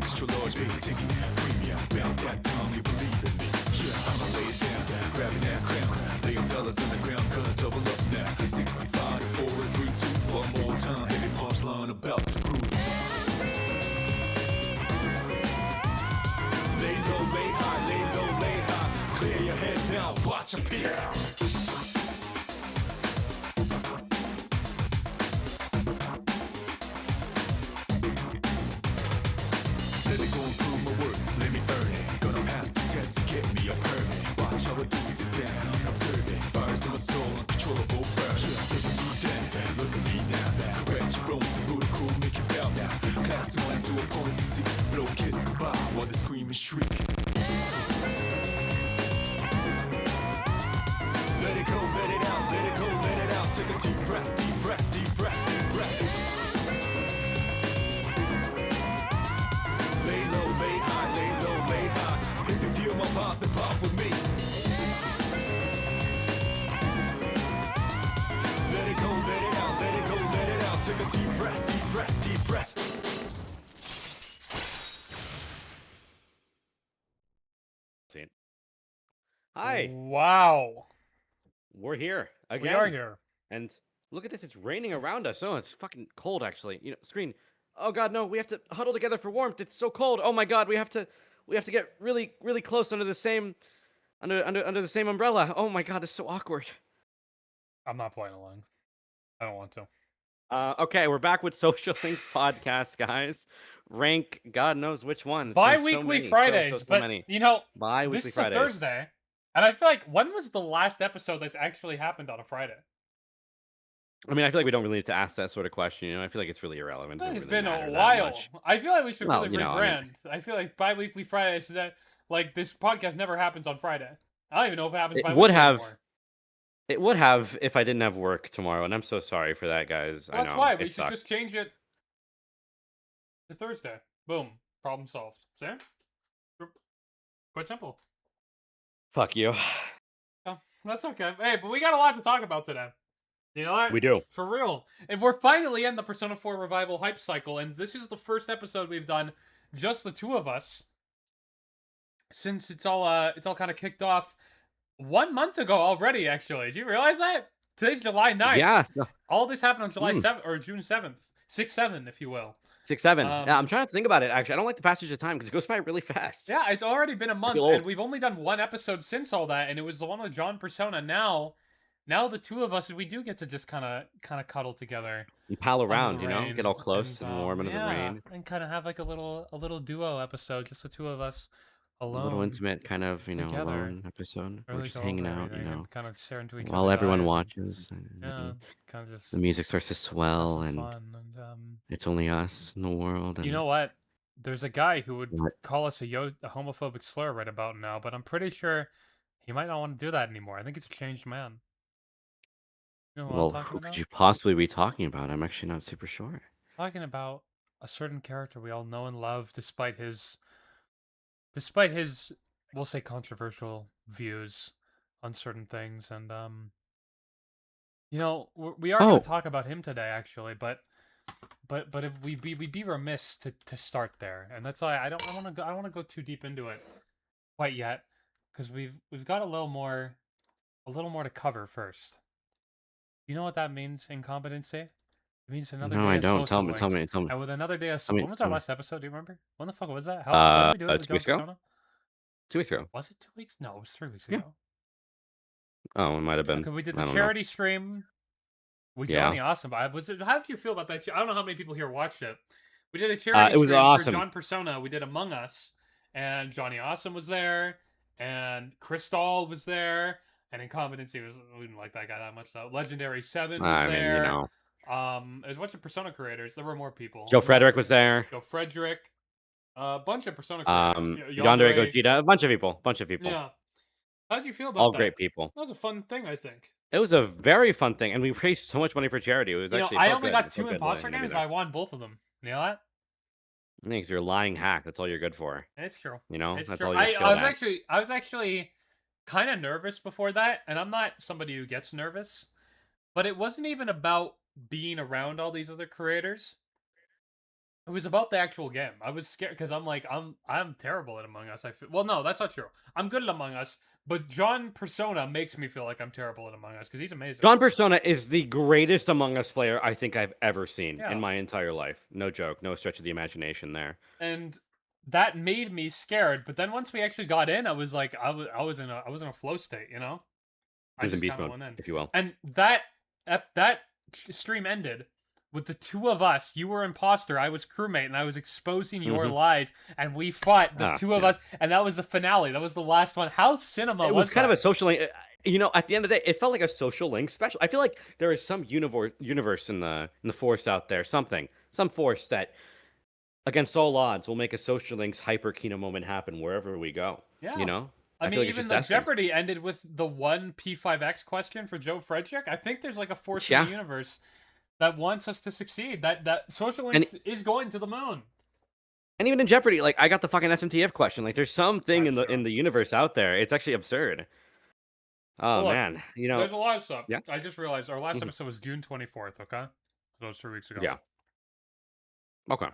extra large, big ticket. Premium, about that time you believe in me. Yeah, I'ma lay it down, grabbing that crown. Lay them dollars on the ground, gonna double up now. 65, 4, 3, 2, one more time. Heavy punchline about to groove. Lay low, lay high, lay low, lay high. Clear your heads now, watch a pick. Let me go and prove my worth, let me earn it. Gonna pass this test and get me a permit. Watch how I do, sit down, observe it. Fires in my soul, uncontrollable burn. Look at me then, look at me now. Correct your bones to rule the cool, make you bow now. Class one to opponents to see. Blow kiss goodbye while they scream and shriek. Let it go, let it out, let it go, let it out. Take a deep breath, deep breath, deep breath, deep breath. Lay low, lay high, lay low, lay high. If you feel my vibes, then pop with me. Let it go, let it out, let it go, let it out. Take a deep breath, deep breath, deep breath. Hi, Wow. we're here again. We are here. And look at this, it's raining around us. Oh, it's fucking cold actually. You know, screen. Oh god, no, we have to huddle together for warmth. It's so cold. Oh my god, we have to get really, really close under the same under the same umbrella. Oh my god, it's so awkward. I'm not playing along. I don't want to. Okay, we're back with Social Links Podcast, guys. Rank God knows which one. It's been so Bi-weekly many, Fridays, so but many. you know, Bi-weekly this is Fridays. a Thursday, and I feel like when was the last episode that's actually happened on a Friday? I mean, I feel like we don't really need to ask that sort of question. You know, I feel like it's really irrelevant. I think It it's doesn't been really a matter that while. much. I feel like we should Well, really you know, rebrand. I mean- I feel like bi-weekly Fridays, that like this podcast never happens on Friday. I don't even know if it happens. It bi-weekly would have. anymore. It would have if I didn't have work tomorrow, and I'm so sorry for that, guys. Well, I that's know why it we should sucks. just change it to Thursday. Boom, problem solved. See? Quite simple. Fuck you. Oh, that's okay. Hey, but we got a lot to talk about today. You know what? We do. For real. And we're finally in the Persona 4 Revival hype cycle, and this is the first episode we've done just the two of us since it's all kind of kicked off 1 month ago already, actually. Did you realize that? Today's July 9th. Yeah. All this happened on July 7th, or June 7th. 6-7, if you will. 6-7. Yeah, I'm trying to think about it, actually. I don't like the passage of time because it goes by really fast. Yeah, it's already been a month, feel old. and we've only done one episode since all that, and it was the one with John Persona. Now the two of us, we do get to just kind of cuddle together. You pal on the around, you know? rain, Get all close and warm under the yeah, rain. and kind of have like a little duo episode, just the two of us alone. A little intimate kind of, together. alone episode. We're Really just go hanging over out, everything and kind of sharing to each while other's everyone eyes. watches. Yeah, And kind of just the music starts to have swell, some and fun. it's only us in the world. And You know what? There's a guy who would What? call us a homophobic slur right about now, but I'm pretty sure he might not want to do that anymore. I think he's a changed man. You know who I'm Well, talking who about? could you possibly be talking about? I'm actually not super sure. Talking about a certain character we all know and love, despite his, we'll say, controversial views on certain things, and we are going Oh. to talk about him today, actually, but if we'd be remiss to start there, and that's why I don't want to go too deep into it quite yet, because we've got a little more to cover first. You know what that means? Incompetency. It means another No, day I of don't. Tell social me, tell links. me. And with another day of I mean, when was our tell me. last episode? Do you remember? When the fuck was that? When did we do it with 2 John weeks ago? Persona? 2 weeks ago. Was it 2 weeks? No, it was 3 weeks Yeah. ago. Oh, it might have been. Okay, we did I the don't know. charity stream with Yeah. Johnny Awesome. How did you feel about that? I don't know how many people here watched it. We did a charity It was stream awesome. for John Persona. We did Among Us, and Johnny Awesome was there, and Crystal was there, and Incompetency was. We didn't like that guy that much though. Legendary 7 was I mean, there. you know. There's a bunch of Persona creators. There were more people. Joe Frederick was there. Joe Frederick. A bunch of Persona creators. Yandere Yandere. Gogeta. A bunch of people. Yeah. How'd you feel about All that? great people. That was a fun thing, I think. It was a very fun thing, and we raised so much money for charity. It was actually. I felt only good. got It felt 2 good imposter letting them be games, there. but I won both of them. You know that? Thanks, you're a lying hack. That's all you're good for. It's true. You know, It's that's true. all you're skilled I was actually kind of nervous before that, and I'm not somebody who gets nervous, but it wasn't even about being around all these other creators. It was about the actual game. I was scared because I'm terrible at Among Us. Well, no, that's not true. I'm good at Among Us, but John Persona makes me feel like I'm terrible at Among Us because he's amazing. John Persona is the greatest Among Us player I think I've ever seen Yeah. in my entire life. No joke, no stretch of the imagination there. And that made me scared. But then once we actually got in, I was like, I was in a flow state, you know. He was in beast kinda mode, went in. if you will. And that stream ended with the two of us. You were imposter, I was crewmate, and I was exposing your lies, and we fought the two of us, and that was the finale. That was the last one. How cinema It was kind that? of a social link. You know, at the end of the day, it felt like a social link special. I feel like there is some universe in the force out there, some force that, against all odds, will make a social links hyper Kino moment happen wherever we go. Yeah. You know, I mean, feel like it's even just though destined. Jeopardy ended with the one P5X question for Joe Frederick, I think there's like a force Yeah. in the universe that wants us to succeed. That social links is going to the moon. And even in Jeopardy, like, I got the fucking SMTF question. Like, there's something That's in the universe out there. It's actually absurd. Oh Look, man, you know. there's a lot of stuff. Yeah. I just realized our last Mhm. episode was June 24th. Okay, that was 3 weeks ago. Yeah. Okay.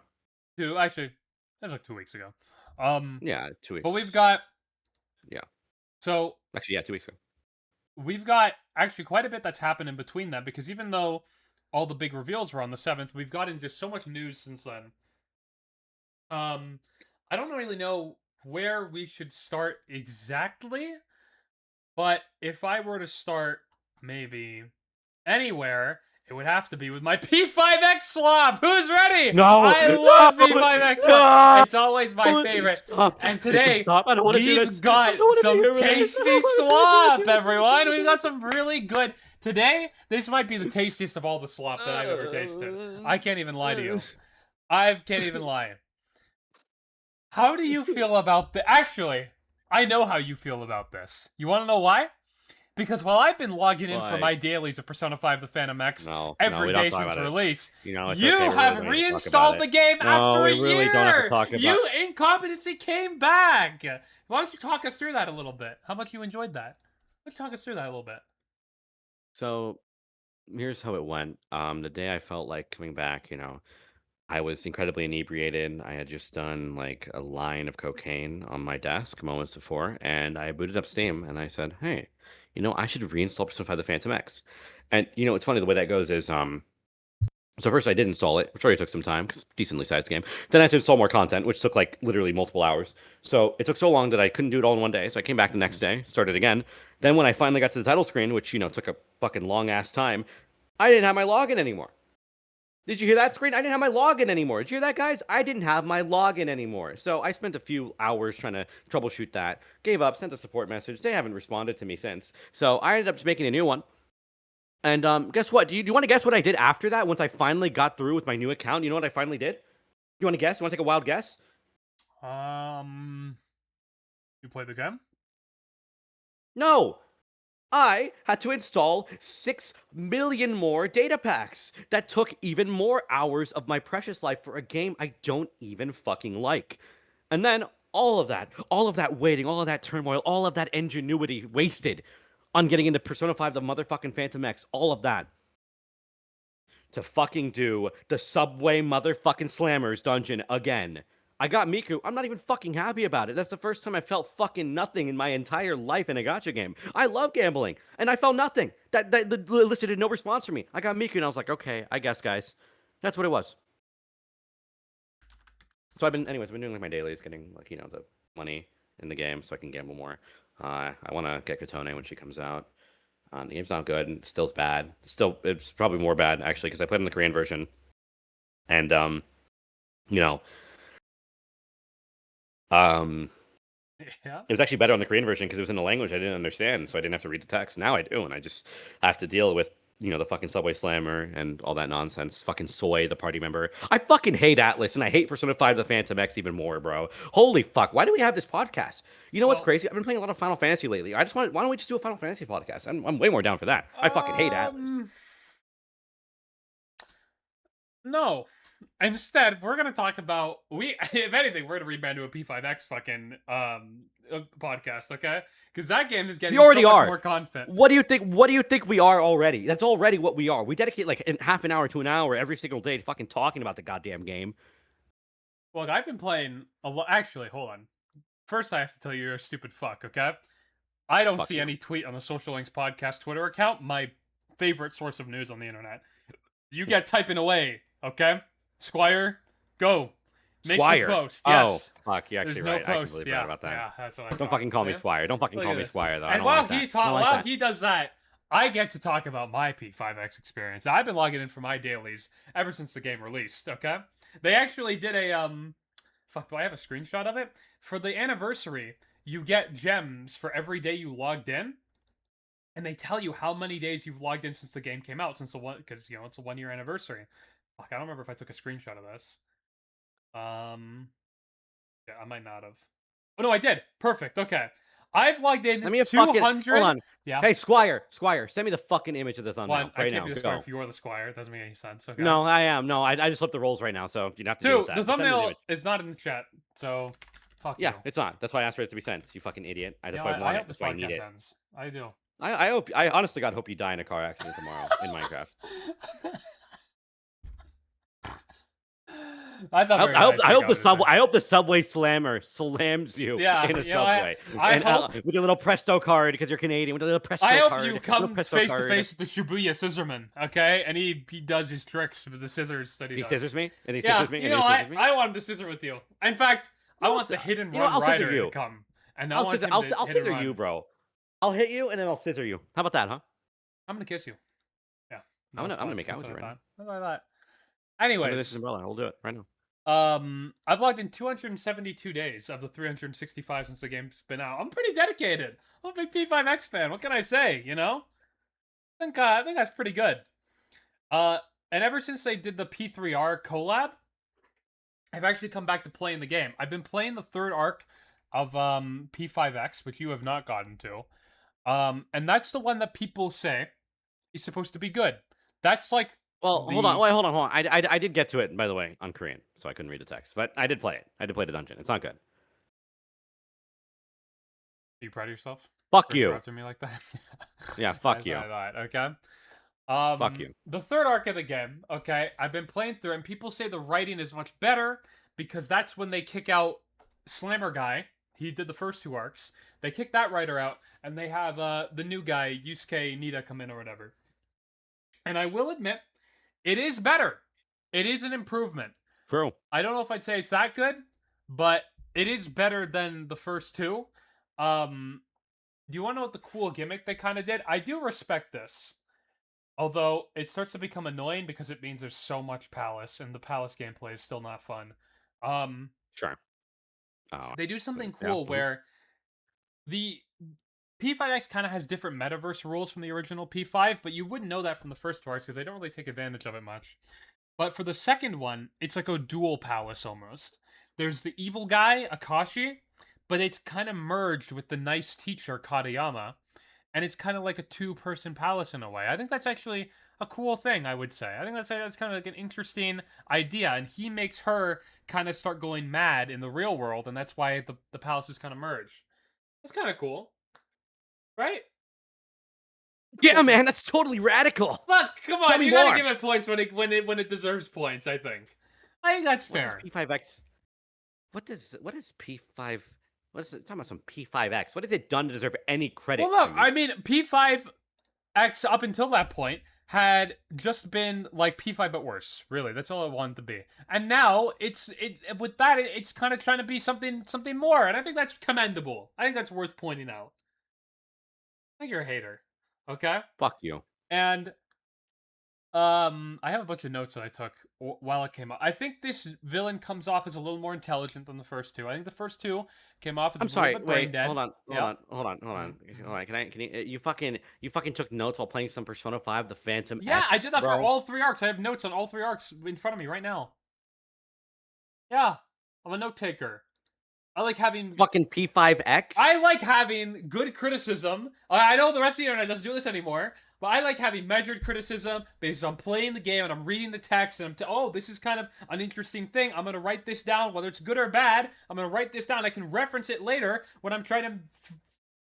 Actually, that was like 2 weeks ago. Yeah, 2 weeks. But we've got. Yeah. So Actually, yeah, 2 weeks ago. we've got actually quite a bit that's happened in between that, because even though all the big reveals were on the 7th, we've gotten just so much news since then. I don't really know where we should start exactly, but if I were to start maybe anywhere, it would have to be with my P5X swap. Who's ready? No, I love no, P5X swap. no. It's always my favorite. Stop. And today, Stop. I don't want to do we've this. got I don't wanna some be here with this. I tasty don't wanna slop, everyone. We've got some really good. Today, this might be the tastiest of all the slop that I've ever tasted. I can't even lie to you. I can't even lie. How do you feel about the? Actually, I know how you feel about this. You want to know why? Because while I've been logging in for Why? my dailies of Persona 5 The Phantom X No, every we don't day talk since about it. release, You know, it's you okay, we have really don't have to talk reinstalled about the it. game No, after a we really year. don't have to talk about- You incompetency came back. Why don't you talk us through that a little bit? How much you enjoyed that? Why don't you talk us through that a little bit? So, here's how it went. The day I felt like coming back, you know, I was incredibly inebriated. I had just done like a line of cocaine on my desk moments before, and I booted up Steam and I said, "Hey, you know, I should reinstall Persona 5 The Phantom X." And you know, it's funny the way that goes is so first I did install it, which already took some time because decently sized game. Then I had to install more content, which took like literally multiple hours. So it took so long that I couldn't do it all in one day. So I came back the next day, started again. Then when I finally got to the title screen, which you know took a fucking long ass time, I didn't have my login anymore. Did you hear that screen? I didn't have my login anymore. Did you hear that, guys? I didn't have my login anymore. So I spent a few hours trying to troubleshoot that. Gave up, sent a support message. They haven't responded to me since. So I ended up just making a new one. And guess what? Do you want to guess what I did after that? Once I finally got through with my new account, you know what I finally did? You want to guess? You want to take a wild guess? You played the game? No. I had to install 6 million more data packs. That took even more hours of my precious life for a game I don't even fucking like. And then all of that waiting, all of that turmoil, all of that ingenuity wasted on getting into Persona 5 the motherfucking Phantom X, all of that to fucking do the Subway motherfucking Slammers dungeon again. I got Miku. I'm not even fucking happy about it. That's the first time I felt fucking nothing in my entire life in a gacha game. I love gambling, and I felt nothing. That elicited no response from me. I got Miku, and I was like, okay, I guess, guys. That's what it was. So I've been doing like my dailies, getting like, you know, the money in the game so I can gamble more. I want to get Katone when she comes out. The game's not good, and still's bad. It's probably more bad, actually, because I played in the Korean version. And, you know, Yeah. it was actually better on the Korean version because it was in a language I didn't understand, so I didn't have to read the text. Now I do, and I just have to deal with, you know, the fucking Subway Slammer and all that nonsense. Fucking Soy, the party member. I fucking hate Atlas, and I hate Persona 5 the Phantom X even more, bro. Holy fuck. Why do we have this podcast? You know what's crazy? I've been playing a lot of Final Fantasy lately. Why don't we just do a Final Fantasy podcast? I'm way more down for that. I fucking hate Atlas. No. Instead, we're gonna talk about if anything, we're gonna rebrand to a P5X fucking podcast, okay? Because that game is getting We already so much are. more content. What do you think we are already? That's already what we are. We dedicate like half an hour to an hour every single day to fucking talking about the goddamn game. Look, I've been playing a lot. Actually, hold on. First, I have to tell you you're a stupid fuck, okay? I don't Fuck see you. any tweet on the Social Links Podcast Twitter account, my favorite source of news on the internet. You get typing away, okay? Squire, go. Make the Squire. post. Oh, Yes. fuck. You're There's actually no right. I post. completely Yeah, forgot about that. yeah, that's what I Don't thought. fucking call me Yeah. Squire. Don't fucking Look call at me this. Squire, though. I And don't while like that. he I don't like while that. he does that, I get to talk about my P5X experience. I've been logging in for my dailies ever since the game released. Okay, they actually did a Fuck, do I have a screenshot of it? For the anniversary, you get gems for every day you logged in, and they tell you how many days you've logged in since the game came out. Since the one, because it's a 1 year anniversary. Fuck, I don't remember if I took a screenshot of this. Yeah, I might not have. Oh no, I did. Perfect. Okay, I've logged in Let me have fucking. 200. Hold on. Yeah. Hey, Squire. Send me the fucking image of the thumbnail One, I right can't now. be the Go. squire if you're the squire. It doesn't make any sense. Okay. No, I am. No, I just flipped the roles right now, so you don't have to deal Two, with that. the But send me thumbnail image. is not in the chat, so fuck Yeah, you. it's not. That's why I asked for it to be sent. You fucking idiot. That's why I I want hope it. this That's why I need podcast it. ends. I do. I hope. I honestly God hope you die in a car accident tomorrow in Minecraft. That's not very I hope. nice I of hope you the to subway. say. I hope the subway slammer slams you Yeah, in a you know, I subway. hope- With your little Presto card because you're Canadian. With a little Presto I hope card. you little come Presto face to card. face with the Shibuya Scissorman, okay? And he does his tricks with the scissors that he He does. scissors me, and he Yeah, scissors me, you and know, he scissors me. I want him to scissor with you. In fact, I want the hit and you know, run I'll scissor rider you. to come, and I I'll want scissor. him I'll to hit and scissor run. you, bro. I'll hit you, and then I'll scissor you. How about that, huh? I'm gonna kiss you. Yeah. I'm gonna fucks, make out that's with you what I right thought. That's what I thought. Under this Anyways, umbrella. We'll do it right now. I've logged in 272 days of the 365 since the game's been out. I'm pretty dedicated. I'm a big P5X fan. What can I say? You know, I think that's pretty good. And ever since they did the P3R collab, I've actually come back to playing the game. I've been playing the third arc of P5X, which you have not gotten to. And that's the one that people say is supposed to be good. That's like. Well, hold on. Wait, hold on. I did get to it, by the way, on Korean, so I couldn't read the text. But I did play it. I did play the dungeon. It's not good. Are you proud of yourself? Fuck For you. interrupting me like that? Yeah, fuck That's you. what I thought, okay. Fuck you. The third arc of the game, okay, I've been playing through, and people say the writing is much better because that's when they kick out Slammer Guy. He did the first two arcs. They kick that writer out, and they have the new guy, Yusuke Nida, come in or whatever. And I will admit, it is better. It is an improvement. True. I don't know if I'd say it's that good, but it is better than the first two. Do you want to know what the cool gimmick they kind of did? I do respect this. Although it starts to become annoying because it means there's so much Palace, and the Palace gameplay is still not fun. Sure. Oh, They do something yeah, cool where the P5X kind of has different metaverse rules from the original P5, but you wouldn't know that from the first two arcs because they don't really take advantage of it much. But for the second one, it's like a dual palace almost. There's the evil guy, Akashi, but it's kind of merged with the nice teacher, Katayama. And it's kind of like a two-person palace in a way. I think that's actually a cool thing, I would say. I think that's kind of like an interesting idea. And he makes her kind of start going mad in the real world, and that's why the palaces kind of merge. That's kind of cool. Right? yeah, man, that's totally radical. Look, come Tell on, me you gotta more. give it points when it deserves points, I think. I think that's fair. What is P5X? What is P5? What is it? Talking about some P5X. What has it done to deserve any credit? Well, look, from you? I mean, P5X up until that point had just been like P5 but worse. Really, that's all it wanted to be. And now it's kind of trying to be something more, and I think that's commendable. I think that's worth pointing out. I think you're a hater, okay? Fuck you. And I have a bunch of notes that I took while it came out. I think this villain comes off as a little more intelligent than the first two. I think the first two came off as I'm a sorry. little bit brain Wait. dead. Hold on. Yeah. Hold on. Can you? You fucking took notes while playing some Persona 5: The Phantom. Yeah, X, I did that bro. for all three arcs. I have notes on all three arcs in front of me right now. Yeah, I'm a note taker. I like having Fucking P5X. I like having good criticism. I know the rest of the internet doesn't do this anymore, but I like having measured criticism based on playing the game and I'm reading the text and oh, this is kind of an interesting thing. I'm gonna write this down, whether it's good or bad. I'm gonna write this down. I can reference it later when I'm trying to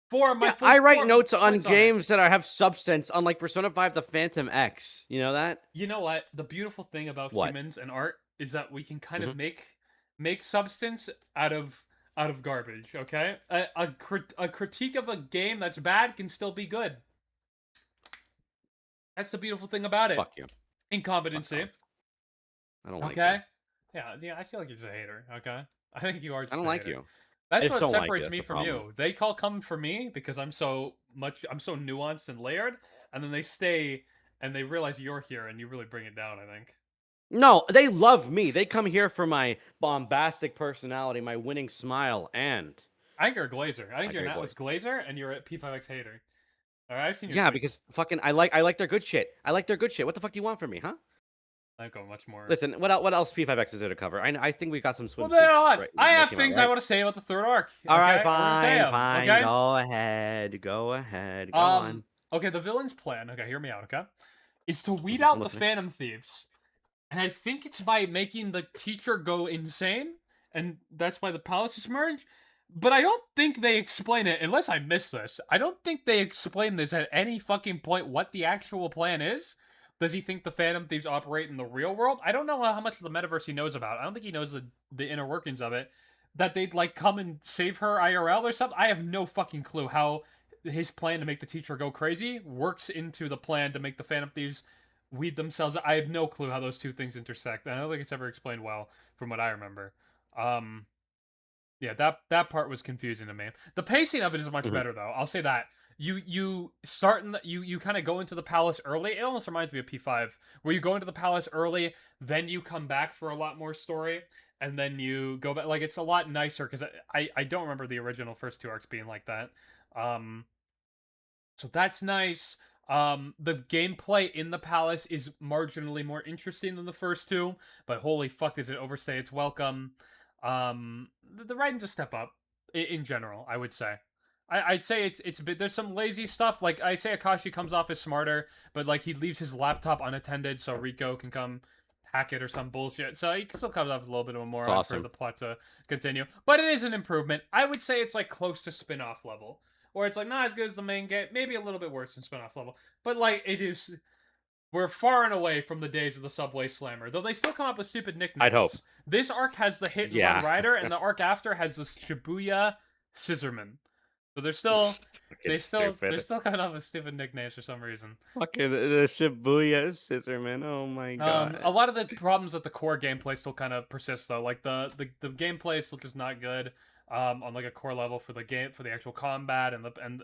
form my. I write notes on points games that have substance, unlike Persona 5: The Phantom X. You know that? You know what? The beautiful thing about What? humans and art is that we can kind of make make substance out of garbage. Okay, a critique of a game that's bad can still be good. That's the beautiful thing about it. Fuck you. Fuck Incompetency. off. I don't like you. Okay. Yeah. I feel like you're just a hater. Okay. I think you are I just don't a like hater. you. I That's just what don't like you. separates That's me the from problem. you. They call come for me because I'm so nuanced and layered, and then they stay and they realize you're here and you really bring it down, I think. No, they love me. They come here for my bombastic personality, my winning smile, and I think you're a glazer. I think my you're an great Atlas voice. glazer and you're a P5X hater. Alright, I've seen your Yeah, tweets. because fucking I like their good shit. I like their good shit. What the fuck do you want from me, huh? I go much more. Listen, what else P5X is there to cover? I think we got some Well, then swimsuits on. right I that have came out, things I right? want to say about the third arc. All right, Okay, I want to say fine, them. fine. Okay. Go ahead. Go ahead. Go Um. on. Okay, the villain's plan. Okay, hear me out. Okay, is to weed I'm out the listening. Phantom Thieves. And I think it's by making the teacher go insane, and that's why the palace is merged. But I don't think they explain it, unless I missed this. I don't think they explain this at any fucking point what the actual plan is. Does he think the Phantom Thieves operate in the real world? I don't know how much of the metaverse he knows about. I don't think he knows the inner workings of it. That they'd like come and save her IRL or something. I have no fucking clue how his plan to make the teacher go crazy works into the plan to make the Phantom Thieves weed themselves. I have no clue how those two things intersect. I don't think it's ever explained well from what I remember. Um, yeah, that part was confusing to me. The pacing of it is much Mhm. better though. I'll say that. You start in the, you kind of go into the palace early. It almost reminds me of P5, where you go into the palace early, then you come back for a lot more story, and then you go back. Like it's a lot nicer because I don't remember the original first two arcs being like that. Um, so that's nice. The gameplay in the palace is marginally more interesting than the first two, but holy fuck, does it overstay its welcome. The writing's a step up in general, I would say. I'd say it's a bit. There's some lazy stuff. Like I say, Akashi comes off as smarter, but like he leaves his laptop unattended so Rico can come hack it or some bullshit. So he still comes off as a little bit of a It's moron for awesome. the plot to continue. But it is an improvement. I would say it's like close to spin-off level. Or it's like not as good as the main game, maybe a little bit worse than spin-off level. But like it is, we're far and away from the days of the Subway Slammer. Though they still come up with stupid I'd hope. nicknames. This arc has the Hit and Run Yeah. Rider, and the arc after has the Shibuya Scissorman. So they're still Fucking they're stupid. still coming up with stupid nicknames for some reason. Fucking the Shibuya Scissorman. Oh my god. A lot of the problems with the core gameplay still kind of persist though. Like the gameplay is still just not good. On like a core level for the game for the actual combat and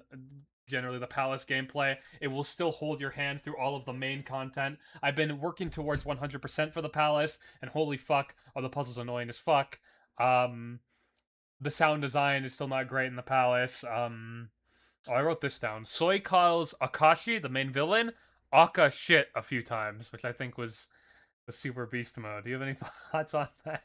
generally the palace gameplay. It will still hold your hand through all of the main content. I've been working towards 100% for the palace, and holy fuck, are the puzzles annoying as fuck. The sound design is still not great in the palace. Oh, I wrote this down. Soy calls Akashi, the main villain, Aka shit a few times, which I think was the super beast mode. Do you have any thoughts on that?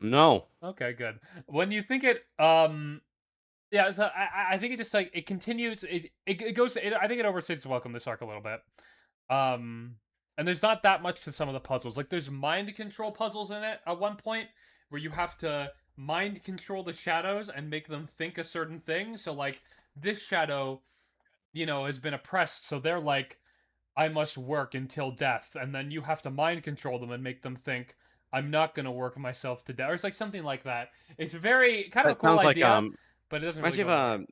No. Okay, good. When you think it, yeah, so I think it just like it continues. It goes. I think it overstates its welcome this arc a little bit. And there's not that much to some of the puzzles. Like there's mind control puzzles in it at one point where you have to mind control the shadows and make them think a certain thing. So like this shadow, has been oppressed, so they're like, I must work until death, and then you have to mind control them and make them think I'm not gonna work myself to death, or it's like something like that. It's very kind of a That cool sounds like idea, but it doesn't really reminds me go of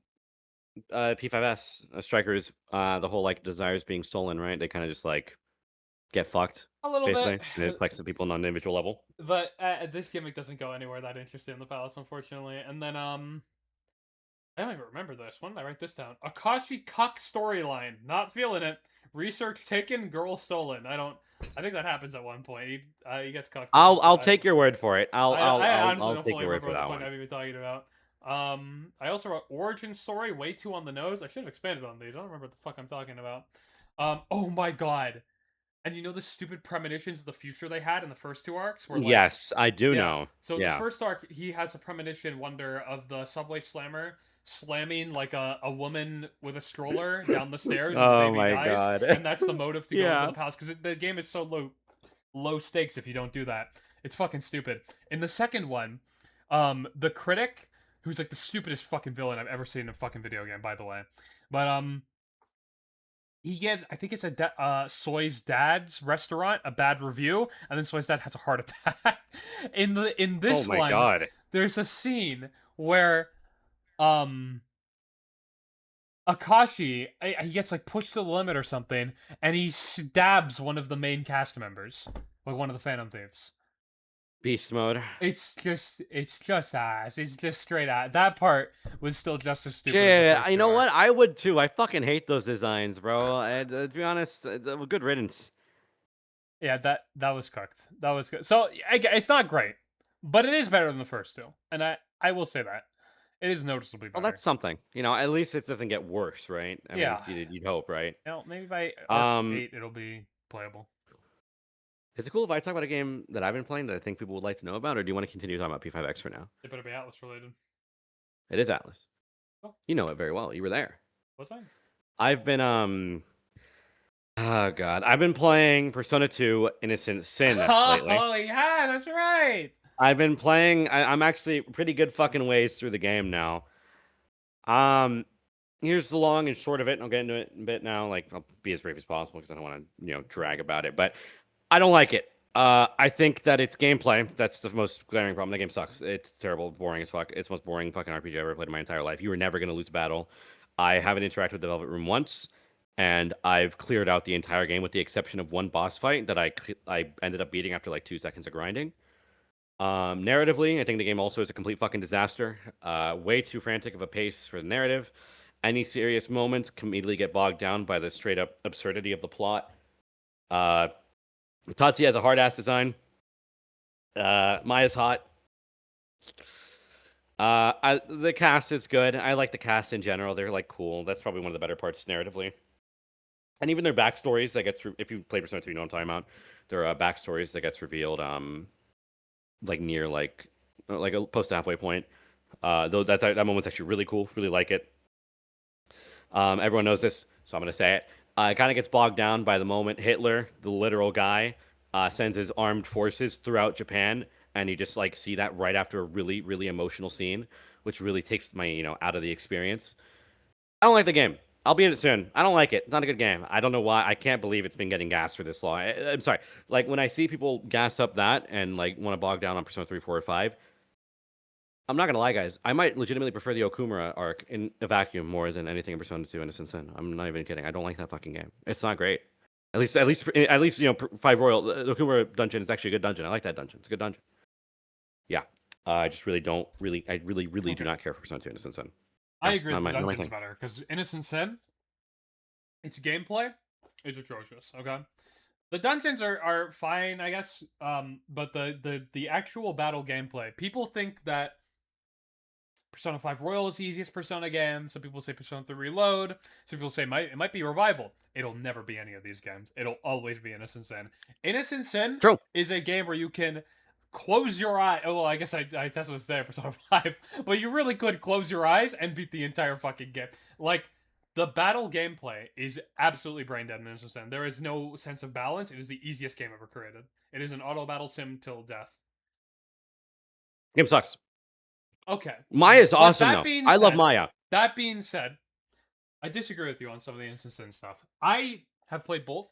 anywhere. P5S strikers. The whole like desires being stolen, right? They kind of just like get fucked A little basically, bit, and it affects the people on an individual level. but this gimmick doesn't go anywhere that interesting in the palace, unfortunately. And then I don't even remember this. When did I write this down? Akashi Cuck storyline. Not feeling it. Research taken, girl stolen. I think that happens at one point. He gets cucked. Or some I'll shit. take your word for it. I honestly I'll don't take fully your word remember for what the that fuck one. I'm even talking about. I also wrote origin story way too on the nose. I should have expanded on these. I don't remember what the fuck I'm talking about. Oh my god. And you know the stupid premonitions of the future they had in the first two arcs, where like, Yes, I do yeah. know. So in the Yeah. first arc, he has a premonition wonder of the subway slammer slamming like a woman with a stroller down the stairs and the Oh baby my dies, god. and that's the motive to go into Yeah. the palace because the game is so low stakes if you don't do that. It's fucking stupid. In the second one, the critic, who's like the stupidest fucking villain I've ever seen in a fucking video game, by the way, but he gives, I think it's Soy's dad's restaurant a bad review, and then Soy's dad has a heart attack. In Oh this my one, god. there's a scene where um Akashi, he gets like pushed to the limit or something, and he stabs one of the main cast members, like one of the Phantom Thieves. Beast mode. It's just ass. It's just straight ass. That part was still just as stupid as the Shit, first you two know what? arcs. I would too. I fucking hate those designs, bro. And, to be honest, good riddance. Yeah, that was cooked. That was good. So it's not great, but it is better than the first two, and I will say that it is noticeably Well, better. that's something. You know, at least it doesn't get worse, right? I mean, Yeah, you'd hope, right? maybe by arc Um, 8 it'll be playable. is it cool if I talk about a game that I've been playing that I think people would like to know about, or do you want to continue talking about P5X for now? It better be Atlas related. It is Atlas. Oh, You know it very well. You were there. what's that? I've been oh god, I've been playing Persona 2 Innocent Sin lately. Oh yeah, that's right. I've been playing. I'm actually pretty good fucking ways through the game now. Um, here's the long and short of it, and I'll get into it in a bit now. Like, I'll be as brief as possible because I don't want to, drag about it. But I don't like it. I think that it's gameplay. That's the most glaring problem. The game sucks. It's terrible, boring as fuck. It's the most boring fucking RPG I've ever played in my entire life. You were never gonna lose a battle. I haven't interacted with the Velvet Room once, and I've cleared out the entire game with the exception of one boss fight that I ended up beating after like 2 seconds of grinding. Narratively, I think the game also is a complete fucking disaster. Way too frantic of a pace for the narrative. Any serious moments can immediately get bogged down by the straight up absurdity of the plot. Tatsuya has a hard ass design. Maya's hot. The cast is good. I like the cast in general. They're like cool. That's probably one of the better parts narratively. And even their backstories that gets if you play Persona 2, you know what I'm talking about. There are backstories that gets revealed like near like a post halfway point. Though that moment's actually really cool. Really like it. Everyone knows this, so I'm gonna say it. It kind of gets bogged down by the moment Hitler, the literal guy, sends his armed forces throughout Japan, and you just like see that right after a really really emotional scene, which really takes my out of the experience. I don't like the game. I'll be in it soon. I don't like it. It's not a good game. I don't know why. I can't believe it's been getting gassed for this long. I'm sorry. Like when I see people gas up that and like want to bog down on Persona 3, 4, or 5, I'm not gonna lie, guys. I might legitimately prefer the Okumura arc in a vacuum more than anything in Persona 2 Innocent Sin. I'm not even kidding. I don't like that fucking game. It's not great. At least Five Royal, the Okumura dungeon is actually a good dungeon. I like that dungeon. It's a good dungeon. Yeah. I just really don't really. I really really do Okay. not care for Persona 2 Innocent Sin. I Yeah, agree not that the my dungeon's thing. better because Innocent Sin, its gameplay is atrocious. Okay, the dungeons are fine, I guess. But the actual battle gameplay, people think that Persona 5 Royal is the easiest Persona game. Some people say Persona 3 Reload. Some people say it might be Revival. It'll never be any of these games. It'll always be Innocent Sin. Innocent Sin True. is a game where you can close your eye. Oh, well, I guess I tested this today, Persona 5. But you really could close your eyes and beat the entire fucking game. Like, the battle gameplay is absolutely brain dead in Innocent Sin. There is no sense of balance. It is the easiest game ever created. It is an auto battle sim till death. Game sucks. Okay. Maya's But awesome that though. being I love said, Maya. that being said, I disagree with you on some of the instances and stuff. I have played both.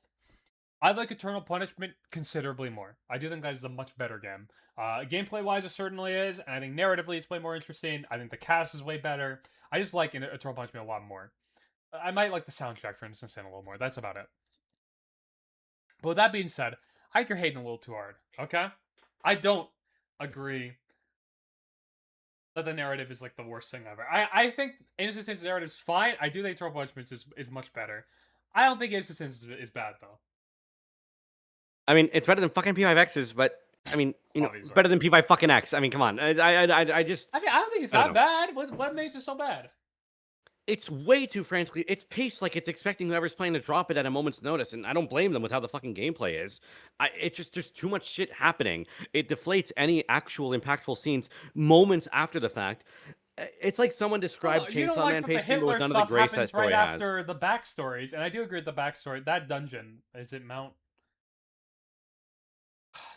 I like Eternal Punishment considerably more. I do think that is a much better game. Gameplay wise, it certainly is, and I think narratively it's way more interesting. I think the cast is way better. I just like Eternal Punishment a lot more. I might like the soundtrack, for instance, in a little more. That's about it. But with that being said, I think you're hating a little too hard. Okay, I don't agree that the narrative is like the worst thing ever. I think Innocent Sin's narrative is fine. I do think Eternal Punishment is much better. I don't think Innocent Sin is bad though. I mean, it's better than fucking P5X's, but I mean, Obviously. better than P5 fucking X. I mean, come on. I just. I mean, I don't think it's I don't that know. bad. What makes it so bad? It's way too frantically. It's paced like it's expecting whoever's playing to drop it at a moment's notice, and I don't blame them with how the fucking gameplay is. It's just there's too much shit happening. It deflates any actual impactful scenes moments after the fact. It's like someone described You don't Chainsaw like Man that the pacing, but with Hitler none of the stuff grace that happens story right has. after the backstories, and I do agree with the backstory. That dungeon is it Mount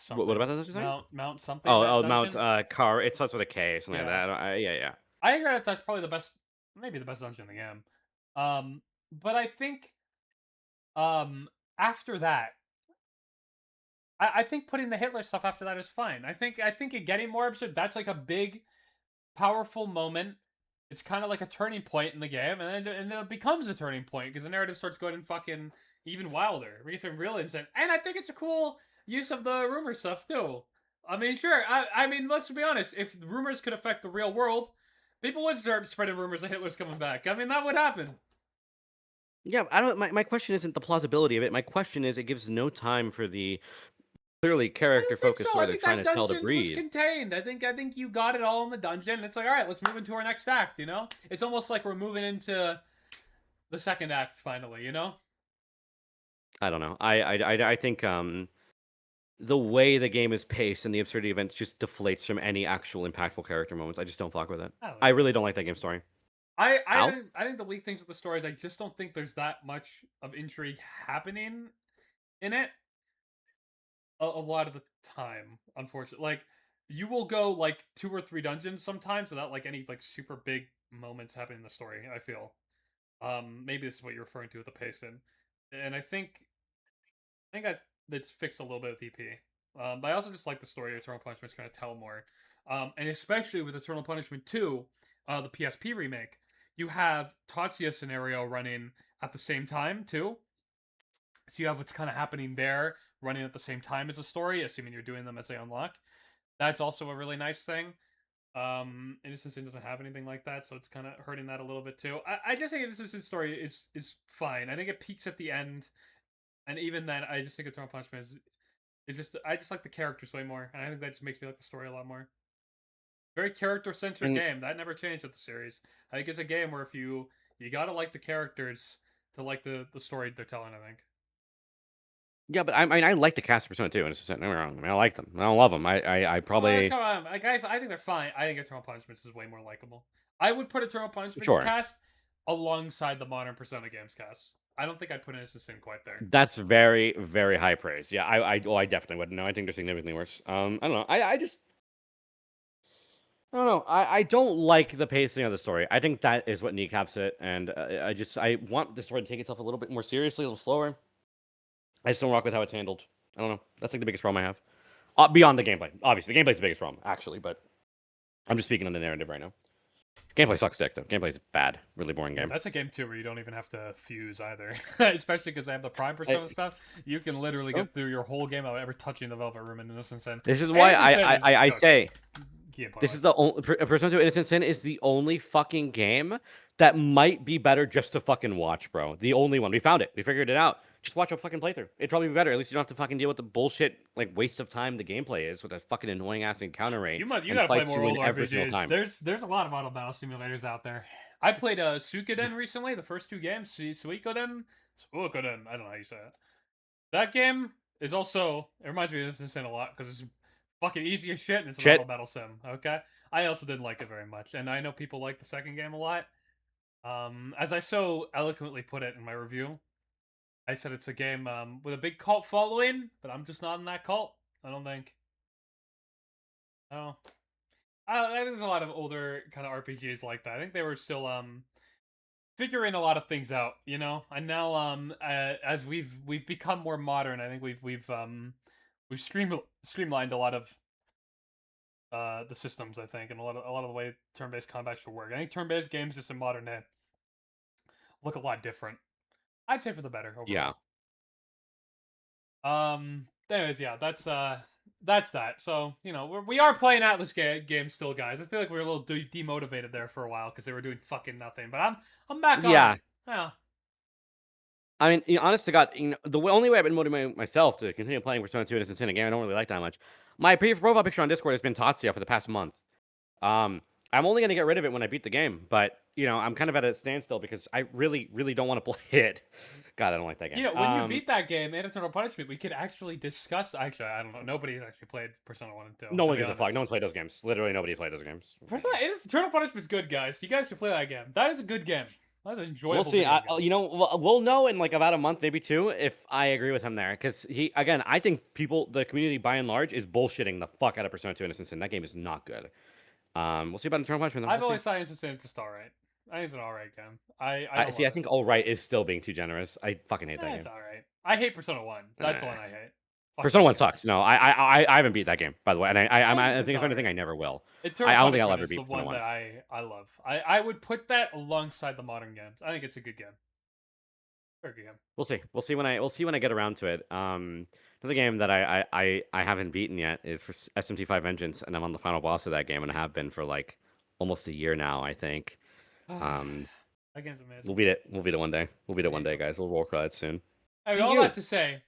something? What about that design? Mount something. Oh, That Mount dungeon. Car. It starts with a K, something like Yeah. that. Yeah, yeah. I agree that's probably the best, maybe the best dungeon in the game. But I think After that, I think putting the Hitler stuff after that is fine. I think it getting more absurd. That's like a big, powerful moment. It's kind of like a turning point in the game, and then it becomes a turning point because the narrative starts going fucking even wilder. It makes it real insane, and I think it's a cool use of the rumor stuff too. I mean, sure. I mean, let's be honest. If rumors could affect the real world, people would start spreading rumors that Hitler's coming back. I mean, that would happen. Yeah, I don't. My question isn't the plausibility of it. My question is, it gives no time for the clearly I character don't think focused so. story I they're think trying that to tell to dungeon was breathe. contained. I think you got it all in the dungeon. It's like, all right, let's move into our next act. It's almost like we're moving into the second act finally. I don't know. I think the way the game is paced and the absurdity events just deflates from any actual impactful character moments. I just don't fuck with it. Oh, I really don't like that game story. Al? I think the weak things with the story is I just don't think there's that much of intrigue happening in it a lot of the time. Unfortunately, like you will go like 2 or 3 dungeons sometimes without like any like super big moments happening in the story. I feel. Maybe this is what you're referring to with the pacing, and I think that's fixed a little bit with EP. But I also just like the story of Eternal Punishment's kind of tell more, and especially with Eternal Punishment 2, the PSP remake, you have Tatsuya scenario running at the same time too. So you have what's kind of happening there running at the same time as the story, assuming you're doing them as they unlock. That's also a really nice thing. Innocent Sin doesn't have anything like that, so it's kind of hurting that a little bit too. I just think Innocent Sin's story is fine. I think it peaks at the end, and even then, I just think Eternal Punishment is just I just like the characters way more, and I think that just makes me like the story a lot more. Very character centric And game that never changed with the series. I think it's a game where if you gotta like the characters to like the story they're telling. I think. yeah, but I mean, I like the cast of Persona 2, and it's just don't get me wrong. I mean, I like them. I don't love them. I Well, that's probably kind of like I think they're fine. I think Eternal Punishments is way more likable. I would put Eternal Punishments sure. cast alongside the modern Persona games cast. I don't think I'd put Innocent Sin quite there. That's very, very high praise. Yeah, I definitely wouldn't know. I think they're significantly worse. I don't know. I don't know. I don't like the pacing of the story. I think that is what kneecaps it, and I want the story to take itself a little bit more seriously, a little slower. I just don't rock with how it's handled. I don't know. That's like the biggest problem I have. Beyond the gameplay, obviously, the gameplay's the biggest problem, actually. But I'm just speaking on the narrative right now. Gameplay sucks dick though. Gameplay's bad. Really boring Yeah, game. that's a game too where you don't even have to fuse either, especially because I have the Prime Persona stuff. You can literally Oh. get through your whole game without ever touching the Velvet Room in Innocent Sin. This is why Innocent Sin I is say gameplay this wise. is the only Persona 2 Innocent Sin is the only fucking game that might be better just to fucking watch, bro. The only one. We found it. We figured it out. Just watch a fucking playthrough. It'd probably be better. At least you don't have to fucking deal with the bullshit like waste of time the gameplay is with a fucking annoying ass encounter rate You and gotta play fights more you old in every single RPGs. time. There's a lot of auto battle simulators out there. I played Suikoden recently, the first 2 games. Suikoden, Suikoden. I don't know how you say it. That game is also it reminds me of Innocent Sin a lot because it's fucking easy as shit and it's an Shit. auto battle sim. Okay, I also didn't like it very much, and I know people like the second game a lot. As I so eloquently put it in my review, I said it's a game with a big cult following, but I'm just not in that cult. I don't think. Oh, I think there's a lot of older kind of RPGs like that. I think they were still figuring a lot of things out, And now as we've become more modern, I think we've streamlined a lot of the systems, I think, and a lot of the way turn-based combat should work. I think turn-based games just in modern day look a lot different. I'd say for the better Yeah. overall. Anyways, yeah, that's that. So we are playing Atlas games still, guys. I feel like we were a little demotivated there for a while because they were doing fucking nothing. But I'm back on Yeah. it. Yeah. I mean, honest to God, the only way I've been motivating myself to continue playing Persona 2 Innocent Sin, a game I don't really like that much. My profile picture on Discord has been Tatsuya for the past month. I'm only gonna get rid of it when I beat the game, but I'm kind of at a standstill because I really, really don't want to play it. God, I don't like that game. When you beat that game and Eternal Punishment, we could actually discuss. Actually, I don't know. Nobody's actually played Persona 1 and 2. No to one be gives a fuck. honest. No one's played those games. Literally, nobody played those games. Eternal Punishment's good, guys. You guys should play that game. That is a good game. That's an enjoyable We'll see. video game. We'll know in like about a month, maybe 2, if I agree with him there. Because I think the community by and large, is bullshitting the fuck out of Persona 2 Innocent Sin. That game is not good. We'll see about Eternal Punishment. I've We'll always see. thought Innocent Sin is just alright. I think it's an alright game. I don't See. I love it. think all right is still being too generous. I fucking hate that It's game. alright. I hate Persona 1. That's the Eh. one I hate. Fuck Persona that 1 game. sucks. No, I haven't beat that game, by the way, and I It's think it's one thing alright. I never will. Eternal I don't think I'll Punishment ever is the beat Persona one 1. that I love. I would put that alongside the modern games. I think it's a good game. Very good game. We'll see. We'll see when I get around to it. Another game that I haven't beaten yet is for SMT5 Vengeance, and I'm on the final boss of that game, and I have been for like almost a year now, I think. Um, That game's amazing. we'll beat it. We'll beat it one day. We'll beat it one There day, you go. guys. We'll roll credits soon. I mean, Thank all you. that to say,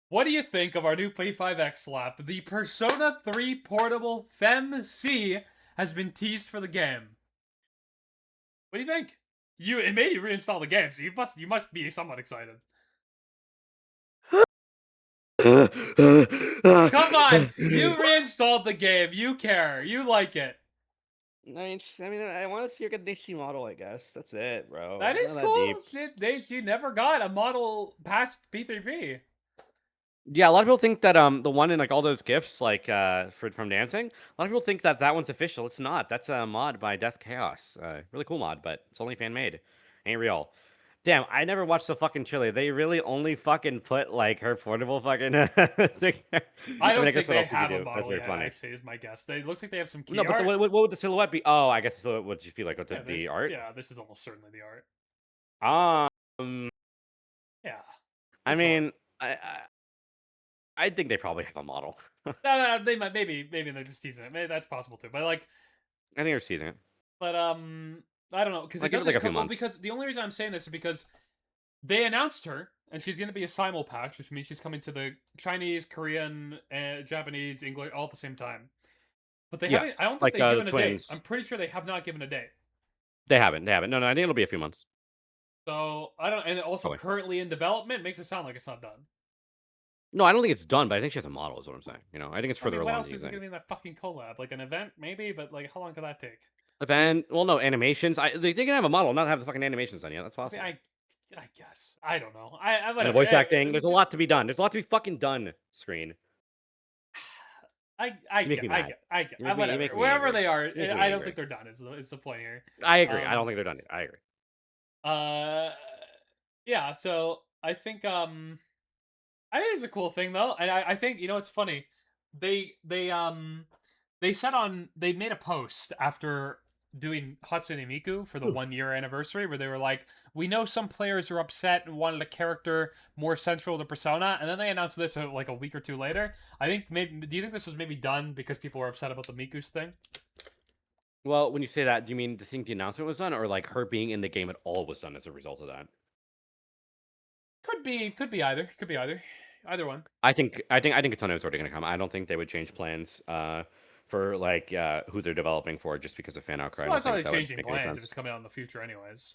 what do you think of our new Play 5X slap? The Persona 3 portable FemC has been teased for the game. What do you think? It made you reinstall the game, so you must be somewhat excited. Come on, you reinstalled the game. You care. You like it. I mean, I want to see a DC model. I guess that's it, bro. That It's is not that cool. deep. She never got a model past P3P. Yeah, a lot of people think that the one in like all those gifts like from dancing. A lot of people think that that one's official. It's not. That's a mod by Death Chaos. Really cool mod, but it's only fan made. Ain't real. Damn, I never watched the fucking Chile. They really only fucking put like her portable fucking thing. I don't mean, I think guess what they else would you have a do? That's model very yet, funny. actually, is my guess. It looks like they have some key No, but art. what would the silhouette be? Oh, I guess the silhouette would just be like the art. Yeah, this is almost certainly the art. Um, Yeah. I for sure. mean, I think they probably have a model. No, they might, maybe they're just teasing it. Maybe that's possible too. But like, I think they're teasing it. but I don't know because Like, it give it like doesn't a few come. Well, months. because the only reason I'm saying this is because they announced her, and she's going to be a simulpatch, which means she's coming to the Chinese, Korean, Japanese, English all at the same time. But they Yeah, haven't. I don't think like, they've given a date. twins. I'm pretty sure they have not given a date. They haven't. No, I think it'll be a few months. So I don't. And also Probably. currently in development makes it sound like it's not done. No, I don't think it's done, but I think she has a model. Is what I'm saying. You know, I think it's I further mean, what along. else is it going to be in that fucking collab? Like an event, maybe? But like, how long could that take? Event. Well, no animations. They can have a model, not have the fucking animations done yet. That's I possible. mean, I guess. I don't know. I And the whatever. voice acting. There's a lot to be done. There's a lot to be fucking done. Screen. I You make me mad. get. You make me Whatever. Wherever angry. they are, You make me I don't angry. think they're done. Is the point here? I agree. I don't think they're done yet. I agree. Yeah. So I think I think it's a cool thing though, and I think it's funny. They they made a post after doing Hatsune Miku for the Oof. 1 year anniversary where they were like, we know some players are upset and wanted a character more central to Persona, and then they announced this like a week or two later. I think maybe. Do you think this was maybe done because people were upset about the Miku's thing? Well, when you say that, do you mean the announcement was done, or like her being in the game at all was done as a result of that? Could be either. Could be either. Either one. I think it's already going to come. I don't think they would change plans for like who they're developing for just because of fan outcry. Well, I it's don't not think like that would changing make any plans if sense. it's coming out in the future, anyways.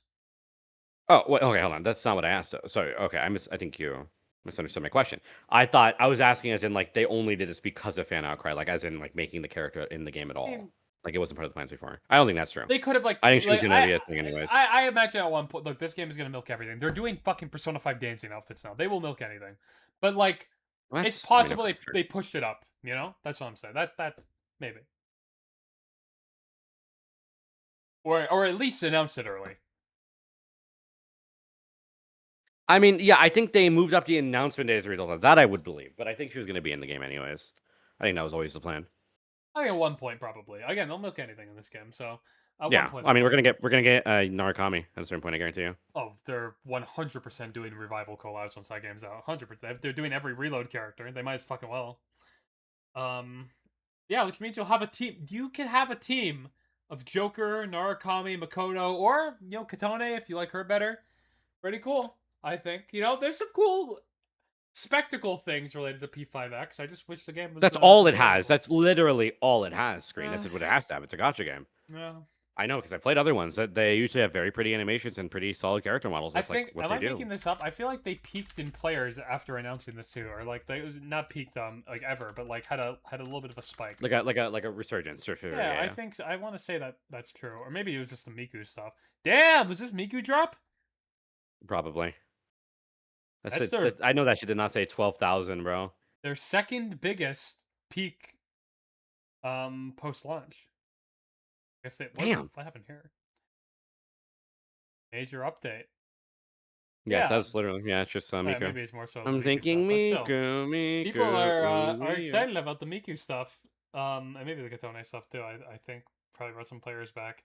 Oh, wait, okay, hold on. That's not what I asked. Sorry. Okay, I think you misunderstood my question. I thought I was asking as in like they only did this because of fan outcry, like as in like making the character in the game at all. mean- Like it wasn't part of the plans before. I don't think that's true. They could have like. I think she was like, gonna be a thing anyways. I imagine at one point, look, this game is gonna milk everything. They're doing fucking Persona 5 dancing outfits now. They will milk anything, but like, Well, it's I mean, possible okay, sure. they pushed it up. You know, that's what I'm saying. That maybe, or at least announced it early. I mean, yeah, I think they moved up the announcement day as a result of that. I would believe, but I think she was gonna be in the game anyways. I think that was always the plan. I think at one point probably. Again, they'll milk anything in this game. So at Yeah, one point, I mean, we're gonna get Narukami at a certain point. I guarantee you. oh, they're 100% doing revival collabs once that game's out. 100%. They're doing every reload character. They might as fucking well. Yeah, which means you'll have a team. You can have a team of Joker, Narukami, Makoto, or Katone if you like her better. Pretty cool, I think. There's some cool spectacle things related to P5X. I just wish the game was. That's all it has. That's literally all it has. Screen. That's what it has to have. It's a gotcha game. Yeah. I know because I played other ones that they usually have very pretty animations and pretty solid character models. That's I think. like what Am they I do. making this up? I feel like they peaked in players after announcing this too, or like they was not peaked like ever, but like had a little bit of a spike. Like a resurgence, sure. Yeah, I think so. I want to say that that's true, or maybe it was just the Miku stuff. Damn, was this Miku drop? Probably. That's it. their- I know that she did not say 12,000, bro. Their second biggest peak post launch. I guess Damn. what happened here? Major update. Yes, Yeah. that's literally it's just Miku. Maybe it's more so the I'm Miku thinking stuff, but still. Miku. People are Miku. excited about the Miku stuff. And maybe the Katone stuff too. I think probably brought some players back.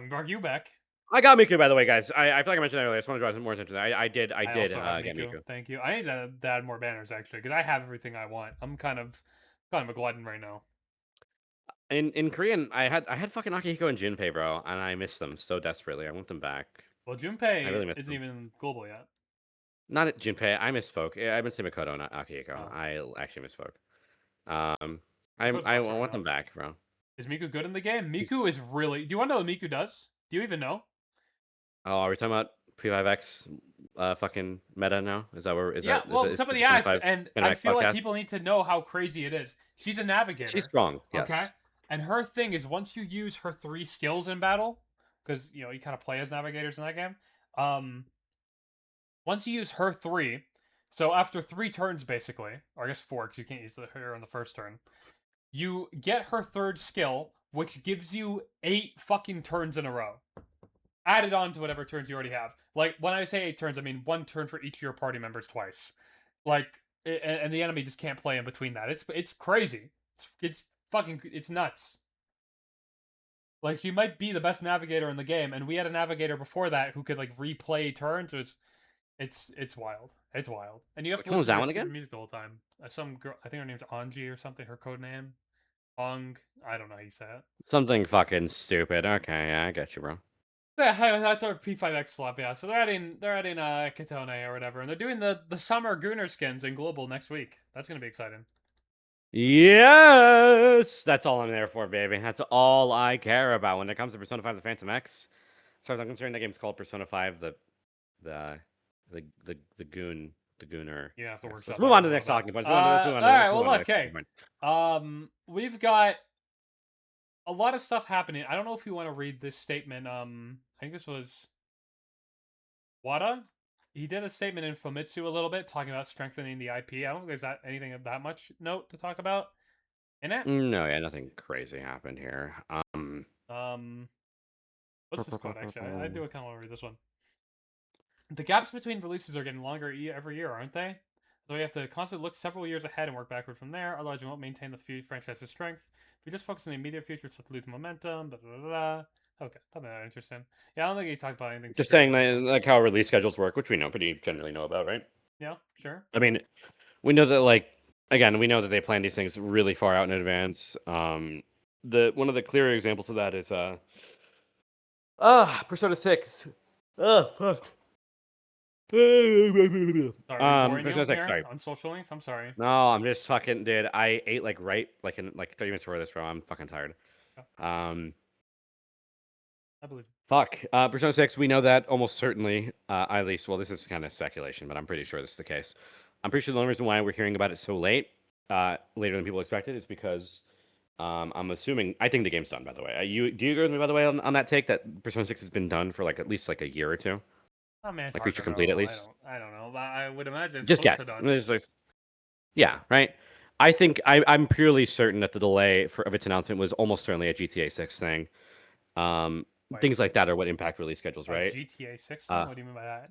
Mark, you back. I got Miku, by the way, guys. I feel like I mentioned that earlier. I just want to draw some more attention to that. I did I also have get Miku. Miku. Thank you. I need to add more banners actually because I have everything I want. I'm kind of a glutton right now. In Korean, I had fucking Akihiko and Junpei, bro, and I miss them so desperately. I want them back. Well, I Junpei really miss isn't them. even global yet. Not at Junpei. I misspoke. I meant to say Makoto, not Akihiko. Oh. I actually misspoke. Um, Miku's I also right want now. them back, bro. Is Miku good in the game? Miku is really. Do you want to know what Miku does? Do you even know? Oh, are we talking about P5X fucking meta now? Is that where is Yeah, that well, is somebody Persona asked, 5 and Persona I 5 feel like podcast? people need to know how crazy it is. She's a She's navigator, strong, okay? yes. And her thing is once you use her 3 skills in battle, because you kind of play as navigators in that game. Once you use her 3, so after 3 turns basically, or I guess 4, because you can't use her on the first turn, you get her 3rd skill, which gives you 8 fucking turns in a row. Added on to whatever turns you already have. Like, when I say 8 turns, I mean 1 turn for each of your party members twice. Like, and the enemy just can't play in between that. It's crazy. It's fucking, it's nuts. Like, she might be the best navigator in the game, and we had a navigator before that who could, like, replay turns. It's wild. It's wild. And you have Which to one was listen to that her one stupid again? music the whole time. Some girl, I think her name's Anji or something, her code name. Ong, I don't know how you say it. Something fucking stupid. Okay, yeah, I get you, bro. Yeah, that's our P5X swap, yeah. So they're adding Katone or whatever, and they're doing the summer Gunner skins in global next week. That's gonna be exciting. Yes, that's all I'm there for, baby. That's all I care about when it comes to Persona 5: The Phantom X. As far as I'm concerned, that game's called Persona 5: the Goon, the Gooner. You have to Yes. workshop Let's that move on a to the little next bit. talking point. All right, well, look, Next talking hey, point. we've got a lot of stuff happening. I don't know if you want to read this statement. I think this was Wada. He did a statement in Famitsu a little bit, talking about strengthening the IP. I don't think there's anything of that much note to talk about in it. No, yeah, nothing crazy happened here. What's this quote, actually? I do kind of want to read this one. The gaps between releases are getting longer every year, aren't they? So we have to constantly look several years ahead and work backward from there. Otherwise, we won't maintain the franchise's strength. If we just focus on the immediate future, it's to lose momentum. Blah, blah, blah, blah. Okay, probably not interesting. Yeah, I don't think he talked about anything. Just saying like how release schedules work, which we pretty generally know about, right? Yeah, sure. I mean, we know that again, we know that they plan these things really far out in advance. The one of the clearer examples of that is Persona 6. Fuck. Sorry, Persona 6, sorry. on social links. I'm sorry. No, I'm just fucking dude. I ate in 30 minutes before this, bro. I'm fucking tired. I believe. Fuck. Persona 6, we know that almost certainly, at least, well, this is kind of speculation, but I'm pretty sure this is the case. I'm pretty sure the only reason why we're hearing about it so late, later than people expected, is because I'm assuming, I think the game's done, by the way. Do you agree with me, by the way, on that take that Persona 6 has been done for at least a year or two? Oh man, it's Like hard feature to complete know. at least? I don't know. I would imagine it's Just close guess. to done. Yeah, right? I think I'm purely certain that the delay of its announcement was almost certainly a GTA 6 thing. Things like that are what impact release schedules, right? GTA 6 thing? What do you mean by that?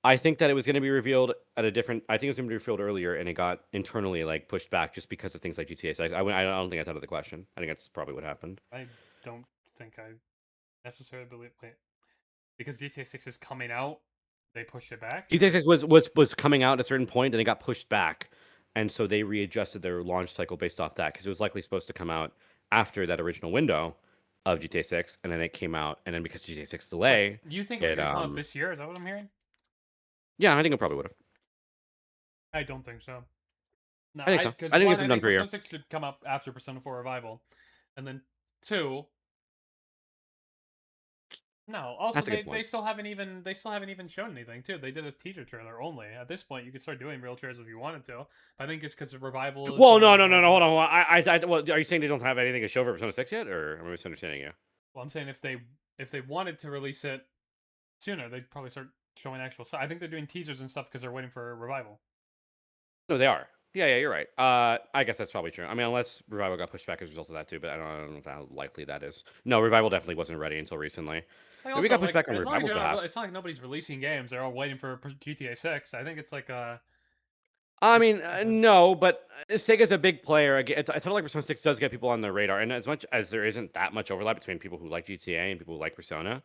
I think that it was going to be revealed at a different. I think it was going to be revealed earlier, and it got internally pushed back just because of things like GTA 6. I don't think that's out of the question. I think that's probably what happened. I don't think I necessarily believe. Wait, because GTA 6 is coming out, they pushed it back. GTA 6 was coming out at a certain point, and it got pushed back, and so they readjusted their launch cycle based off that because it was likely supposed to come out after that original window of GTA 6, and then it came out, and then because GTA 6 delay, You think it's gonna come out this year? Is that what I'm hearing? Yeah, I think it probably would have. I don't think so. No, I think so. I think it's been done for a year. Persona 6 should come up after Persona 4 Revival, and then 2. No, also they still haven't even shown anything too. They did a teaser trailer only. At this point, you could start doing real trailers if you wanted to. But I think it's because of Revival. Well, no, hold on. Well, are you saying they don't have anything to show for Persona 6 yet, or am I misunderstanding you? Well, I'm saying if they wanted to release it sooner, they'd probably start showing actual stuff. I think they're doing teasers and stuff because they're waiting for Revival. No, they are. Yeah, you're right. I guess that's probably true. I mean, unless Revival got pushed back as a result of that too, but I don't know how likely that is. No, Revival definitely wasn't ready until recently. Like Maybe we also, got pushed like back on as long as Revival's you're not, behalf. it's not like nobody's releasing games. They're all waiting for GTA 6. I think it's like I it's mean, no, but Sega's a big player. Again, I feel like Persona 6 does get people on the radar, and as much as there isn't that much overlap between people who like GTA and people who like Persona,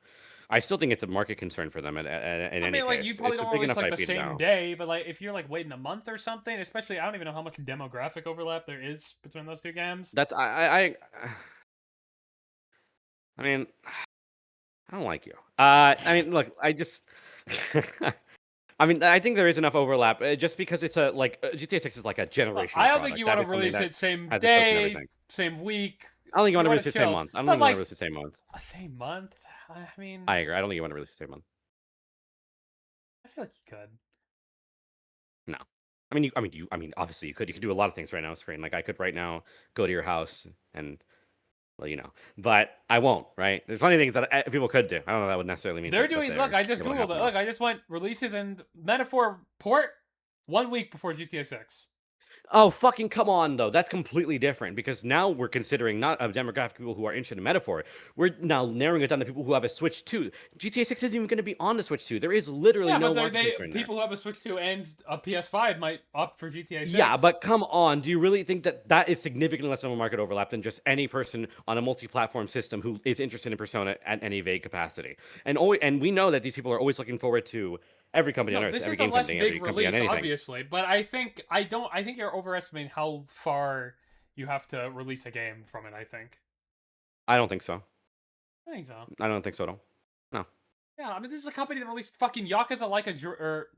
I still think it's a market concern for them. In I any mean, like you case, probably it's a don't big release enough like the IP to same know. day, but like if you're like waiting a month or something, especially I don't even know how much demographic overlap there is between those two games. That's I mean, I don't like you. I mean, look, I just. I mean, I think there is enough overlap just because it's GTA 6 is like a generational I don't product. think you That want is to something release that it same has a push and day, everything. same week. I don't think you want to wanna release it the same chill. month. I don't But think you want to like release it the same month. a same month. I mean, I agree. I don't think you want to release it the same month. I feel like you could. No. I mean, obviously you could. You could do a lot of things right now, screen. Like I could right now go to your house and, well, you know, but I won't. Right? There's plenty of things that people could do. I don't know if that would necessarily mean They're that doing. they're Look, I just able to googled happen it. now. Look, I just went releases and Metaphor port 1 week before GTA 6. Oh, fucking come on, though. That's completely different because now we're considering not a demographic of people who are interested in Metaphor. We're now narrowing it down to people who have a Switch 2. GTA 6 isn't even going to be on the Switch 2. There is literally Yeah, no but market concern there. people who have a Switch 2 and a PS5 might opt for GTA 6. Yeah, but come on. Do you really think that that is significantly less of a market overlap than just any person on a multi-platform system who is interested in Persona at any vague capacity? And we know that these people are always looking forward to every company on No, Earth, this every is a game less company, every big company on release, anything. obviously. But I think you're overestimating how far you have to release a game from it. I think. I don't think so. I think so. I don't think so at all. No. Yeah, I mean, this is a company that released fucking Yakuza Like or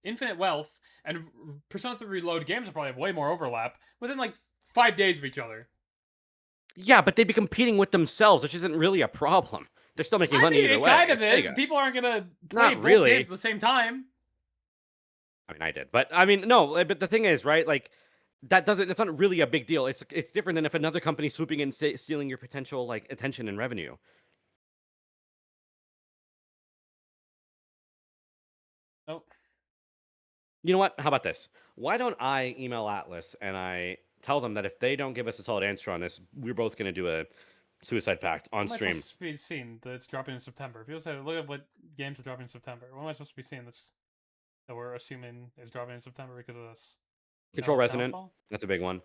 Infinite Wealth and Persona 3 Reload games will probably have way more overlap within like 5 days of each other. Yeah, but they'd be competing with themselves, which isn't really a problem. They're still making money either it way. kind of is. Sega. People aren't gonna play Not both really. games at the same time. I mean, I did, but I mean, no. But the thing is, right? Like, that doesn't. It's not really a big deal. It's different than if another company swooping in and stealing your potential like attention and revenue. Oh, You know what? How about this? Why don't I email Atlas and I tell them that if they don't give us a solid answer on this, we're both going to do a suicide pact on what am I stream. supposed to be seeing that's dropping in September? If you say look at what games are dropping in September, what am I supposed to be seeing that we're assuming is dropping in September because of this? Control Resonant. Townfall? That's a big one.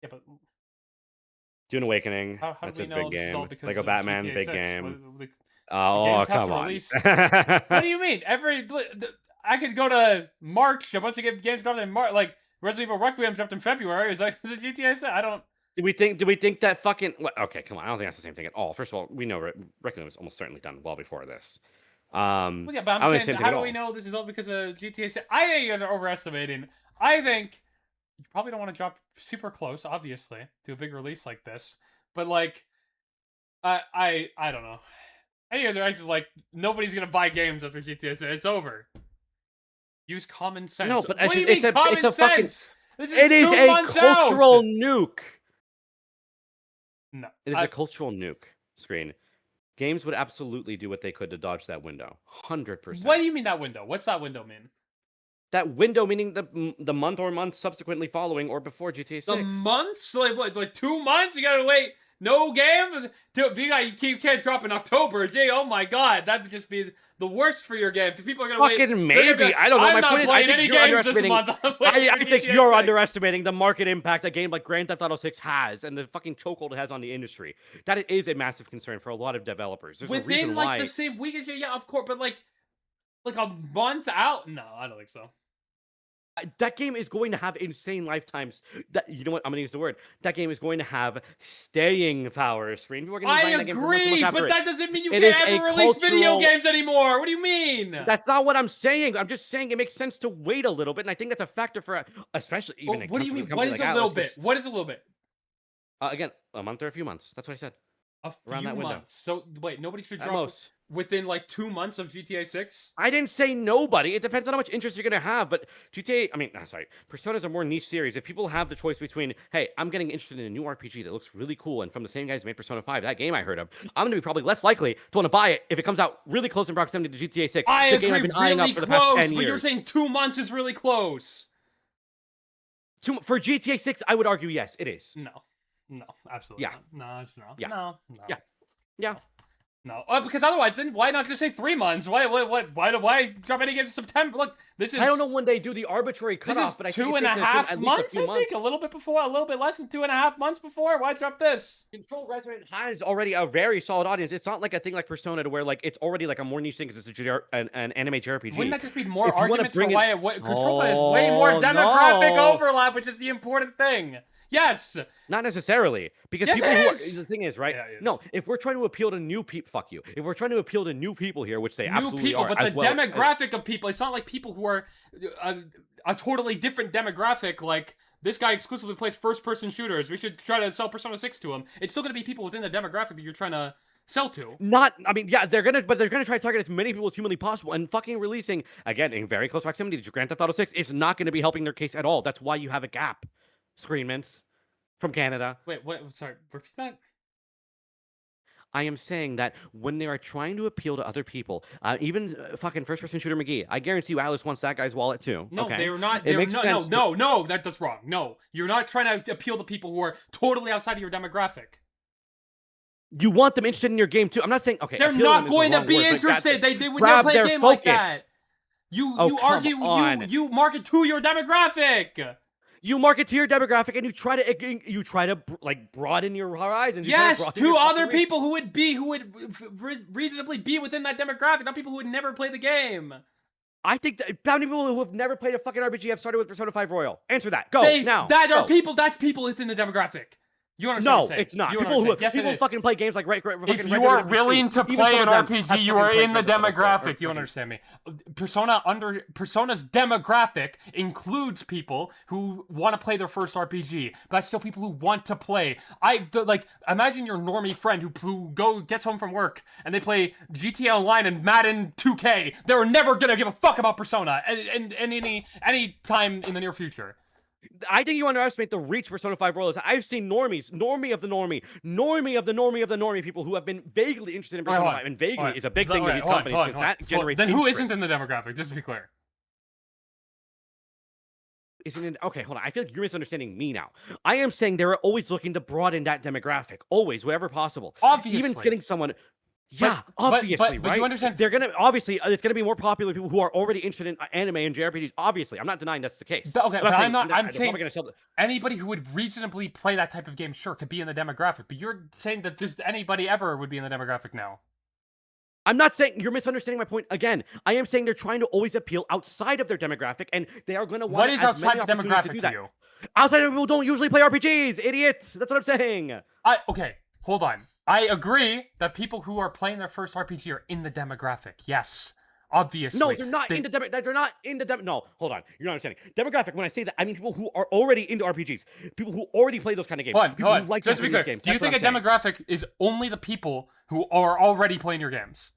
Yeah, but Dune Awakening. how That's do a we know big this is all game. because Lego of Batman, GTA big 6? game. The Oh, games have come to on. release. What do you mean? I could go to March. A bunch of games dropped in March. Like Resident Evil Requiem dropped in February. Is that because of GTA 6? I don't. Do we think that fucking? Okay, come on. I don't think that's the same thing at all. First of all, we know Requiem was almost certainly done well before this. Well, yeah, but I don't I'm think saying, the same how thing do at we all. know this is all because of GTA 6? I think you guys are overestimating. I think you probably don't want to drop super close, obviously, to a big release like this. But like, I don't know. I think you guys are acting like nobody's gonna buy games after GTA 6. It's over. Use common sense. No, but what do you it's mean common it's a fucking. sense? This It is 2 a months cultural out. nuke. No, It is a cultural nuke. Screen. Games would absolutely do what they could to dodge that window. 100%. What do you mean that window? What's that window mean? That window meaning the month or months subsequently following or before GTA 6. The months? Like what? Like 2 months? You gotta wait. No game? You can't drop in October. Gee, oh my god. That would just be the worst for your game. Because people are gonna wait. Fucking They're maybe. gonna be like, I don't know. I'm My not point is, I playing think any you're games this underestimating. month. I'm waiting I for think GTA you're 6. underestimating the market impact a game like Grand Theft Auto 6 has and the fucking chokehold it has on the industry. That is a massive concern for a lot of developers. There's a Within reason like why. the same week as you, yeah, of course, but like a month out? No, I don't think so. That game is going to have insane lifetimes. That you know what? I'm gonna use the word. That game is going to have staying power. Screen. People are gonna be I buying that game for months and agree, months after but it. that doesn't mean you It can't is ever a release video cultural- games anymore. What do you mean? That's not what I'm saying. I'm just saying it makes sense to wait a little bit, and I think that's a factor for, especially even. What do you mean? a What company is like a little Atlas, bit? 'cause, What is a little bit? Again, a month or a few months. That's what I said. A Around few that window. months. So wait, nobody should At drop most. within like 2 months of GTA 6? I didn't say nobody. It depends on how much interest you're gonna have. But GTA, Persona's a more niche series. If people have the choice between, hey, I'm getting interested in a new RPG that looks really cool and from the same guys who made Persona 5, that game I heard of, I'm gonna be probably less likely to want to buy it if it comes out really close in proximity to GTA 6. I the agree, game I've been eyeing really up for the close, past 10 but years. you're saying 2 months is really close. For GTA 6, I would argue yes, it is. No, absolutely Yeah. not. No, Yeah. no. Yeah. Yeah. No, because otherwise, then why not just say 3 months? Why drop any games in September? Look, this is. I don't know when they do the arbitrary This cutoff, is but I think two it's and a safe to assume half at least a months. few I months. think a little bit before, a little bit less than 2.5 months before. Why drop this? Control Resonant has already a very solid audience. It's not like a thing like Persona to where like it's already like a more niche thing because it's an anime JRPG. Wouldn't that just be more If you wanna arguments for bring why Control has way more Oh, demographic no. overlap, which is the important thing? Yes. Not necessarily, because Yes, people it who is! the thing is, right? Yeah, it is. No, if we're trying to appeal to new people, fuck you. If we're trying to appeal to new people here, which they New absolutely people, are, but as the well, demographic of people, it's not like people who are a totally different demographic, like this guy exclusively plays first-person shooters. We should try to sell Persona 6 to him. It's still going to be people within the demographic that you're trying to sell to. I mean, yeah, they're gonna try to target as many people as humanly possible, and fucking releasing again in very close proximity to Grand Theft Auto 6 is not going to be helping their case at all. That's why you have a gap. Screen mints from Canada. Wait, what? Sorry, repeat that. I am saying that when they are trying to appeal to other people, even fucking first-person shooter McGee, I guarantee you Alice wants that guy's wallet too. No, okay? they're not. It makes sense. No, that's wrong. No, you're not trying to appeal to people who are totally outside of your demographic. You want them interested in your game too. I'm not saying okay. They're appeal to not them is going the to wrong be word, but interested. They would grab never play a their game like focus. that. You Oh, come argue on. you market to your demographic. You market to your demographic and you try to like broaden your horizons. You try Yes, broaden to your other fucking reach. people who would reasonably be within that demographic, not people who would never play the game. I think that how many people who have never played a fucking RPG have started with Persona 5 Royal? Answer that. Go now. Are Go. people. That's people within the demographic. You understand what No, I'm saying? it's not. You People who understand. Yes, it people is. fucking play games like If you are willing to play an RPG, you are in the demographic. You understand me? Persona's demographic includes people who want to play their first RPG, but that's still people who want to play. Imagine your normie friend who gets home from work and they play GTA Online and Madden 2K. They're never gonna give a fuck about Persona and any time in the near future. I think you underestimate the reach Persona 5 Royal is. I've seen normie of the normie people who have been vaguely interested in Persona 5, and vaguely is a big thing with these companies because that generates Then who interest. isn't in the demographic? Just to be clear. Okay, hold on. I feel like you're misunderstanding me now. I am saying they're always looking to broaden that demographic, always, wherever possible. Obviously. Even getting someone. Yeah, obviously, but right? you understand. They're gonna obviously it's gonna be more popular with people who are already interested in anime and JRPGs. Obviously, I'm not denying that's the case. Okay, but I'm saying gonna sell anybody who would reasonably play that type of game, sure, could be in the demographic. But you're saying that just anybody ever would be in the demographic now. I'm not saying you're misunderstanding my point again. I am saying they're trying to always appeal outside of their demographic, and they are going to want What is as many outside the opportunities demographic do to that. you? Outside of people don't usually play RPGs, idiots. That's what I'm saying. Okay, hold on. I agree that people who are playing their first RPG are in the demographic. Yes, obviously. No, they're not in the They're not in the No, hold on. You're not understanding. Demographic. When I say that, I mean people who are already into RPGs, people who already play those kind of games, people who like Just to be clear, games. do you think a demographic is only the people who are already playing your games?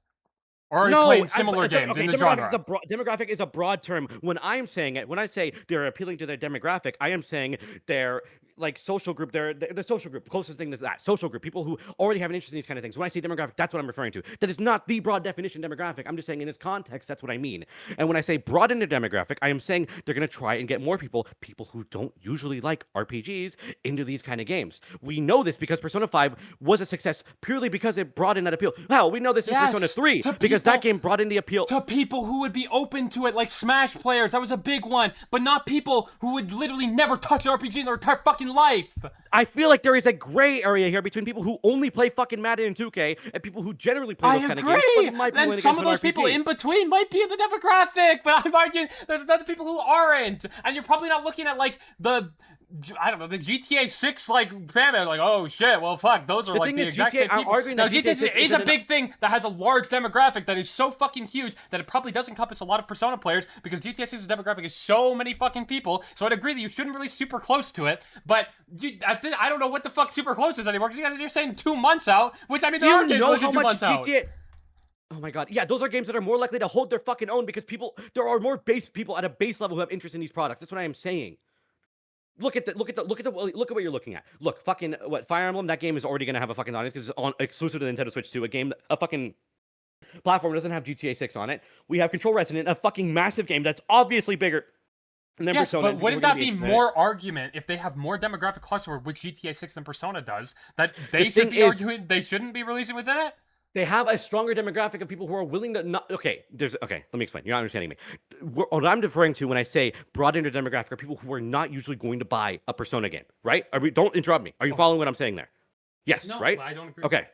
Or playing similar games in the genre. Demographic is a broad term. When I'm saying it, when I say they're appealing to their demographic, I am saying they're like social group. They're the social group. Closest thing is that social group. People who already have an interest in these kind of things. When I say demographic, that's what I'm referring to. That is not the broad definition demographic. I'm just saying in this context, that's what I mean. And when I say broaden the demographic, I am saying they're going to try and get more people who don't usually like RPGs, into these kind of games. We know this because Persona 5 was a success purely because it broadened that appeal. Hell, we know this in Persona 3 because that game broadened the appeal to people who would be open to it, like Smash players. That was a big one, but not people who would literally never touch an RPG in their entire fucking life. I feel like there is a gray area here between people who only play fucking Madden and 2K and people who generally play those kind of games. And some of those people in between might be in the demographic, but I'm arguing there's other people who aren't, and you're probably not looking at like the GTA 6 like fan, like, oh shit, well fuck, those are like the exact same people. Now GTA 6 is a big thing that has a large demographic that is so fucking huge that it probably does encompass a lot of Persona players because GTA 6's demographic is so many fucking people. So I'd agree that you shouldn't really super close to it, but I don't know what the fuck super close is anymore because you guys are saying 2 months out, which I mean there are games that 2 months out. Oh my god, yeah, those are games that are more likely to hold their fucking own because there are more people at a base level who have interest in these products. That's what I am saying. Look at what you're looking at. Look, fucking Fire Emblem. That game is already gonna have a fucking audience because it's on exclusive to the Nintendo Switch 2. A fucking platform doesn't have GTA 6 on it. We have Control Resonant, a fucking massive game that's obviously bigger And then Yes, Persona, but and people wouldn't were gonna that be be excited. more argument if they have more demographic crossover with GTA 6 than Persona does? That they thing should be is- arguing they shouldn't be releasing within it? They have a stronger demographic of people who are willing to not. Okay, let me explain. You're not understanding me. What I'm referring to when I say broad into demographic are people who are not usually going to buy a Persona game, right? Don't interrupt me. Are you following what I'm saying there? Yes, No, right? I don't agree. Okay.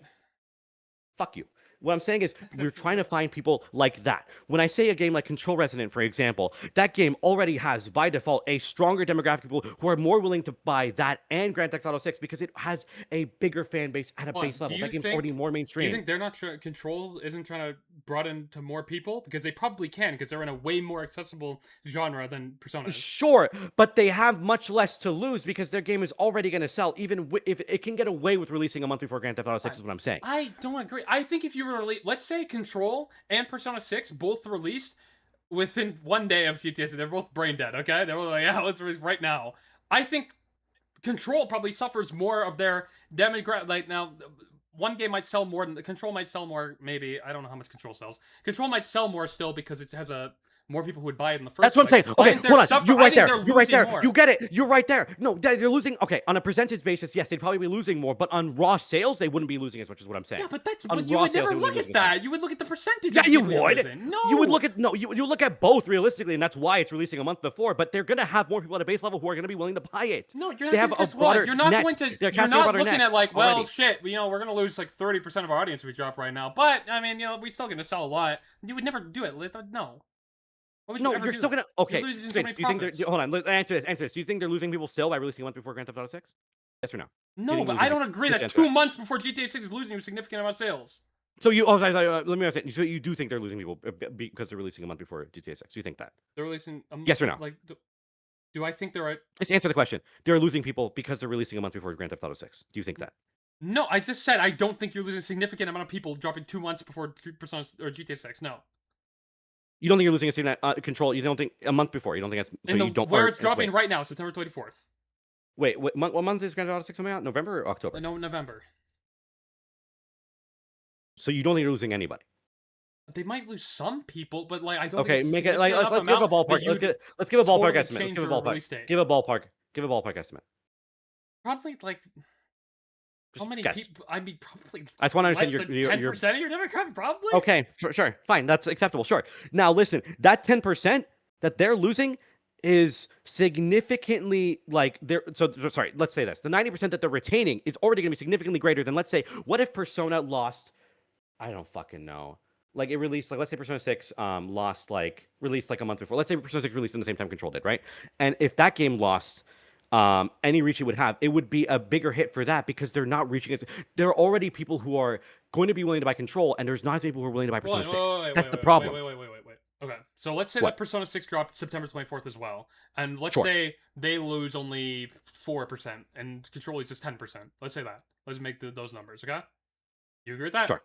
Fuck you. What I'm saying is we're trying to find people like that. When I say a game like Control Resonant, for example, that game already has, by default, a stronger demographic of people who are more willing to buy that and Grand Theft Auto 6 because it has a bigger fan base at a Hold on, base level. do That you game's think- already more Do mainstream. you think they're not Control isn't trying to broaden to more people? Because they probably can, because they're in a way more accessible genre than Persona is. Sure, but they have much less to lose because their game is already going to sell, even if it can get away with releasing a month before Grand Theft Auto 6, is what I'm saying. I don't agree. I think if you were let's say Control and Persona 6 both released within one day of GTA 6, they're both brain dead, okay? They're both like, yeah, let's release right now. I think Control probably suffers more of their demographic. Like, now, one game might sell more, Control might sell more, maybe. I don't know how much Control sells. Control might sell more still because it has more people who would buy it in the first That's what I'm place. saying. But I Okay, think they're hold on. You're I right think there. they're You're right losing there. more. You get it. You're right there. No, they're losing. Okay, on a percentage basis, yes, they'd probably be losing more, but on raw sales, they wouldn't be losing as much as what I'm saying. Yeah, but that's On but you raw would sales, never they wouldn't look be at losing as much. that. You would look at the percentage. Yeah, of you people you're would. losing. No, You would look at you look at both realistically, and that's why it's releasing a month before. But they're gonna have more people at a base level who are gonna be willing to buy it. No, you're not. They have gonna, a guess broader what? You're not net. going to. They're You're casting a not broader looking net at like, well, already. shit. We're gonna lose like 30% of our audience if we drop right now. But I mean, we're still gonna sell a lot. You would never do it. No. Why would you No, ever you're do still that? gonna. Okay, You're losing so Spin, many do you think profits. hold on? Answer this. Answer this. Do you think they're losing people still by releasing a month before Grand Theft Auto 6? Yes or no? No, think but losing I don't people? agree Just that answer 2 months before GTA 6 is losing you a significant amount of sales. So let me ask you. So you do think they're losing people because they're releasing a month before GTA 6? Do you think that? They're releasing. Yes or no? Like, do I think they're? Just answer the question. They're losing people because they're releasing a month before Grand Theft Auto 6. Do you think that? No, I just said I don't think you're losing a significant amount of people dropping 2 months before Persona or GTA 6. No. You don't think you're losing a significant control? You don't think a month before? You don't think that's so? You don't. Where or- it's dropping wait, right now, September 24th. Wait, what month is Grand Theft Auto 6 coming out? November or October? No, November. So you don't think you're losing anybody? They might lose some people, but like I don't. Okay, think make it like let's give a ballpark. Let's give a ballpark estimate. Let's give a ballpark. Give a ballpark. Give a ballpark estimate. Probably like how Just many guess. people? I mean, probably. I just want to Less understand than your 10% of your demographic, probably. Okay, sure, fine. That's acceptable. Sure. Now listen, that 10% that they're losing is significantly like they're sorry, let's say this. The 90% that they're retaining is already going to be significantly greater than, let's say, what if Persona lost, I don't fucking know. Like it released, like let's say Persona 6 released like a month before. Let's say Persona 6 released in the same time Control did, right? And if that game lost any reach it would have, it would be a bigger hit for that because they're not reaching as there are already people who are going to be willing to buy Control, and there's not as many people who are willing to buy Persona 6. That's the problem. Wait. Okay, so let's say What? that Persona 6 dropped September 24th as well, and let's Sure. say they lose only 4% and Control loses 10%. Let's say that. Let's make those numbers, okay? You agree with that? Sure.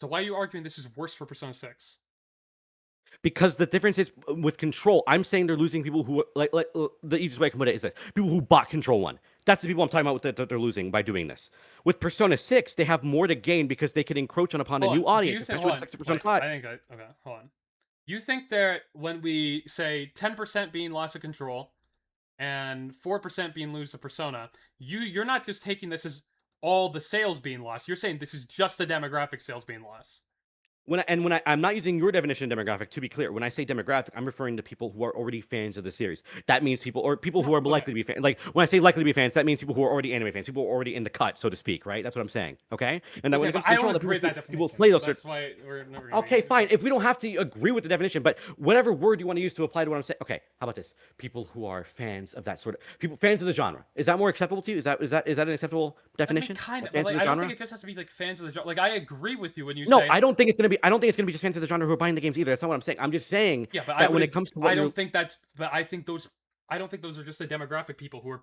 So why are you arguing this is worse for Persona 6? Because the difference is with Control, I'm saying they're losing people who like the easiest way I can put it is this: people who bought Control 1. That's the people I'm talking about that they're losing by doing this. With Persona 6, they have more to gain because they can encroach upon a new audience, especially with 60% flat. Okay, hold on. You think that when we say 10% being loss of Control and 4% being lose of Persona, you're not just taking this as all the sales being lost. You're saying this is just the demographic sales being lost. I'm not using your definition of demographic, to be clear. When I say demographic, I'm referring to people who are already fans of the series. That means people who are likely to be fans. Like when I say likely to be fans, that means people who are already anime fans, people who are already in the cut, so to speak, right? That's what I'm saying. Okay? And then when it comes to I Control, don't agree with that people definition. play those. So that's why we're never gonna Okay, be- fine. If we don't have to agree with the definition, but whatever word you want to use to apply to what I'm saying. Okay, how about this? People who are fans of that sort of people, fans of the genre. Is that more acceptable to you? Is that an acceptable definition? I mean, kind of. Fans Like, of the I don't genre? think it just has to be like fans of the genre. Like I agree with you when you No, say I don't think it's gonna be. I don't think it's gonna be just fans of the genre who are buying the games either. That's not what I'm saying. I'm just saying yeah, but that when it comes to what I you're don't think that's. But I think those I don't think those are just the demographic people who are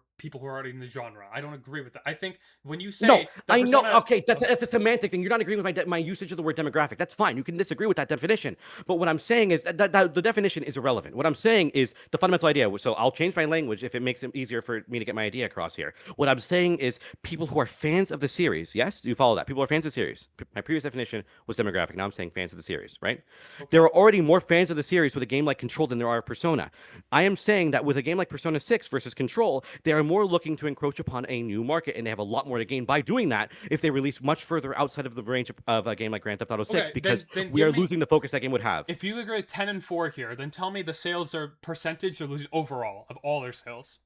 already in the genre. I don't agree with that. I think when you No, say that I know. Persona, Okay, that's a semantic thing. You're not agreeing with my usage of the word demographic. That's fine. You can disagree with that definition. But what I'm saying is that the definition is irrelevant. What I'm saying is the fundamental idea. So I'll change my language if it makes it easier for me to get my idea across here. What I'm saying is people who are fans of the series. Yes, you follow that. People who are fans of the series. My previous definition was demographic. Now I'm saying fans of the series. Right? There are already more fans of the series with a game like Control than there are of Persona. I am saying that with a game like Persona 6 versus Control, they are more looking to encroach upon a new market, and they have a lot more to gain by doing that if they release much further outside of the range of a game like Grand Theft Auto 6, okay, because then we give are me. losing the focus that game would have. If you agree with 10 and 4 here, then tell me the sales are percentage or overall of all their sales.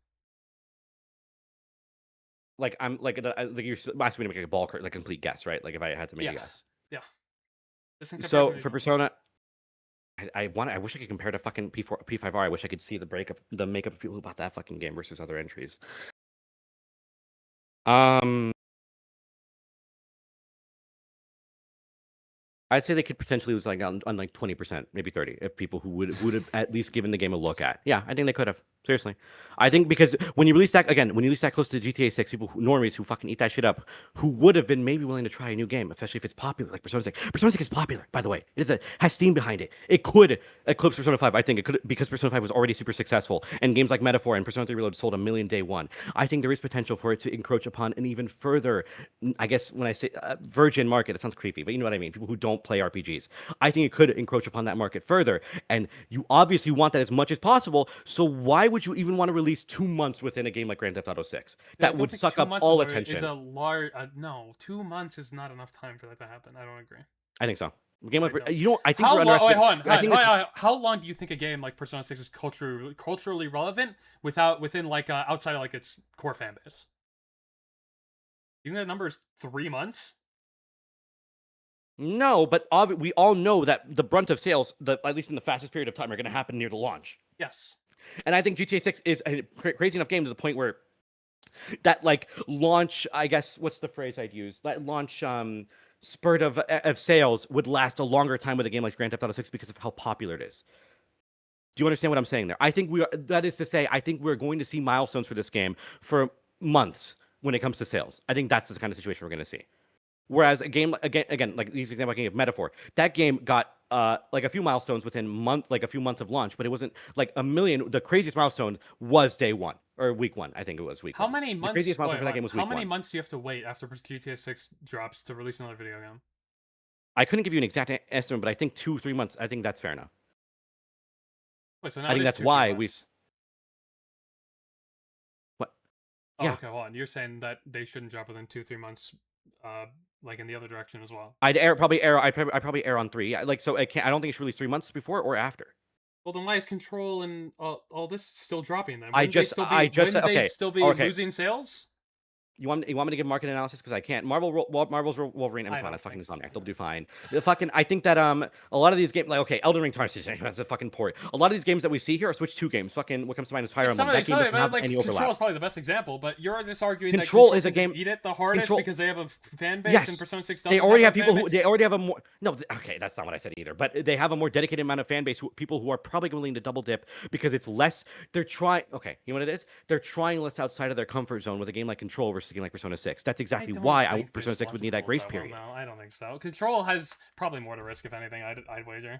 Like I'm like you're asking me to make a ballpark, like complete guess, right? Like if I had to make a Yeah. guess. Yeah. Just in So comparison to for genre. Persona, I wish I could compare to fucking P5R. I wish I could see the makeup of people who bought that fucking game versus other entries. I'd say they could potentially lose like on like 20%, maybe 30, if people who would have at least given the game a look at. Yeah, I think they could have. Seriously, I think because when you release that close to GTA 6, people normies who fucking eat that shit up, who would have been maybe willing to try a new game, especially if it's popular, like Persona 6. Persona 6 is popular, by the way. Has Steam behind it. It could eclipse Persona 5. I think it could, because Persona 5 was already super successful, and games like Metaphor and Persona 3 Reloaded sold 1 million day one. I think there is potential for it to encroach upon an even further, I guess when I say virgin market, it sounds creepy, but you know what I mean. People who don't play RPGs. I think it could encroach upon that market further, and you obviously want that as much as possible. So why would you even want to release 2 months within a game like Grand Theft Auto 6? Yeah, I That don't would think suck 2 up months all is attention. a large. No, 2 months is not enough time for that to happen. I don't agree. I think so. Game like don't. you know, I think How we're long? Wait, underestimating. hold on. I think this is, How long do you think a game like Persona 6 is culturally relevant within like outside of like its core fan base? You think that number is 3 months? no, but we all know that the brunt of sales, at least in the fastest period of time, are going to happen near the launch. Yes. And I think GTA 6 is a crazy enough game to the point where that like launch, I guess, what's the phrase I'd use? That launch spurt of sales would last a longer time with a game like Grand Theft Auto 6 because of how popular it is. Do you understand what I'm saying there? I think that is to say, I think we're going to see milestones for this game for months when it comes to sales. I think that's the kind of situation we're going to see. Whereas a game again, like these example I gave Metaphor, that game got like a few milestones within a few months of launch, but it wasn't like a million. The craziest milestone was day one or week one. I think it was week How one. many The months? craziest milestone for that game was How week many one. months do you have to wait after GTA 6 drops to release another video game? I couldn't give you an exact estimate, but I think 2-3 months. I think that's fair enough. Wait, so now I think that's why we. What? Oh, Yeah. okay, hold on. You're saying that they shouldn't drop within 2-3 months, like in the other direction as well. I'd probably err on 3. Yeah, like so. I don't think it should release 3 months before or after. Well, then why is Control and all this still dropping then? Wouldn't They still be okay. losing sales? You want me to give market analysis because I can't. Marvel's Wolverine and I don't that's fucking think so. Insomniac. They'll do fine. I think that a lot of these games like Elden Ring Tarnished, that's a fucking port. A lot of these games that we see here are Switch 2 games. Fucking what comes to mind is Fire Emblem. That game doesn't have any overlap. Control is probably the best example, but you're just arguing Control that is a can just game- eat it the hardest Control- because they have a fan base Yes. and Persona 6 doesn't They already have a fan people who base? they already have a more no. Okay, that's not what I said either. But they have a more dedicated amount of fan base. People who are probably willing to double dip because it's less. They're trying. Okay, you know what it is? They're trying less outside of their comfort zone with a game like Control versus a game like Persona 6. That's exactly why Persona 6 would need that grace period. No, I don't think so. Control has probably more to risk, if anything. I'd wager.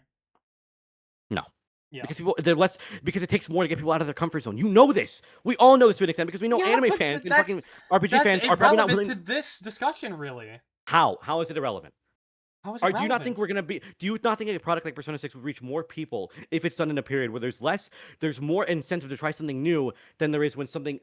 No. Yeah. Because it takes more to get people out of their comfort zone. You know this. We all know this to an extent because we know anime but fans and that's- fucking RPG fans are probably not willing. to this discussion, really. How is it irrelevant? How is it Or relevant? do you not think we're gonna be? Do you not think a product like Persona 6 would reach more people if it's done in a period where there's more incentive to try something new than there is when something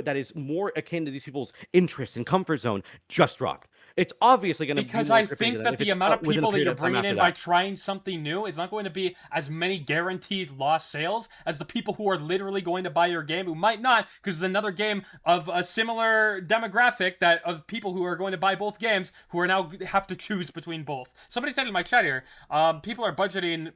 that is more akin to these people's interests and comfort zone just dropped? It's obviously gonna because be more I gripping think to them that if the it's amount of within a people that period you're of time bringing after in that. by trying something new is not going to be as many guaranteed lost sales as the people who are literally going to buy your game who might not, because there's another game of a similar demographic that of people who are going to buy both games who are now have to choose between both. Somebody said in my chat here, people are budgeting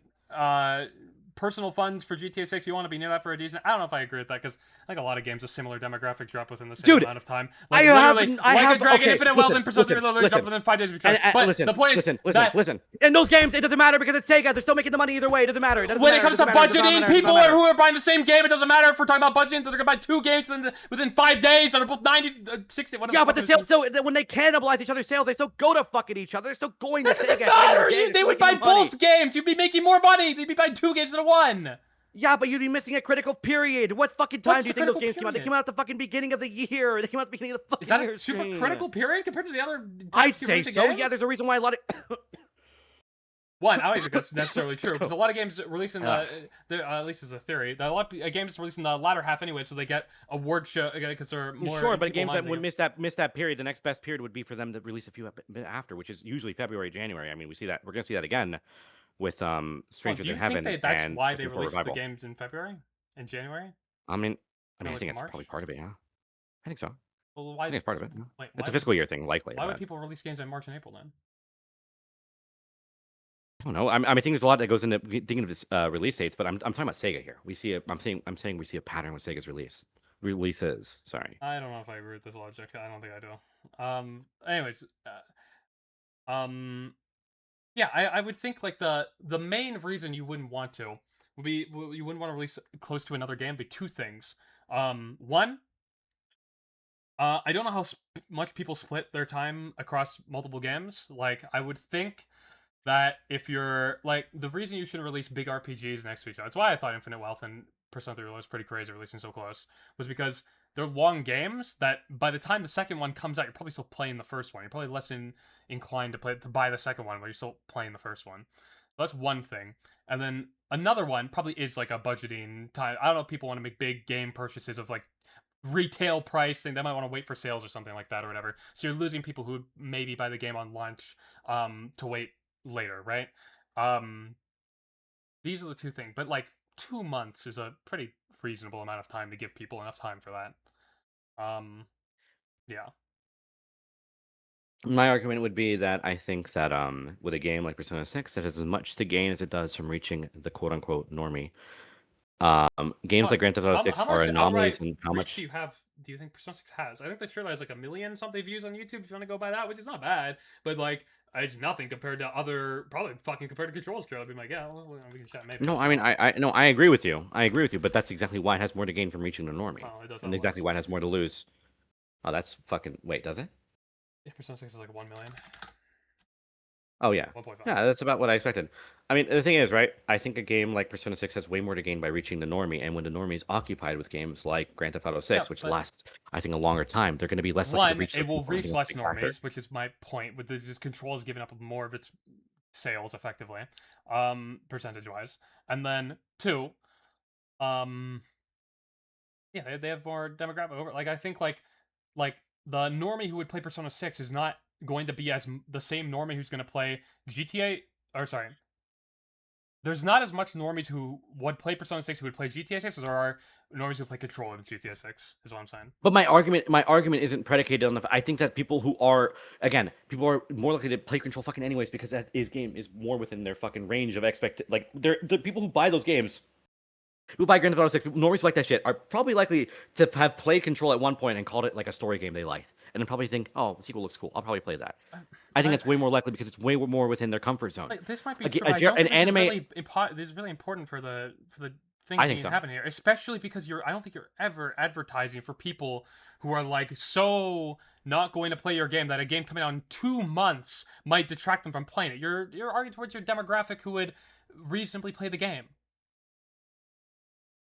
personal funds for GTA 6, you want to be near that for a decent. I don't know if I agree with that because I think a lot of games of similar demographic drop within the same Dude, amount of time. I Like have, literally, I like have, a Dragon okay, Infinite Wealth listen, and Persona listen, 3 Reloaded listen. drop within 5 days of each other. But listen, the point is that listen. In those games, it doesn't matter because it's Sega. They're still making the money either way. It doesn't matter. It doesn't when matter. it comes to budgeting, people who are buying the same game, it doesn't matter if we're talking about budgeting. They're gonna buy 2 games within 5 days that are both 90, 60. Whatever. Yeah, but the sales still, when they cannibalize each other's sales, they still go to fucking each other. They're still going That to doesn't Sega. matter. They would buy both games. You'd be making more money. They'd be buying 2 games instead of 1. Yeah, but you'd be missing a critical period. What fucking time What's do you the think those critical games came out? They period? came out at the fucking beginning of the year. They came out at the beginning of the fucking Is that year. a super Screen. critical period compared to the other times I'd you say release a so. game? Yeah, there's a reason why a lot of One, I don't think that's necessarily true because a lot of games release in at least as a theory, a lot of games release in the latter half anyway, so they get award show because they're more. Sure, but games that would would miss that period, the next best period would be for them to release a few bit after, which is usually February, January. I mean, we see that we're gonna see that again with Stranger do you Than Heaven. think that's and why they Before released Revival. the games in February and January? I mean, Or I like think it's March? probably part of it. Yeah, I think so. Well, I why? think it's part of it. Yeah. Wait, It's why a fiscal year thing, likely. Why would but- people release games in March and April then? I don't know. I think there's a lot that goes into thinking of this release dates, but I'm talking about Sega here. I'm saying we see a pattern with Sega's releases. Sorry. I don't know if I agree with this logic. I don't think I do. Anyways, yeah, I would think like the main reason you wouldn't want to would be you wouldn't want to release close to another game. Be 2 things. One, I don't know how much people split their time across multiple games. Like, I would think that if you're like the reason you shouldn't release big RPGs next to each other. That's why I thought Infinite Wealth and Persona 3 was pretty crazy releasing so close. Was because they're long games that by the time the second one comes out, you're probably still playing the first one. You're probably less inclined to buy the second one, but you're still playing the first one. So that's one thing. And then another one probably is like a budgeting time. I don't know if people want to make big game purchases of like retail pricing. They might want to wait for sales or something like that or whatever. So you're losing people who would maybe buy the game on launch to wait later, right? These are the 2 things. But like 2 months is a pretty reasonable amount of time to give people enough time for that. Yeah. My argument would be that I think that with a game like Persona 6 that has as much to gain as it does from reaching the quote unquote normie. Games like Grand Theft Auto 6 are anomalies in how much do you think Persona 6 has? I think the trailer has like 1 million something views on YouTube if you want to go by that, which is not bad, but like it's nothing compared to other, probably fucking compared to Control's trailer. I'd be like, yeah, well, we can chat maybe. No, I mean, I agree with you. I agree with you, but that's exactly why it has more to gain from reaching the normie. Oh, it does. And exactly why it has more to lose. Oh, that's fucking... Wait, does it? Yeah, Persona 6 is like 1 million. Oh, yeah. 1.5. Yeah, that's about what I expected. I mean, the thing is, right, I think a game like Persona 6 has way more to gain by reaching the normie, and when the normie is occupied with games like Grand Theft Auto 6, which last, I think, a longer time, they're going to be less likely to reach... It will reach less normies, which is my point, with just Control's giving up more of its sales, effectively, percentage-wise. And then, 2, yeah, they have more demographic over... Like, I think, like the normie who would play Persona 6 is not going to be as the same normie who's going to play GTA... Or, sorry. There's not as much normies who would play Persona 6 who would play GTA 6 as there are normies who play Control in GTA 6, is what I'm saying. But my argument isn't predicated on I think that people are more likely to play Control fucking anyways because that game is more within their fucking range of like, the people who buy those games, who buy Grand Theft Auto 6, normies like that shit, are probably likely to have played Control at one point and called it like a story game they liked, and then probably think, oh, the sequel looks cool, I'll probably play that. I think that's way more likely because it's way more within their comfort zone. Like, this might be true, but I don't think this is really important for the thinking so. Happening here, especially because I don't think you're ever advertising for people who are like so not going to play your game that a game coming out in 2 months might detract them from playing it. You're arguing towards your demographic who would reasonably play the game.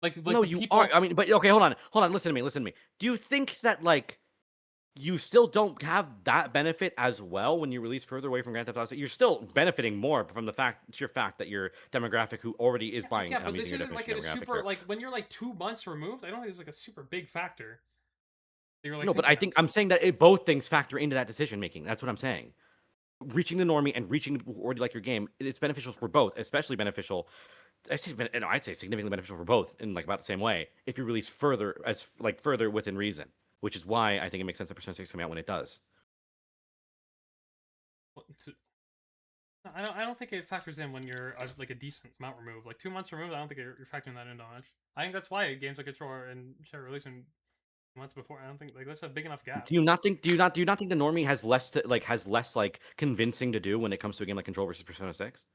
Like no, you people... are. I mean, but okay, hold on. Listen to me. Do you think that like you still don't have that benefit as well when you release further away from Grand Theft Auto? You're still benefiting more from the sheer fact that your demographic who already is buying. Yeah, but this isn't like a super here. Like when you're like 2 months removed. I don't think it's like a super big factor. Like, no, but I'm saying that both things factor into that decision making. That's what I'm saying. Reaching the normie and reaching people who already like your game, it's beneficial for both. Especially beneficial. I'd say significantly beneficial for both in like about the same way if you release further within reason, which is why I think it makes sense that Persona 6 coming out when it does. I don't think it factors in when you're like a decent amount removed. Like 2 months removed, I don't think you're factoring that in much. I think that's why games like Control and start releasing months before. I don't think like that's a big enough gap. Do you not think? Do you not think the normie has less like convincing to do when it comes to a game like Control versus Persona 6?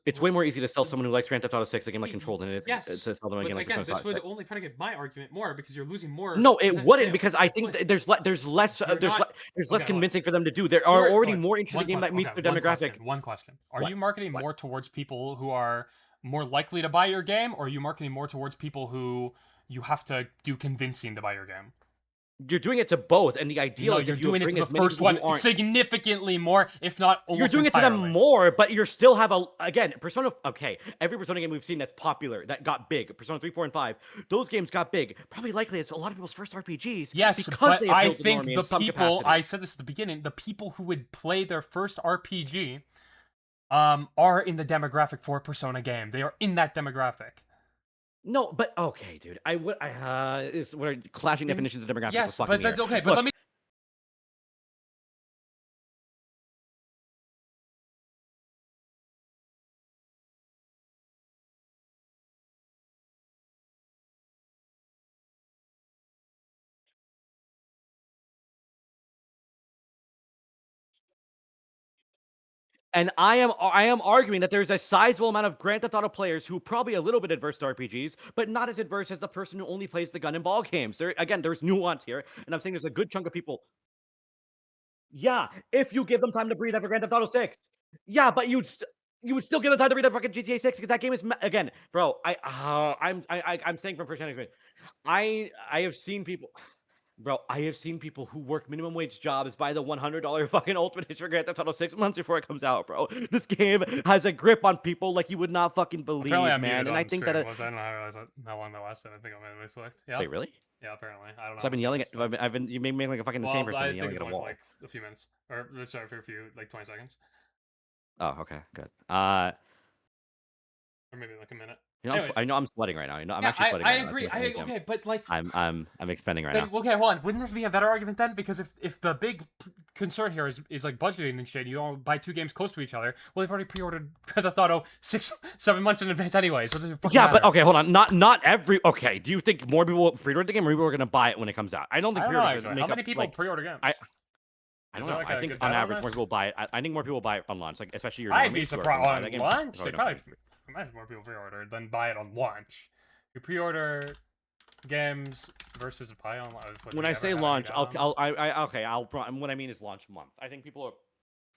It's way more easy to sell someone who likes Grand Theft Auto 6 a game like Control than it is to sell them a But game like again, Persona this would 6. only predicate my argument more because you're losing more. No, it wouldn't sales. because I It think would. there's less You're not- there's less okay, convincing for them to do. There are already Look, more interested one in a game that question, meets okay, their one demographic. question, One question. Are What? you marketing What? more towards people who are more likely to buy your game, or are you marketing more towards people who you have to do convincing to buy your game? You're doing it to both, and the ideal No, is you're if you doing it bring to as the many first people who one aren't. significantly more, if not almost You're doing it to entirely. them more, but you still have again, Persona. Okay, every Persona game we've seen that's popular, that got big, Persona 3, 4, and 5, those games got big. Probably likely it's a lot of people's first RPGs. Yes, because but they I appeal to think normie the in some people, capacity. I said this at the beginning, the people who would play their first RPG are in the demographic for a Persona game. They are in that demographic. No, but okay, dude. Is what are clashing definitions of demographics? Yes, fucking but here. okay, but Look, let me. and I am arguing that there's a sizable amount of Grand Theft Auto players who probably a little bit adverse to RPGs, but not as adverse as the person who only plays the gun and ball games. There's nuance here, and I'm saying there's a good chunk of people. Yeah, if you give them time to breathe after Grand Theft Auto 6. Yeah, but you would still give them time to breathe after fucking GTA 6 because that game is again, bro. I'm saying from firsthand experience. I have seen people. Bro, I have seen people who work minimum wage jobs buy the $100 fucking Ultimate Edition for Grand Theft Auto 6 months before it comes out, bro. This game has a grip on people like you would not fucking believe, Apparently, I'm man. muted And on I think stream. that. I don't know how long that lasted. I think I'm in select. Yeah. Wait, really? Yeah, apparently. I don't know. So I've been yelling at. I've been. You made me like a fucking insane person I yelling think at it's a only wall. for like a few minutes, or sorry, for a few like 20 seconds, Oh, okay, good. or maybe like a minute. I know I'm sweating right now. I'm Yeah, actually sweating. I right now. agree. Okay, but like, I'm expending right then, now. okay, hold on. Wouldn't this be a better argument then? Because if the big concern here is like budgeting and shit, you don't buy two games close to each other. Well, they've already pre-ordered Grand Theft Auto 6-7 months in advance anyway. So it doesn't fucking Yeah, matter. but okay, hold on. Not every. Okay, do you think more people will pre-order the game, or people are gonna buy it when it comes out? I don't think I don't know, pre-orders actually. make How many up, people like, pre-order games? I Is don't there, know. like, I a think good on data on average more this? people buy it. I think more people buy it on launch, like especially your. I'd normies be who are surprised gonna buy that on game. launch. They'll They get probably it. imagine more people pre-order than buy it on launch. You pre-order games versus buy on launch. When I say launch, what I mean is launch month. I think people are.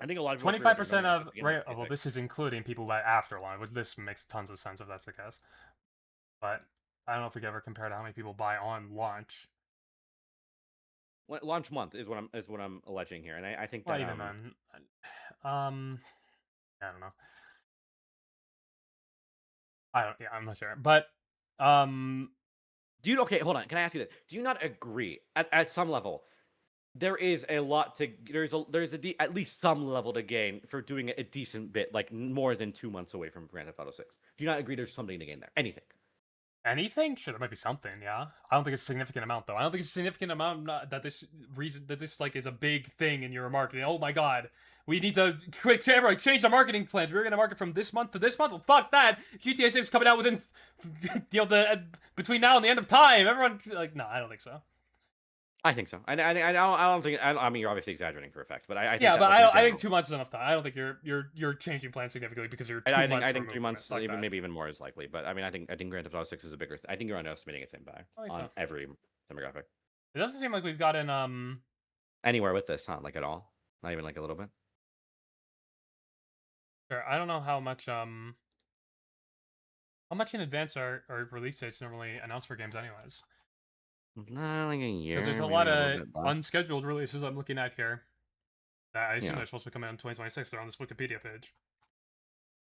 I think a lot of people. 25% of right. Well, this is including people buy after launch, which this makes tons of sense if that's the case. But I don't know if we could ever compare to how many people buy on launch. Launch month is what I'm alleging here, and I think that Not even then. I don't know. I'm not sure. But do you okay? Hold on. Can I ask you that? Do you not agree at some level? There's at least some level to gain for doing a decent bit, like more than 2 months away from Grand Theft Auto 6. Do you not agree there's something to gain there? Anything? anything? Sure, there might be something. Yeah, I don't think it's a significant amount though. I don't think it's a significant amount that this like is a big thing in your marketing. Oh my god, we need to everyone change the marketing plans. We're gonna market from this month to this month. Well, fuck that. GTA 6 is coming out within between now and the end of time. Everyone like, no, I don't think so. I think so. I don't think. I mean, you're obviously exaggerating for effect, but I think. Yeah, that, but like, I think 2 months is enough time. I don't think you're changing plans significantly because you're 2 months. I think 3 months, like maybe even more is likely. But I mean, I think Grand Theft Auto 6 is a bigger. I think you're underestimating its impact on every demographic. It doesn't seem like we've gotten anywhere with this, huh? Like at all? Not even like a little bit. Sure, I don't know how much in advance are release dates normally announced for games, anyways. Not like a year. Because there's a lot of unscheduled releases I'm looking at here. That I assume they're supposed to come out in 2026. They're on this Wikipedia page.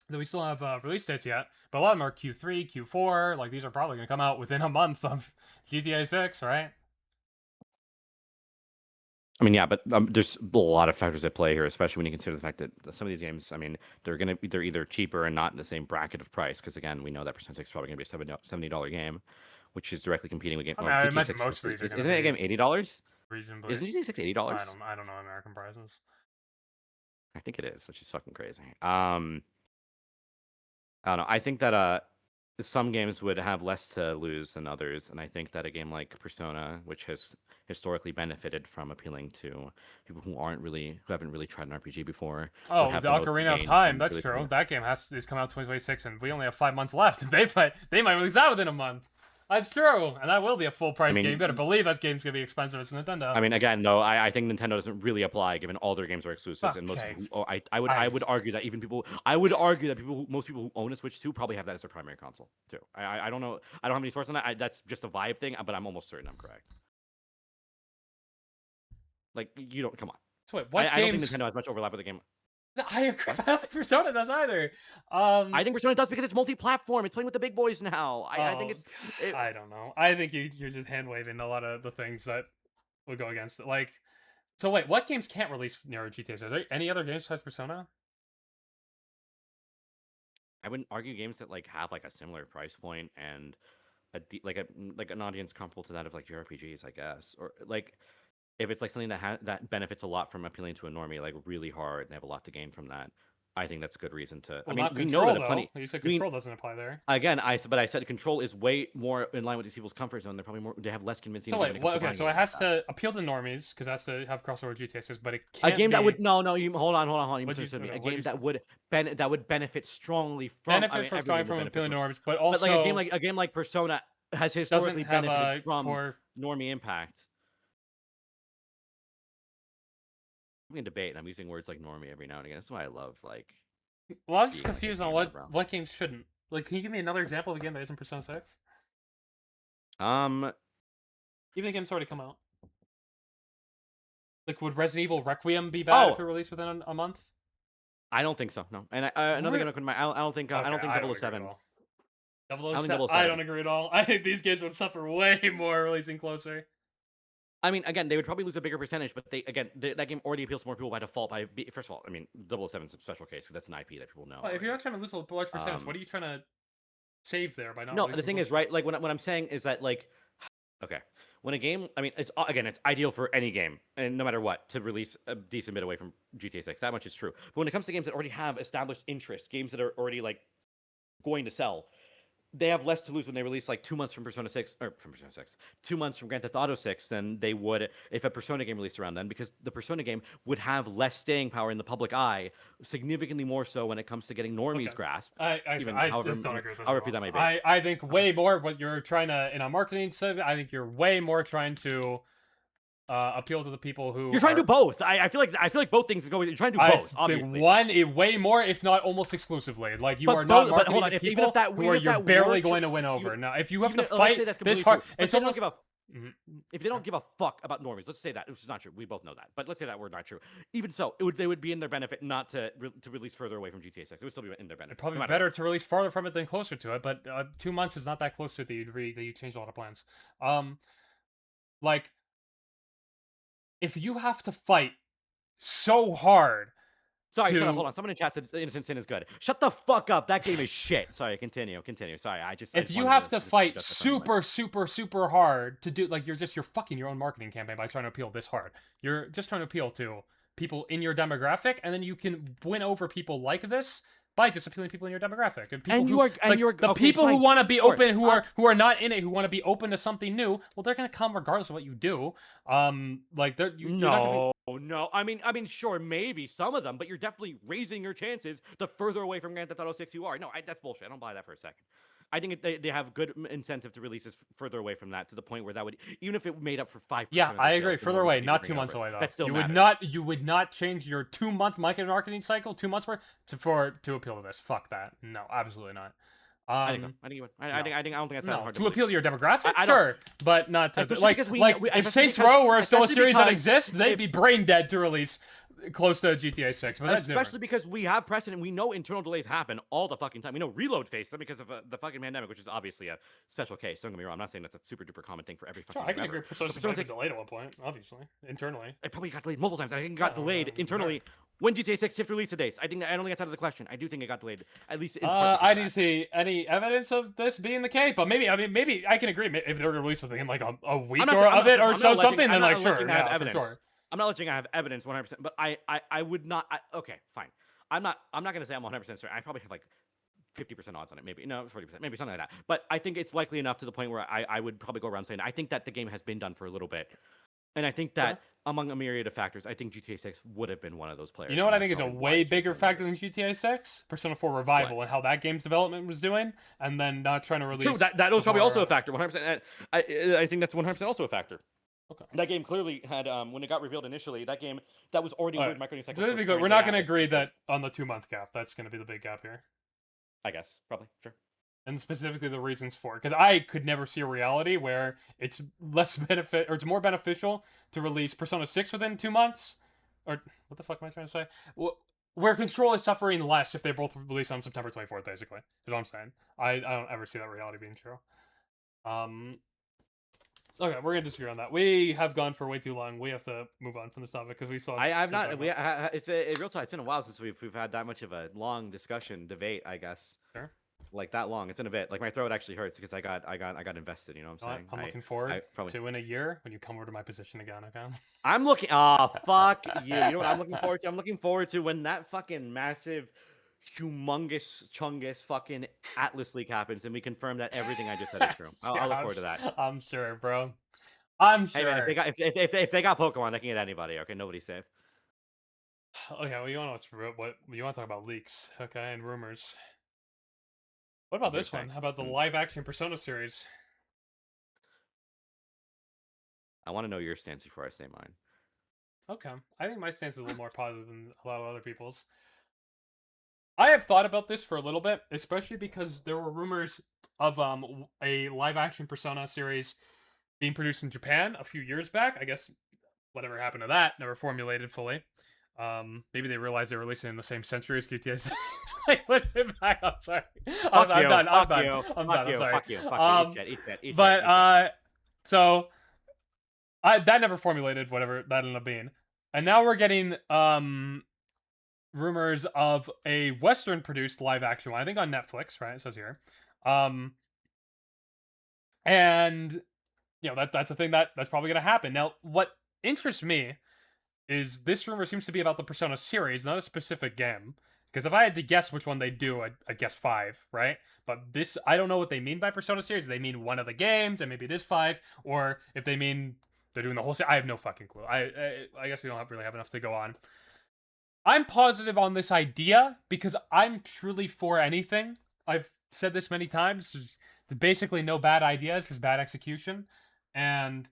Though we still have release dates yet, but a lot of them are Q3, Q4. Like these are probably going to come out within a month of GTA 6, right? I mean, yeah, but there's a lot of factors at play here, especially when you consider the fact that some of these games, I mean, they're either cheaper and not in the same bracket of price. Because again, we know that Persona 6 is probably going to be a $70 game, which is directly competing with game. I imagine most of these are isn't it a game $80? reasonably. Isn't GTA 6 $80? I don't know American prices. I think it is, which is fucking crazy. I don't know. I think that some games would have less to lose than others, and I think that a game like Persona, which has historically benefited from appealing to people who haven't really tried an RPG before. Oh, would have the most to Ocarina of gain Time. from That's really true. trying- That game is coming out 2026, and we only have 5 months left. They might release that within a month. That's true, and that will be a full price game. You better believe that game's gonna be expensive. It's Nintendo. I mean, again, though, I think Nintendo doesn't really apply given all their games are exclusives, and most Okay. people, I would argue that most people who own a Switch 2 probably have that as their primary console too. I don't know. I don't have any source on that. That's just a vibe thing, but I'm almost certain I'm correct. Like, you don't come on. So wait, what I don't think games? Nintendo has much overlap with the game. I agree. I don't think Persona does either. I think Persona does because it's multi-platform. It's playing with the big boys now. I think it's. I don't know. I think you're just hand waving a lot of the things that would go against it. Like, so wait, what games can't release near GTA? Is there any other games besides Persona? I wouldn't argue games that like have like a similar price point and like an audience comparable to that of like JRPGs, I guess, or like. If it's like something that benefits a lot from appealing to a normie, like really hard, and they have a lot to gain from that, I think that's a good reason to. Well, I mean, not we Control, know that though. plenty. You said Control doesn't apply there. Again, I said Control is way more in line with these people's comfort zone. They're probably more. They have less convincing. So wait, okay, so it has to appeal to normies because it has to have crossover GTA 6, but it can't. A game be... that would you hold on. You misunderstood me. Okay, A game that would benefit strongly from from appealing to normies, but also but like a game like Persona has historically benefited from normie impact. I'm in debate, and I'm using words like normie every now and again. That's why I love like. Well, I'm just confused on what games shouldn't. Like, can you give me another example of a game that isn't Persona 6? Even the game's already come out. Like, would Resident Evil Requiem be bad if it released within a month? I don't think so. No, and another game I couldn't. I don't think. I don't think 007. 007. I don't agree at all. I think these games would suffer way more releasing closer. I mean, again, they would probably lose a bigger percentage, but that game already appeals to more people by default. First of all, I mean, 007's a special case because that's an IP that people know. Well, if you're not trying to lose a large percentage, what are you trying to save there by not? No, the thing is, right? Like what I'm saying is that like, okay, when a game, I mean, it's ideal for any game, and no matter what, to release a decent bit away from GTA 6. That much is true. But when it comes to games that already have established interest, games that are already like going to sell. They have less to lose when they release like 2 months from Persona 6, or from Persona 6, 2 months from Grand Theft Auto 6 than they would if a Persona game released around then, because the Persona game would have less staying power in the public eye, significantly more so when it comes to getting normies' grasp. I just don't agree with this. However that may be. I think way more what you're trying to, in a marketing side, I think you're way more trying to appeal to the people who you're trying to do both. I feel like both things go. You're trying to do both. Obviously, way more, if not almost exclusively. Like you are not marketing to people who are you're barely going to win over. Now, if you have to fight this hard, it's almost. If they don't give a fuck about normies, let's say that, which is not true. We both know that, but let's say that word not true. Even so, they would be in their benefit not to release further away from GTA 6. It would still be in their benefit. It'd probably be better to release farther from it than closer to it. But 2 months is not that close to it that you changed a lot of plans. Like. If you have to fight so hard. Sorry, shut up. Hold on. Someone in chat said Innocent Sin is good. Shut the fuck up. That game is shit. Sorry, continue. Sorry, If you have to fight super hard to do, like, you're fucking your own marketing campaign by trying to appeal this hard. You're just trying to appeal to people in your demographic, and then you can win over people like this by just appealing to people in your demographic and people people who want to be open, who are not in it, who want to be open to something new. Well, they're gonna come regardless of what you do. No. I mean, sure, maybe some of them, but you're definitely raising your chances the further away from Grand Theft Auto 6 you are. No, that's bullshit. I don't buy that for a second. I think they have good incentive to release this further away from that, to the point where that would, even if it made up for 5%. Yeah, I agree. Further away, not 2 months away though. That still you would not change your 2 month marketing cycle, 2 months worth to appeal to this. Fuck that. No, absolutely not. I think so. I think you would. I don't think that's that hard to appeal to your demographic. Sure, but not to if Saints Row were still a series that exists, they'd be brain dead to release close to GTA 6. But especially because we have precedent. We know internal delays happen all the fucking time. We know Reload faced them because of the fucking pandemic, which is obviously a special case. Don't get me wrong. I'm not saying that's a super duper common thing for every fucking. Sure, I can agree. Persona 6 delayed at one point, obviously, internally. It probably got delayed multiple times. I think it got delayed internally When GTA 6 shift release dates, I don't think that's out of the question. I do think it got delayed, at least in part. I didn't see any evidence of this being the case, but maybe I can agree if they were to release within like a week I'm not, or I'm of not, it or I'm so not alleging, something. I'm Then not like sure, alleging I have yeah, for evidence. sure. I'm not alleging I have evidence 100%, but I would not. Okay, fine. I'm not gonna say I'm 100% certain. I probably have like 50% odds on it, maybe no 40%, maybe something like that. But I think it's likely enough to the point where I would probably go around saying I think that the game has been done for a little bit, and I think that among a myriad of factors, I think GTA 6 would have been one of those players. You know what I think is a way bigger factor than GTA 6? Persona 4 Revival and how that game's development was doing, and then not trying to release. True, that was probably also a factor. 100%. I think that's 100% also a factor. Okay. That game clearly had when it got revealed initially. That game that was already weird microtransactions. So we're not going to agree that on the 2-month gap. That's going to be the big gap here. I guess probably sure. And specifically the reasons for it, because I could never see a reality where it's less benefit or it's more beneficial to release Persona 6 within 2 months, or what the fuck am I trying to say? Where Control is suffering less if they both release on September 24th, basically. Is what I'm saying. I don't ever see that reality being true. Okay, we're gonna disagree on that. We have gone for way too long. We have to move on from this topic because we saw. I've not. It's real talk. It's been a while since we've had that much of a long discussion, debate. I guess. Sure. Like that long. It's been a bit. Like my throat actually hurts because I got invested. You know what I'm saying? I'm looking forward to in a year when you come over to my position again. Okay. I'm looking. Oh fuck you! You know what I'm looking forward to? I'm looking forward to when that fucking massive, humongous, chungus fucking Atlas leak happens and we confirm that everything I just said is true. I'll look forward to that. I'm sure, bro. I'm sure. Hey man, if they got Pokemon, they can get anybody. Okay, nobody's safe. Okay, well you want to talk about leaks? Okay, and rumors. What about this one? How about the live-action Persona series? I want to know your stance before I say mine. Okay. I think my stance is a little more positive than a lot of other people's. I have thought about this for a little bit, especially because there were rumors of a live-action Persona series being produced in Japan a few years back. I guess whatever happened to that never formulated fully. Maybe they realized they were releasing in the same century as GTA 6. I'm sorry. I'm done. I'm sorry. Fuck you. Eat that. But so that never formulated. Whatever that ended up being, and now we're getting rumors of a Western-produced live-action one. I think on Netflix, right? It says here, and you know that's a thing that's probably going to happen. Now, what interests me is this rumor seems to be about the Persona series, not a specific game. Because if I had to guess which one they do, I'd guess 5, right? But this, I don't know what they mean by Persona series. They mean one of the games, and maybe it is 5, or if they mean they're doing the whole series. I have no fucking clue. I guess we don't really have enough to go on. I'm positive on this idea because I'm truly for anything. I've said this many times. There's basically no bad ideas, there's bad execution, and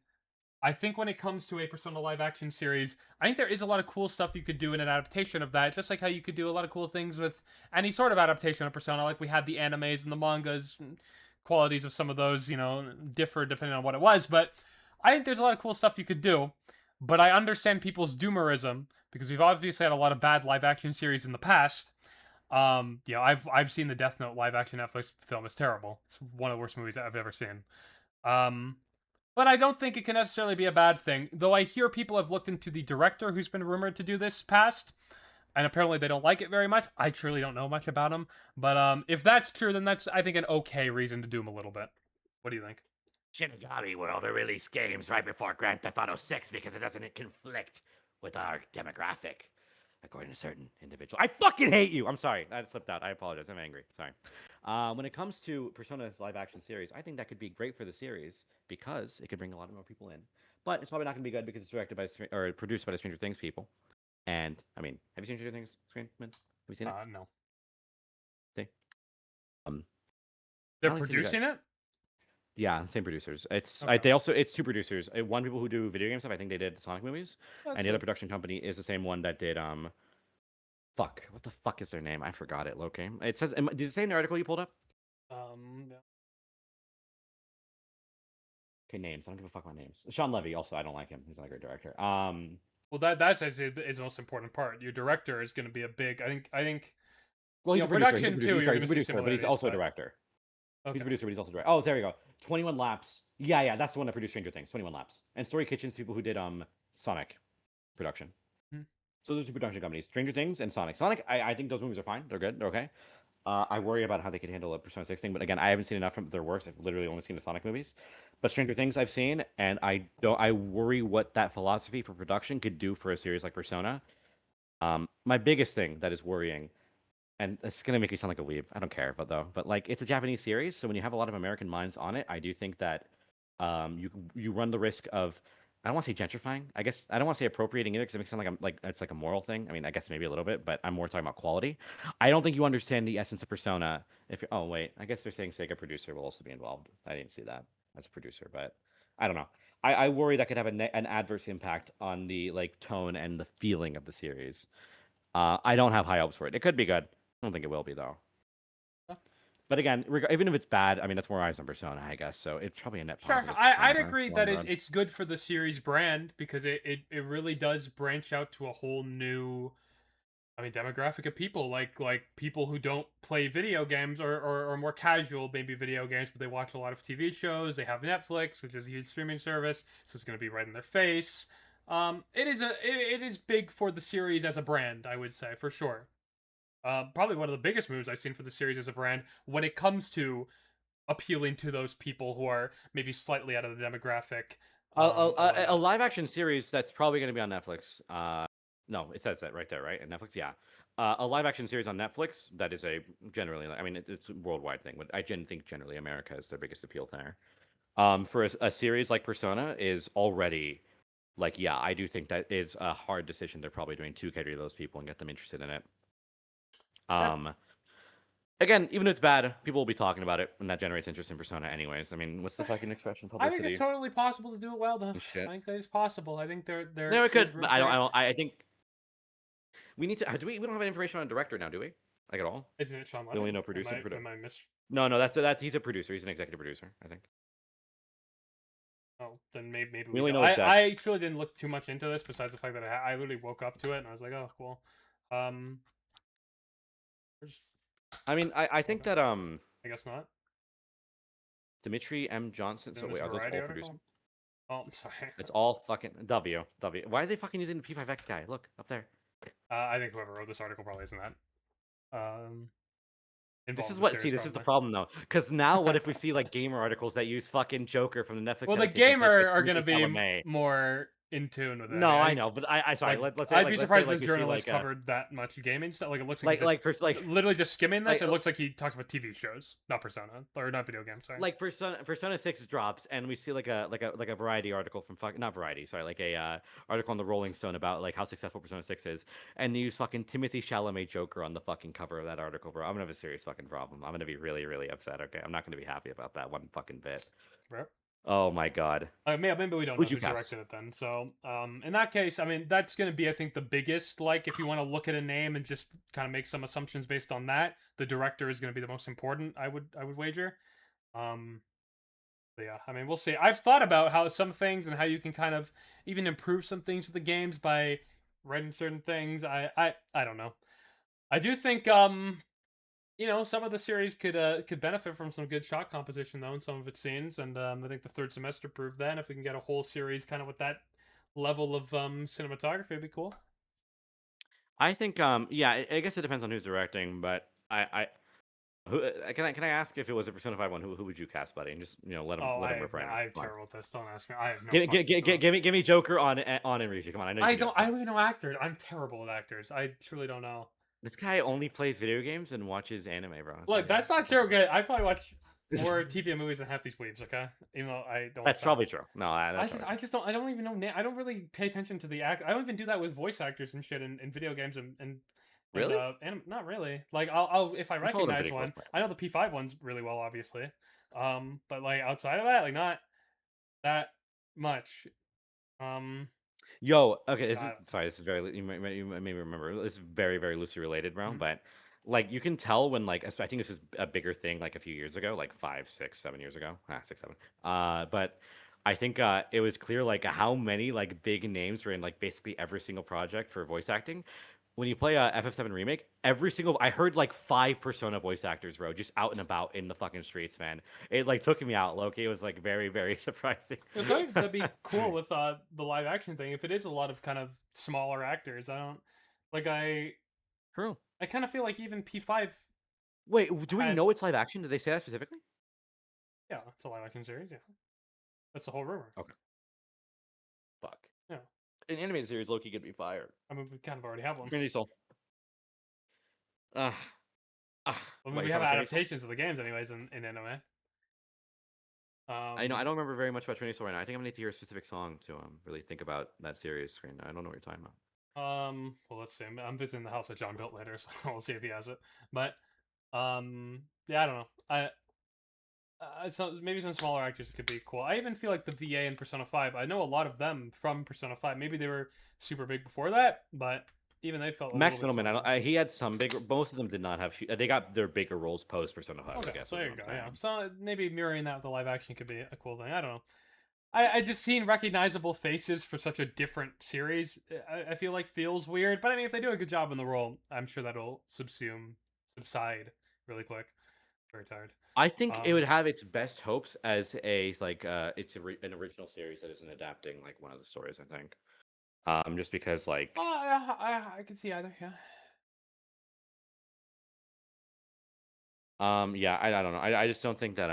I think when it comes to a Persona live-action series, I think there is a lot of cool stuff you could do in an adaptation of that, just like how you could do a lot of cool things with any sort of adaptation of Persona, like we had the animes and the mangas, and qualities of some of those, you know, differ depending on what it was, but I think there's a lot of cool stuff you could do, but I understand people's doomerism, because we've obviously had a lot of bad live-action series in the past. You know, I've seen the Death Note live-action Netflix film. It's terrible. It's one of the worst movies I've ever seen. But I don't think it can necessarily be a bad thing, though I hear people have looked into the director who's been rumored to do this past, and apparently they don't like it very much. I truly don't know much about him, but if that's true, then that's, I think, an okay reason to do him a little bit. What do you think? Shinigami World will release games right before Grand Theft Auto 6 because it doesn't conflict with our demographic, according to certain individuals. I fucking hate you! I'm sorry. That slipped out. I apologize. I'm angry. Sorry. When it comes to Persona's live-action series, I think that could be great for the series because it could bring a lot more people in. But it's probably not going to be good because it's directed by or produced by the Stranger Things people. And I mean, have you seen Stranger Things? Have you seen it? No. See? They're producing it? Yeah, same producers. It's Okay. it's two producers. One people who do video game stuff. I think they did Sonic movies, and the other production company is the same one that did Fuck, what the fuck is their name? I forgot it. Loki. It says. Did it say in the article you pulled up? Yeah. Okay, names. I don't give a fuck about names. Sean Levy. Also, I don't like him. He's not a great director. Well, that's is the most important part. Your director is going to be a big. I think. Well, he's you a know, producer. production He's too. a producer, but he's also a director. Okay. He's a producer, but he's also a director. Oh, there we go. 21 Laps. Yeah, that's the one that produced Stranger Things. 21 Laps. And Story Kitchen's people who did Sonic production. So those two production companies, Stranger Things and Sonic. Sonic, I think those movies are fine. They're good. They're okay. I worry about how they could handle a Persona 6 thing, but again, I haven't seen enough from their works. I've literally only seen the Sonic movies. But Stranger Things I've seen, and I worry what that philosophy for production could do for a series like Persona. My biggest thing that is worrying, and it's gonna make me sound like a weeb. I don't care, but like it's a Japanese series, so when you have a lot of American minds on it, I do think that you run the risk of, I don't want to say gentrifying. I guess I don't want to say appropriating either because it makes it sound like I'm like it's like a moral thing. I mean, I guess maybe a little bit, but I'm more talking about quality. I don't think you understand the essence of Persona if you're. Oh wait, I guess they're saying Sega producer will also be involved. I didn't see that as a producer, but I don't know. I worry that could have an adverse impact on the like tone and the feeling of the series. I don't have high hopes for it. It could be good. I don't think it will be though. But again, even if it's bad, I mean that's more eyes on Persona, I guess. So it's probably a net Sure, positive. I'd agree that it's good for the series brand because it really does branch out to a whole new, I mean, demographic of people, like people who don't play video games or more casual maybe video games, but they watch a lot of TV shows. They have Netflix, which is a huge streaming service, so it's going to be right in their face. It is big for the series as a brand, I would say, for sure. Probably one of the biggest moves I've seen for the series as a brand when it comes to appealing to those people who are maybe slightly out of the demographic. A live action series that's probably going to be on Netflix. No, it says that right there, right? And Netflix, yeah. A live action series on Netflix that is a generally, I mean, it's a worldwide thing, but I think generally America is their biggest appeal there. For a series like Persona is already like, yeah, I do think that is a hard decision. They're probably doing to cater to those people and get them interested in it. Again, even if it's bad, people will be talking about it, and that generates interest in Persona, anyways. I mean, what's the fucking expression? I Publicity. think it's totally possible to do it well, though. Shit. I think that is possible. I think they're No, it could, but I think we need to. We don't have any information on a director now, do we? Like at all? Isn't it Sean? We only know producer. Am I No, that's he's a producer. He's an executive producer, I think. Oh, then maybe we only know. I actually didn't look too much into this, besides the fact that I literally woke up to it and I was like, oh, cool. I mean, I think that I guess not. Dimitri M. Johnson. So wait, are those all producers? Oh, I'm sorry. It's all fucking W. Why are they fucking using the P5X guy? Look up there. I think whoever wrote this article probably isn't that. This is what. See, this is the problem though. Because now, what if we see like gamer articles that use fucking Joker from the Netflix? Well, the gamer are gonna be more in tune with it. No, I know, but I sorry. Like, let's say I'd be surprised if this journalist covered that much gaming stuff. Like it looks like literally just skimming like, this. It looks like he talks about TV shows, not Persona or not video games. Sorry. Like Persona 6 drops, and we see like a Variety article from not Variety, sorry, like a article on the Rolling Stone about like how successful Persona 6 is, and they use fucking Timothy Chalamet Joker on the fucking cover of that article, bro. I'm gonna have a serious fucking problem. I'm gonna be really really upset. Okay, I'm not gonna be happy about that one fucking bit. Bro. Oh my god. Maybe we don't know who's directed it then. So, in that case, I mean, that's going to be, I think, the biggest, like, if you want to look at a name and just kind of make some assumptions based on that, the director is going to be the most important, I would wager. But yeah, I mean, we'll see. I've thought about how some things and how you can kind of even improve some things with the games by writing certain things. I don't know. I do think, you know, some of the series could benefit from some good shot composition though in some of its scenes, and I think the third semester proved that. And if we can get a whole series kind of with that level of cinematography, it'd be cool. I think yeah, I guess it depends on who's directing, but can I ask if it was a Persona 5 one, who would you cast, buddy? And just let him refrain. I'm terrible at this. Don't ask me. I have no. Give me Joker on Enrique. Come on, I know. I don't even know actors. I'm terrible at actors. I truly don't know. This guy only plays video games and watches anime, bro. Look, that's not true. Okay, I probably watch more TV and movies than half these weebs. Okay, even though I don't. That's probably true. No, I just don't. I don't even know. I don't really pay attention to the act. I don't even do that with voice actors and shit in video games and really. Not really. Like I'll if I recognize one, I know the P5 ones really well, obviously. But like outside of that, like not that much. Yo, okay, this is very, you may remember, this is very, very loosely related, bro, but, like, you can tell when, like, I think this is a bigger thing, like, a few years ago, like, 5, 6, 7 years ago, 6, 7, but I think, it was clear, like, how many, like, big names were in, like, basically every single project for voice acting. When you play a FF7 remake, I heard like 5 Persona voice actors, bro, just out and about in the fucking streets, man. It like took me out, Loki. It was like very, very surprising. That'd be cool with the live action thing. If it is a lot of kind of smaller actors. I don't like. I True. I kind of feel like even P5. Wait, do we had- know it's live action? Did they say that specifically? Yeah, it's a live action series. Yeah, that's the whole rumor. Okay. Fuck. Yeah, An animated series, Loki could be fired. I mean we kind of already have one. Trinity Soul. Ah. I mean, we have adaptations of the games anyways in anime. I know. I don't remember very much about Trinity Soul right now. I think I'm gonna need to hear a specific song to really think about that series. Screen. I don't know what you're talking about. Well, let's see. I'm visiting the house that John built later, so we'll see if he has it. But, yeah, I don't know. Maybe some smaller actors could be cool. I even feel like the VA in Persona 5. I know a lot of them from Persona 5. Maybe they were super big before that, but even they felt Max a little bit Middleman. He had some bigger. Most of them did not have. They got their bigger roles post Persona 5. Okay, I guess. so is there what you I'm go. Yeah, saying. so maybe mirroring that with the live action could be a cool thing. I don't know. I just seen recognizable faces for such a different series. I feel like feels weird, but I mean, if they do a good job in the role, I'm sure that'll subside really quick. Very tired. I think it would have its best hopes as a like it's an original series that isn't adapting like one of the stories. I think. Just because like. I can see either. Yeah. Yeah, I don't know. I just don't think that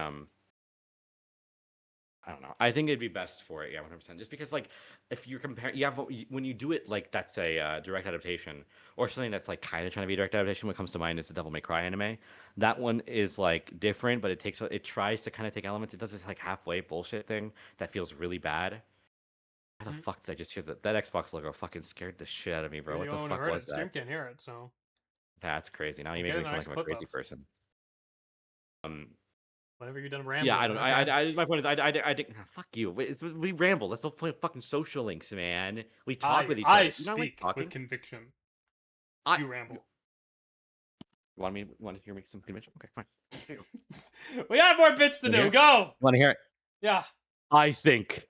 I don't know. I think it'd be best for it, yeah, 100%. Just because, like, if you're comparing, when you do it like that's a direct adaptation or something that's like kind of trying to be a direct adaptation. What comes to mind is the Devil May Cry anime. That one is like different, but it tries to kind of take elements. It does this like halfway bullshit thing that feels really bad. How the fuck did I just hear that? That Xbox logo fucking scared the shit out of me, bro. You're What the the only one who fuck heard was it. Stream that? can't hear it, so That's crazy. Now you We'll make get me a sound nice like I'm a clip crazy of. person. Whenever you're done rambling. Yeah, I don't know. okay. My point is, I think, fuck you. We ramble. Let's all play fucking social links, man. We talk with each other. I You don't like speak talking. with conviction. I You ramble. want to hear me some convention? Okay, fine. Here you go. We have more bits to Wanna hear do. it? Go. Want to hear it? Yeah. I think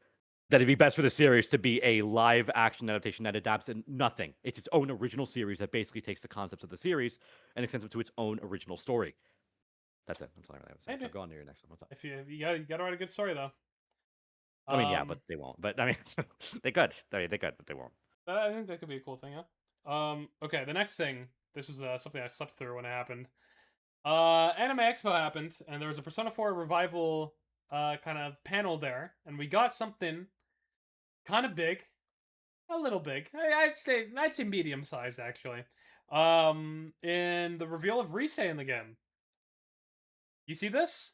that it'd be best for the series to be a live action adaptation that adapts in nothing. It's its own original series that basically takes the concepts of the series and extends them to its own original story. That's it. That's all I really have to say. So Maybe. go on to your next one. What's up? If you got to write a good story though. I mean, yeah, but they won't. But I mean, they could. They could, but they won't. But I think that could be a cool thing. Yeah. Okay. The next thing. This is something I slept through when it happened. Anime Expo happened, and there was a Persona 4 revival kind of panel there, and we got something kind of big, a little big. I'd say medium sized actually. In the reveal of Rise in the game. You see this?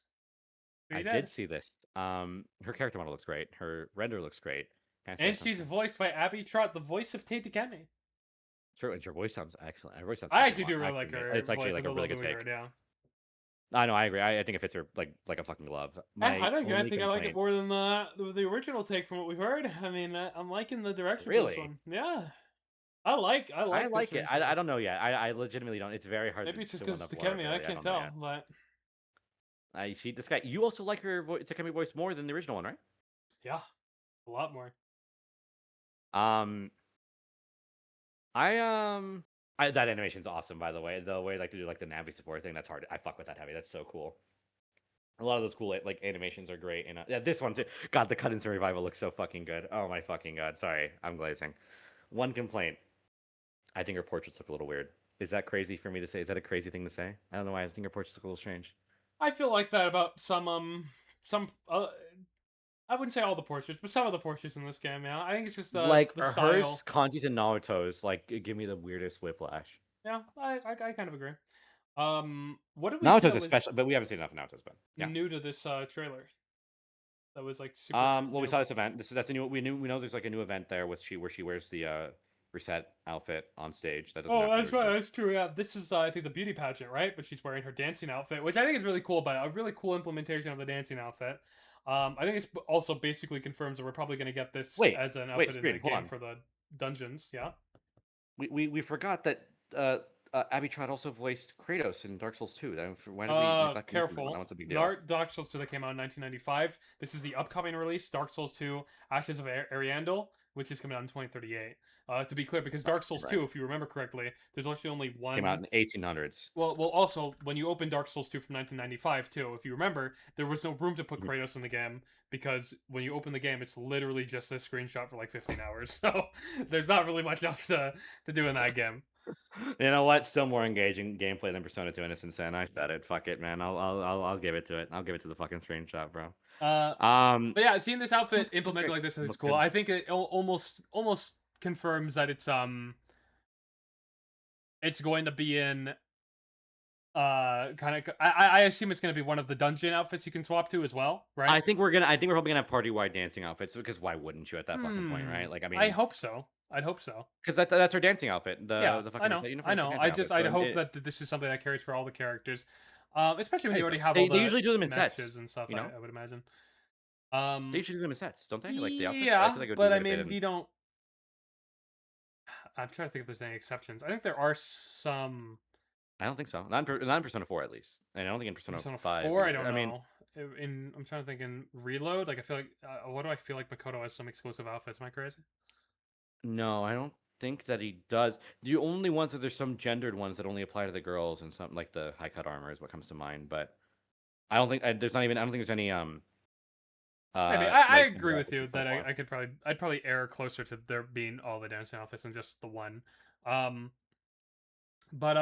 I did see this. Her character model looks great. Her render looks great. Can't say And she's something. voiced by Abby Trott, the voice of Teitakemi. True, and her voice sounds excellent. Her voice sounds. I fucking actually do really like her. It's actually voice like with a the really little good bit take. weird, yeah. I know, I agree. I think it fits her like a fucking glove. I don't know. I only think I like it complaint- more than the original take from what we've heard. I mean, I'm liking the direction for Really? this one. Yeah, I like. I like this it. recently. I don't know yet. I legitimately don't. It's very hard. Maybe it's just to because it's one-up Laura, Takemi. I really. can't don't know tell, yet. but This guy. You also like her Takemi voice more than the original one, right? yeah, a lot more. That animation's awesome, by the way. The way like to do like the Navi support thing, that's hard. I fuck with that heavy. That's so cool. A lot of those cool like animations are great, and yeah, this one too. God, the cut-ins in Revival looks so fucking good. Oh my fucking god. Sorry, I'm glazing. One complaint. I think her portraits look a little weird. Is that crazy for me to say? Is that a crazy thing to say? I don't know why. I think her portraits look a little strange. I feel like that about some I wouldn't say all the portraits, but some of the portraits in this game. Yeah, I think it's just like the style. hers, Kanji's, and Naruto's like give me the weirdest whiplash. Yeah, I kind of agree. What did we see Naruto's that was especially, but we haven't seen enough of Naruto's. But yeah. new to this trailer? That was like super. Well, we saw this event. That's a new. We know there's like a new event there where she wears the reset outfit on stage. That doesn't. Oh, have to that's be right. original. That's true. Yeah, this is I think the beauty pageant, right? But she's wearing her dancing outfit, which I think is really cool. But a really cool implementation of the dancing outfit. I think it's also basically confirms that we're probably going to get this as an outfit in the hold game on. for the dungeons. Yeah. We forgot that Abby Trott also voiced Kratos in Dark Souls 2. Why did we neglect to mention that one? That Careful. one's a big deal. Dark Souls 2 that came out in 1995. This is the upcoming release, Dark Souls 2: Ashes of Ariandel, which is coming out in 2038. To be clear, because Dark Souls Right. 2, if you remember correctly, there's actually only one. Came out in 1800s. Well, also when you open Dark Souls 2 from 1995 too, if you remember, there was no room to put Mhm. Kratos in the game because when you open the game, it's literally just a screenshot for like 15 hours. So there's not really much else to do in that game. You know what? Still more engaging gameplay than Persona 2 Innocent Sin. I said it. Fuck it, man. I'll give it to it. I'll give it to the fucking screenshot, bro. But yeah, seeing this outfit That's implemented great. like this is Looks cool. good. I think it almost confirms that it's going to be in kind of. I assume it's going to be one of the dungeon outfits you can swap to as well, right? I think we're probably gonna have party-wide dancing outfits because why wouldn't you at that fucking point, right? Like, I I mean, hope so. I'd hope so. because that's her dancing outfit. Yeah, The I fucking know. uniform I is her know. dancing outfit. I'd So hope that this is something that carries for all the characters, especially when I you think already so. have all They the usually do them in matches sets, and stuff. you know? I would imagine. They usually do them in sets, don't they? Like the outfits. I Yeah, feel like it would but be I weird if they mean, didn't. you don't. I'm trying to think if there's any exceptions. I think there are some. I don't think so. Not in Persona 4 at least, and I don't think in Persona Persona 5. 4, I Either. don't I mean, know. I'm trying to think in Reload. Like I feel like, what do I feel like Makoto has some exclusive outfits? Am I crazy? no, I don't think that he does. The only ones that there's some gendered ones that only apply to the girls, and some like the high cut armor is what comes to mind. But I don't think there's not even. I don't think there's any Maybe I like agree with outfits in you that Persona 4. I'd probably err closer to there being all the dancing outfits than just the one. Um, but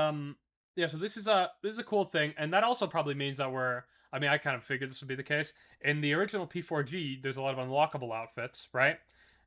yeah. So this is a cool thing, and that also probably means that I mean, I kind of figured this would be the case. In the original P4G, there's a lot of unlockable outfits, right?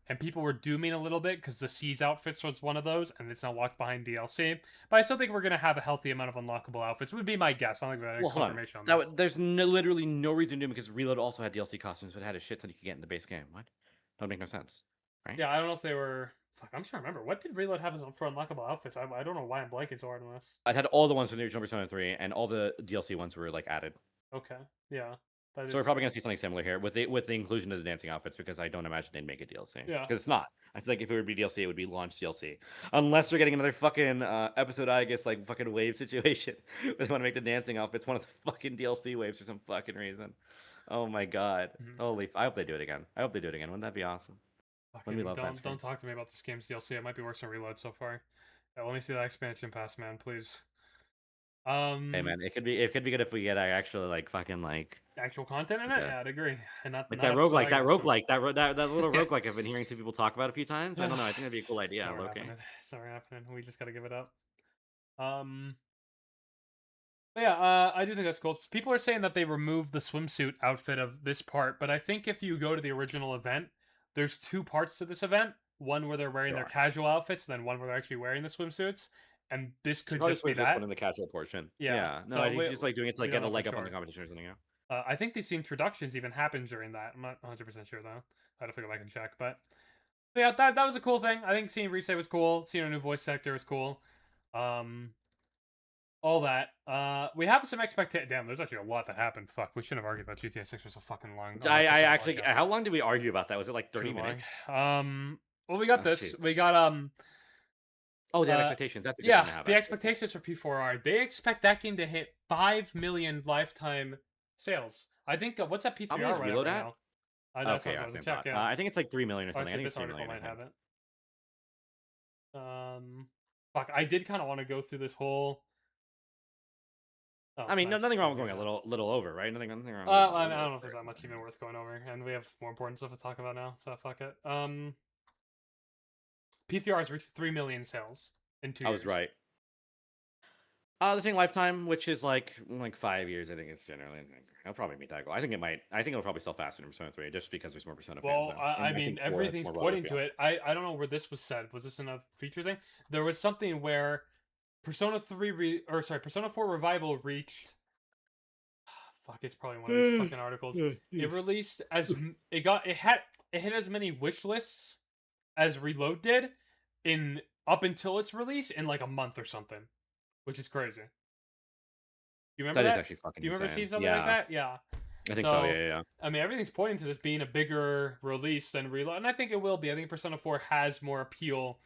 And people were dooming a little bit because the C's outfits was one of those, and it's now locked behind DLC. But I still think we're gonna have a healthy amount of unlockable outfits. Would be my guess. I don't think we have any Well, hold on. confirmation on that. There's literally no reason to do it because Reload also had DLC costumes, but it had a shit ton you could get in the base game. What? That would make no sense, right? Yeah, I don't know if they were. Fuck, I'm trying to remember. What did Reload have for unlockable outfits? I don't know why I'm blanking so hard on this. It had all the ones from the original Persona 3, and all the DLC ones were like added. Okay, yeah. That So we're probably gonna see something similar here with the inclusion of the dancing outfits because I don't imagine they'd make a DLC. Yeah. Because it's not. I feel like if it would be DLC, it would be launch DLC. Unless they're getting another fucking episode, I guess, like fucking wave situation. Where they want to make the dancing outfits one of the fucking DLC waves for some fucking reason. Oh my god. Mhm. Holy! I hope they do it again. I hope they do it again. Wouldn't that be awesome? Fucking we love that don't talk to me about this game's DLC. It might be worse than Reload so far. Yeah, let me see that expansion pass, man, please. Hey man, it could be good if we get actually like fucking like Actual content in it? Yeah. Yeah, I'd agree. And not like not that roguelike, episodic, that little roguelike I've been hearing two people talk about a few times. I don't know. I think that'd be a cool It's idea. never Okay. happening. It's never happening. We just gotta give it up. But yeah, I do think that's cool. People are saying that they removed the swimsuit outfit of this part, but I think if you go to the original event, there's two parts to this event. One where they're wearing their Sure. casual outfits, and then one where they're actually wearing the swimsuits. And this could Probably just be switch this that. one in the casual portion. Yeah, No, so I think he's just like doing it to like we don't get a know for leg up on the sure. competition or something. Yeah. I think these introductions even happened during that. I'm not 100% sure though. I had to figure back and check, but yeah, that was a cool thing. I think seeing Rise was cool. Seeing a new voice actor was cool. All that. We have some expectation. Damn, there's actually a lot that happened. Fuck, we shouldn't have argued about GTA 6 for so fucking long. I actually, how long did we argue about that? Was it like 30 Too long. minutes? Well, we got Oh, this. Jesus. We got Oh, they have uh, expectations. That's a good yeah, thing to have. the actually. expectations for P4 are they expect that game to hit 5 million lifetime sales. I think what's that P3R How many is right Reload right at? now? That's Okay, what I yeah, was same check. thought. Yeah. I think it's like 3 million or Oh, something. I shit, think it's this 3 article million. might I have think. it. Fuck, I did kind of want to go through this whole. Oh, I mean, nice. nothing wrong with Okay, going a little over, right? Nothing wrong. With going a I little don't know if over. there's that much even worth going over, and we have more important stuff to talk about now. So fuck it. P3R has reached 3 million sales in 2 years. I was right. The thing lifetime, which is like 5 years, I think it's generally. I'll probably meet that goal. I think it'll probably sell faster than Persona 3, just because there's more Persona fans. Well, Now. I And mean, think 4 has everything's more broader pointing to appeal. it. I don't know where this was said. Was this in a feature thing? There was something where Persona 4 Revival reached. Fuck, it's probably one of these fucking articles. It released it hit as many wish lists as Reload did in up until its release in like a month or something, which is crazy. You remember That that? is actually fucking. Do you remember insane. seeing something like that? Yeah. I think so. Yeah. I mean, everything's pointing to this being a bigger release than Reload, and I think it will be. I think Persona 4 has more appeal.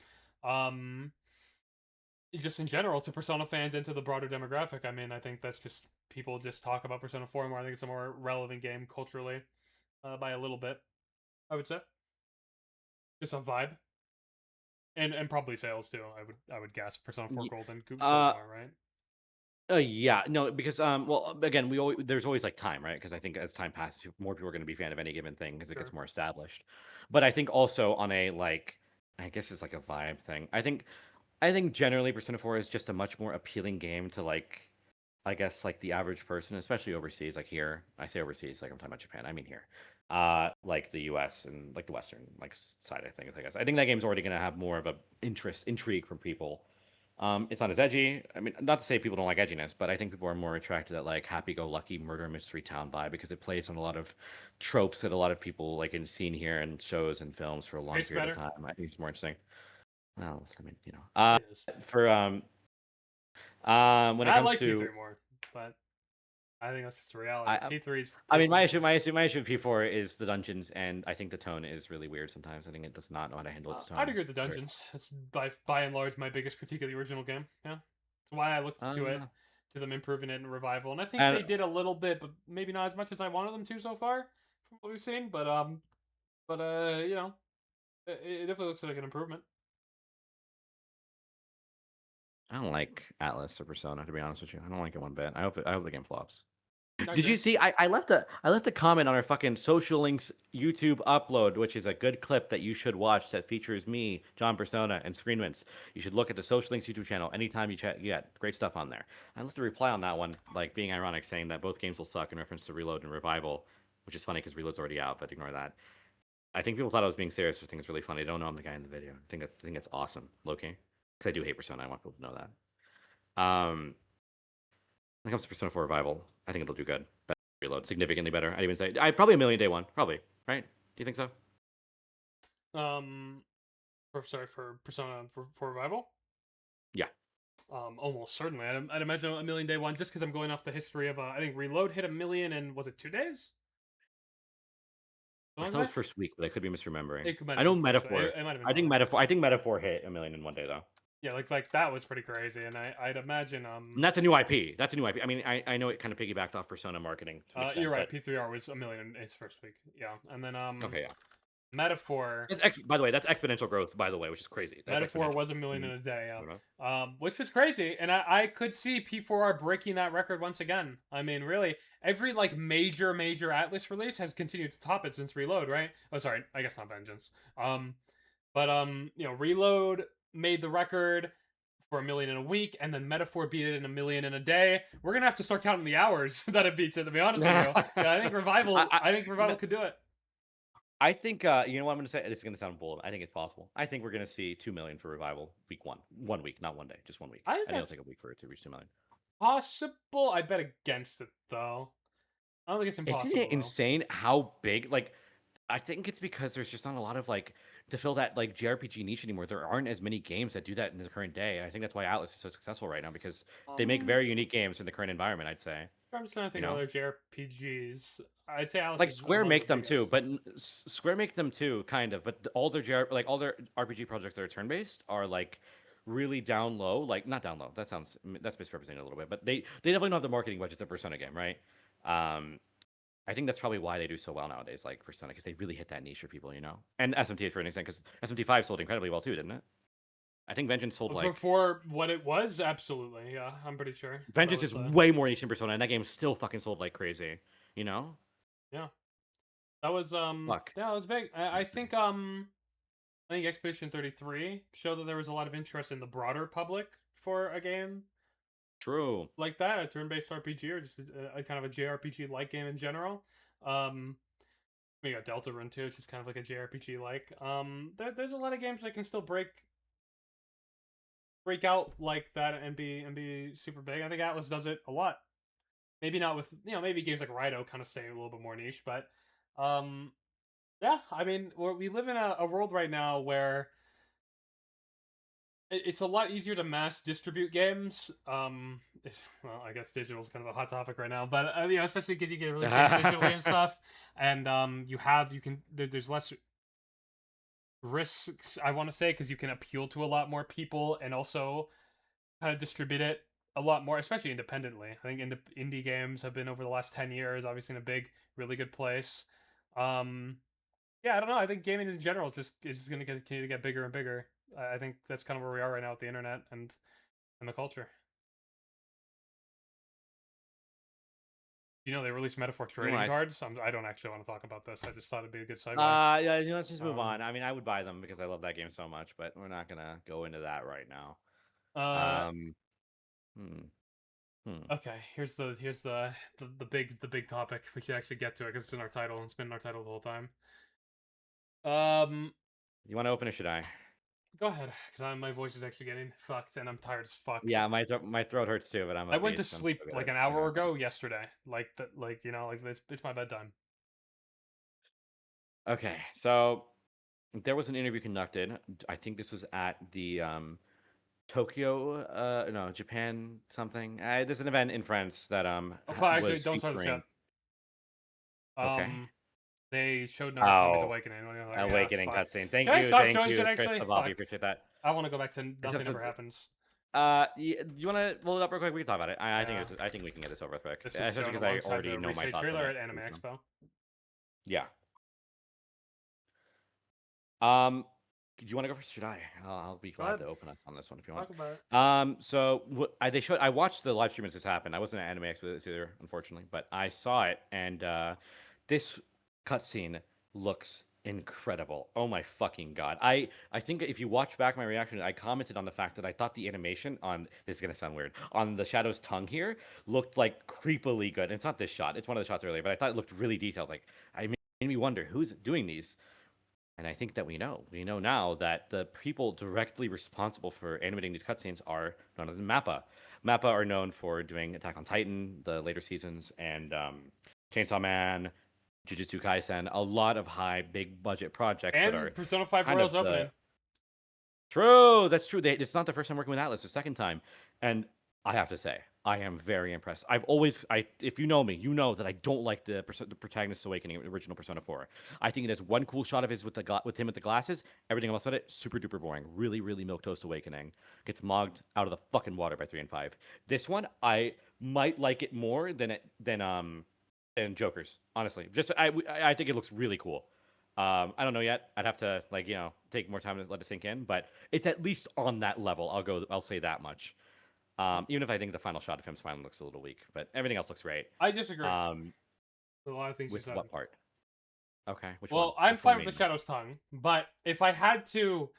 just in general to Persona fans and to the broader demographic. I mean, I think that's just people just talk about Persona 4 more. I think it's a more relevant game culturally by a little bit. I would say just a vibe, and probably sales too. I would guess Persona 4 Ye- Gold and Goop sold Uh, more, right? yeah, no, because well, again, there's always like time, right? Because I think as time passes, more people are going to be fan of any given thing because it Sure. gets more established. But I think also on a like, I guess it's like a vibe thing. I think generally Persona 4 is just a much more appealing game to like, I guess like the average person, especially overseas. Like here, I say overseas, like I'm talking about Japan. I mean here, like the U.S. and like the Western like side of things. I guess I think that game's already going to have more of a intrigue from people. It's not as edgy. I mean, not to say people don't like edginess, but I think people are more attracted to that like happy-go-lucky murder mystery town vibe because it plays on a lot of tropes that a lot of people like in seen here in shows and films for a long Tastes period of better. time. I think it's more interesting. Well, I mean, It is. for when it I comes like to P3 more, but I think that's just the reality. I P3 is I mean, my personally. issue, my issue with P4 is the dungeons, and I think the tone is really weird sometimes. I think it does not know how to handle its I'd tone. agree with the Very dungeons. That's by and large my biggest critique of the original game. Yeah, that's why I looked well. to it, to them improving it in revival, and I think And they did a little bit, but maybe not as much as I wanted them to so far from what we've seen. But you know, it definitely looks like an improvement. I don't like Atlas or Persona, to be honest with you. I don't like it one bit. I hope the game flops. I Did agree. you see? I left a comment on our fucking social links YouTube upload, which is a good clip that you should watch that features me, John Persona, and Screenwints. You should look at the social links YouTube channel anytime you chat. Yeah, great stuff on there. I left a reply on that one, like being ironic, saying that both games will suck in reference to Reload and Revival, which is funny because Reload's already out, but ignore that. I think people thought I was being serious, which I think it's really funny. They don't know I'm the guy in the video. I think that's awesome, Loki, because I do hate Persona. I want people to know that. When it comes to Persona 4 Revival, I think it'll do good. Better Reload, significantly better. I'd even say I probably a million day one, probably. Right? Do you think so? Um, sorry for Persona for revival. Yeah. Almost certainly. I'd imagine a million day one just because I'm going off the history of. I think Reload hit a million in was it 2 days? I Something thought it was like that. first week, but I could be misremembering. It might I have know been first. Metaphor. It might have been I think more. Metaphor. I think Metaphor hit a million in one day though. Yeah, like that was pretty crazy, and I'd imagine And that's a new IP. That's a new IP. I mean, I know it kind of piggybacked off Persona marketing to an extent, you're right. but P3R was a million in its first week. Yeah, and then okay, yeah. Metaphor. By the way, that's exponential growth. By the way, which is crazy. That's Metaphor exponential. was a million in Mhm. a day, I don't know. which was crazy, and I could see P4R breaking that record once again. I mean, really, every like major Atlas release has continued to top it since Reload, right? Oh, sorry, I guess not Vengeance. But you know, Reload made the record for a million in a week, and then Metaphor beat it in a million in a day. We're gonna have to start counting the hours that it beats it. To be honest with you, yeah, I think Revival. I think Revival no, could do it. I think you know what I'm going to say. It's going to sound bold. I think it's possible. I think we're going to see 2 million for Revival week 1 week, not one day, just 1 week. I think I think it'll that's take a week for it to reach 2 million. possible. I bet against it though. I don't think it's Isn't impossible it though. insane how big? Like, I think it's because there's just not a lot of like to fill that like JRPG niche anymore. There aren't as many games that do that in the current day. I think that's why Atlas is so successful right now because they make Um, very unique games in the current environment. I'd say, I'm just trying to you think of know. other JRPGs. I'd say Alice Like is Square among the make them too, biggest. but Square make them too, kind of. But all their RPG projects that are turn based are like really down low. Like not down low. That's misrepresented a little bit. But they definitely don't have the marketing budgets of Persona game, right? Um, I think that's probably why they do so well nowadays, like Persona, because they really hit that niche for people, you know. And SMT for an extent, because SMT5 sold incredibly well too, didn't it? I think Vengeance sold like For what it was, absolutely. Yeah, I'm pretty sure. That Vengeance was is way more niche than Persona, and that game still fucking sold like crazy, you know. yeah. That was Fuck. yeah, it was big. I think Expedition 33 showed that there was a lot of interest in the broader public for a game True. like that, a turn-based RPG or just a kind of a JRPG like game in general. Um we got Delta Rune too, which is kind of like a JRPG like. There's a lot of games that can still break out like that and be super big. I think Atlas does it a lot. Maybe not with maybe games like Raito kind of stay a little bit more niche, but um yeah, I mean we live in a world right now where it's a lot easier to mass distribute games. Well, I guess digital is kind of a hot topic right now, but especially because you can release games digitally and stuff, and there's less risks. I want to say because you can appeal to a lot more people, and also kind of distribute it a lot more, especially independently. I think indie games have been over the last 10 years, obviously in a big, really good place. Yeah, I don't know. I think gaming in general is just going to continue to get bigger and bigger. I think that's kind of where we are right now with the internet and the culture. You know, they released Metaphor trading wanna- cards. I don't actually want to talk about this. I just thought it'd be a good segue. Yeah, let's just move Um, on. I mean, I would buy them because I love that game so much, but we're not gonna go into that right now. uh, Hmm. Hmm. okay. Here's the big topic. We should actually get to it because it's in our title. It's been in our title the whole time. Um, You want to open or should I? Go ahead, because my voice is actually getting fucked, and I'm tired as fuck. Yeah, my throat hurts too, but I'm. I went to beast, so I'm sleep still like gonna- an hour ago yesterday. Like that, like it's my bedtime. Okay, so there was an interview conducted. I think this was at the Tokyo, no, Japan something. There's an event in France that Actually, was don't start this yet. featuring. Okay. They showed Narukami's Oh, Awakening. When you're like, Awakening fuck. cutscene. Thank Can I you, stop thank showing you, shit Chris actually? Bobby. Fuck. Appreciate that. I want to go back to nothing episode's- ever happens. You want to roll it up real quick? We can talk about it. I think Yeah. I think we can get this over quick, This is especially shown because I alongside already the know my Restate thoughts on trailer it. at Anime Expo. Yeah. Do you want to go first? Should I? I'll be glad ahead. to open us on this one if you want. Talk about it. So they showed. I watched the live stream as this happened. I wasn't at Anime Expo this either, unfortunately, but I saw it, and this cutscene looks incredible. Oh my fucking god! I think if you watch back my reaction, I commented on the fact that I thought the animation on this is gonna sound weird on the Shadow's tongue here looked like creepily good. And it's not this shot; it's one of the shots earlier, but I thought it looked really detailed. Like I made me wonder who's doing these. And I think that we know. We know now that the people directly responsible for animating these cutscenes are none other than Mappa. Mappa are known for doing Attack on Titan, the later seasons, and Chainsaw Man, Jujutsu Kaisen, a lot of high, big budget projects that are And Persona 5 kind Royals of opening. True, that's true. It's not the first time working with Atlas; the second time, and I have to say, I am very impressed. If you know me, you know that I don't like the protagonist's awakening original Persona 4. I think it has one cool shot of his with him with the glasses. Everything else about it, super duper boring. Really, really milquetoast awakening. Gets mogged out of the fucking water by 3 and 5. This one, I might like it more than Joker's. Honestly, I think it looks really cool. I don't know yet. I'd have to take more time to let it sink in, but it's at least on that level. I'll say that much. Even if I think the final shot of him smiling looks a little weak, but everything else looks great. I disagree. With a lot of things you With said. what part? Okay, which one? Well, I'm Which one fine with the made- Shadow's tongue, but if I had to,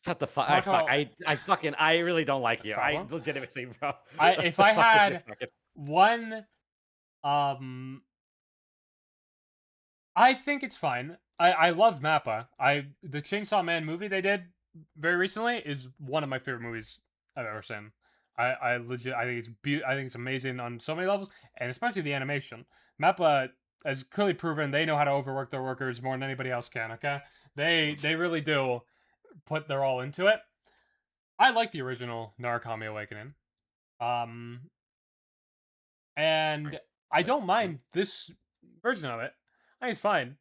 Shut the fuck. talk about- I really don't like you. I Problem? legitimately, bro. if The I fuck is had your fucking- one, I think it's fine. I love Mappa. The Chainsaw Man movie they did very recently is one of my favorite movies I've ever seen. I think it's amazing on so many levels, and especially the animation. Mappa has clearly proven they know how to overwork their workers more than anybody else can. Okay, they really do put their all into it. I like the original Narukami Awakening, and Right. I don't mind this version of it. I think it's fine.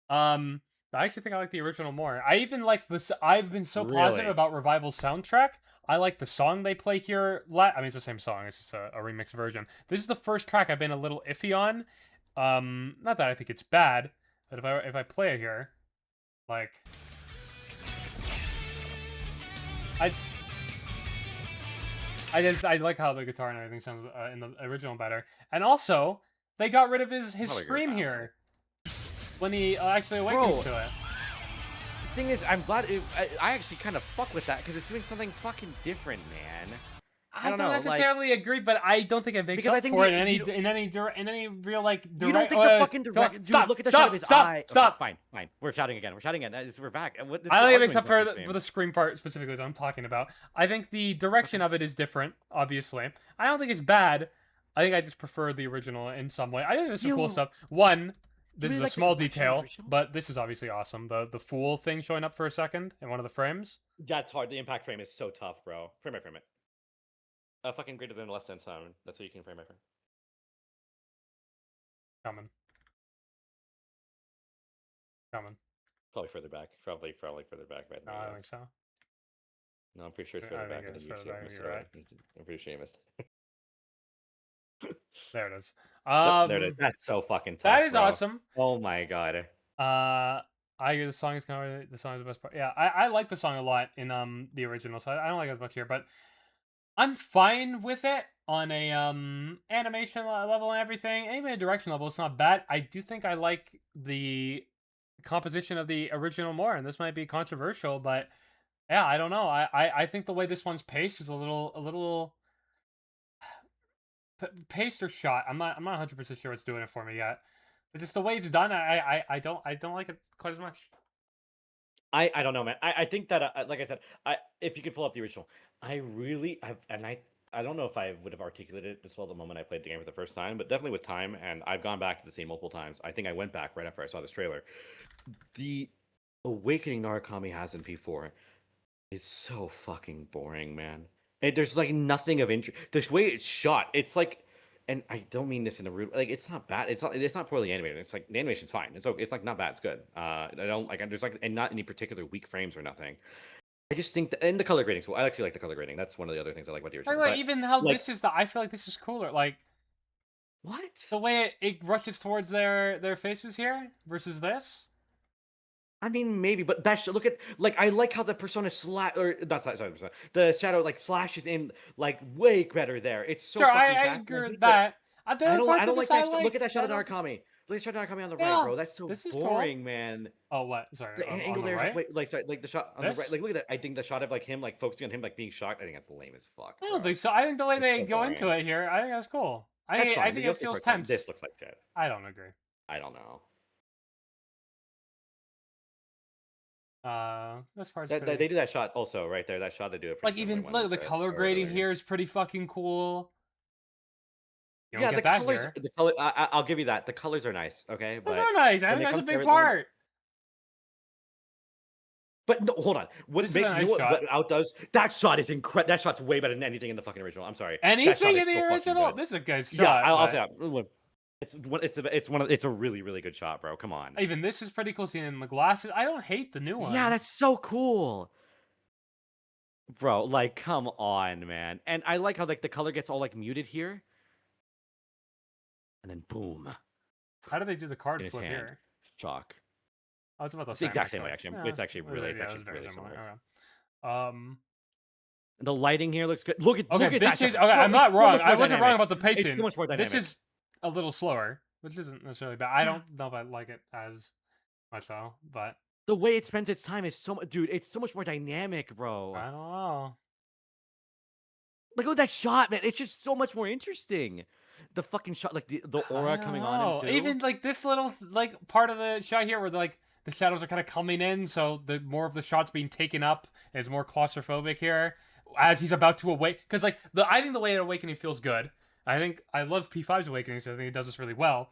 I actually think I like the original more. I even like this. I've been so positive Really? about Revival's soundtrack. I like the song they play here. I mean, it's the same song. It's just a remix version. This is the first track I've been a little iffy on. Not that I think it's bad, but if I play it here, like, I like how the guitar and everything sounds in the original better. And also, they got rid of his Probably agree scream with that here when he actually awakens Bro. to it. The thing is, I'm glad. I actually kind of fuck with that because it's doing something fucking different, man. I don't know, necessarily agree, but I don't think it makes Because I up think for the- it you in any real like. You don't think the fucking direct? Dude, look at the shot of his eye. Stop! Okay, fine. We're shouting again. We're back. We're I don't think it makes up for the scream part specifically that I'm talking about. I think the direction of it is different, obviously. I don't think it's bad. I think I just prefer the original in some way. I think there's some cool You- stuff. One, this really is a like the small direction of the detail, original? but this is obviously awesome. The fool thing showing up for a second in one of the frames. That's hard. The impact frame is so tough, bro. Frame it. Fucking greater than less than 7. That's how you can frame it. Coming. Probably further back. Probably further back. Right No, I don't think so. No, I'm pretty sure it's I further think back in it's the further back, YouTube. you're right. I'm pretty sure you missed. There it is. Yep, there it is. That's so fucking tough, That is bro. awesome. Oh my god. I hear the song is kind of the song is the best part. Yeah, I like the song a lot in the original, so I don't like it as much here, but I'm fine with it on a animation level and everything, even a direction level. It's not bad. I do think I like the composition of the original more, and this might be controversial, but yeah, I don't know. I think the way this one's paced is a little paced or shot. I'm not 100% sure what's doing it for me yet. But just the way it's done, I don't like it quite as much. I don't know, man. I think that like I said, if you could pull up the original, I don't know if I would have articulated it this well the moment I played the game for the first time, but definitely with time, and I've gone back to the scene multiple times. I think I went back right after I saw this trailer. The awakening Narukami has in P4 is so fucking boring, man. There's like nothing of interest. The way it's shot, it's like, and I don't mean this in a rude, like it's not bad. It's not poorly animated. It's like the animation's fine. It's like not bad. It's good. I don't like. There's like and not any particular weak frames or nothing. I just think and the color grading's cool. I actually like the color grading. That's one of the other things I like about the original. Like But, even how like, this is I feel like this is cooler. Like what? the way it rushes towards their faces here versus this. I mean, maybe, but look at like I like how the persona or not sorry, persona, the shadow like slashes in like way better there. It's so Sure, fucking I fast. agree with that. There are parts I of don't like this I that. like. Look at that shot of I like this- Narukami. Look at that shot of Narukami on the Yeah, right, bro. That's so this is cool. boring, man. Oh, what? Sorry, The on angle the there is right? just sorry, like the shot on the right. This? Like look at that. I think the shot of like him like focusing on him like being shocked. I think that's lame as fuck. I don't bro. think so. I think the way It's they so go into boring. it here, I think that's cool. That's fine. I The think it Yosuke feels part's fine. tense. This looks like shit. I don't agree. I don't know. This part's They pretty... do that shot also right there. That shot they do it. Like even look, the color grading here is pretty fucking cool. You don't Yeah, get the that colors. here. The color. I'll give you that. The colors are nice. Okay, Those but are nice. I when think it that's a comes to big everything- part. But no, hold on. What This is make a you nice know what shot. outdoes? That shot is incredible. That shot's way better than anything in the fucking original. I'm sorry. That shot Anything is in the so fucking original? good. This is a good shot. Yeah, I'll but say that. It's a really really good shot, bro. Come on. Even this is pretty cool. Seeing in the glasses. I don't hate the new one. Yeah, that's so cool, bro. Like, come on, man. And I like how like the color gets all like muted here, and then boom, How do they do the card in his flip hand. here? Shock. Oh, it's about the It's the same. exact same way, actually. actually. It's actually really very similar. Okay. The lighting here looks good. Look at Okay, that this is shot. okay. Bro, I'm it's not so wrong. much I more wasn't wrong dynamic. about the pacing. It's so much more dynamic. This is a little slower, which isn't necessarily bad. I don't know if I like it as much though, but The way it spends its time is so much, dude. It's so much more dynamic, bro. I don't know. Like, look at that shot, man. It's just so much more interesting. The fucking shot, like the aura I coming don't on him know. too. Even like this little like part of the shot here, where like the shadows are kind of coming in, so the more of the shots being taken up is more claustrophobic here as he's about to awake. Because like I think the way Awakening feels good. I think I love P5's Awakening, so I think it does this really well.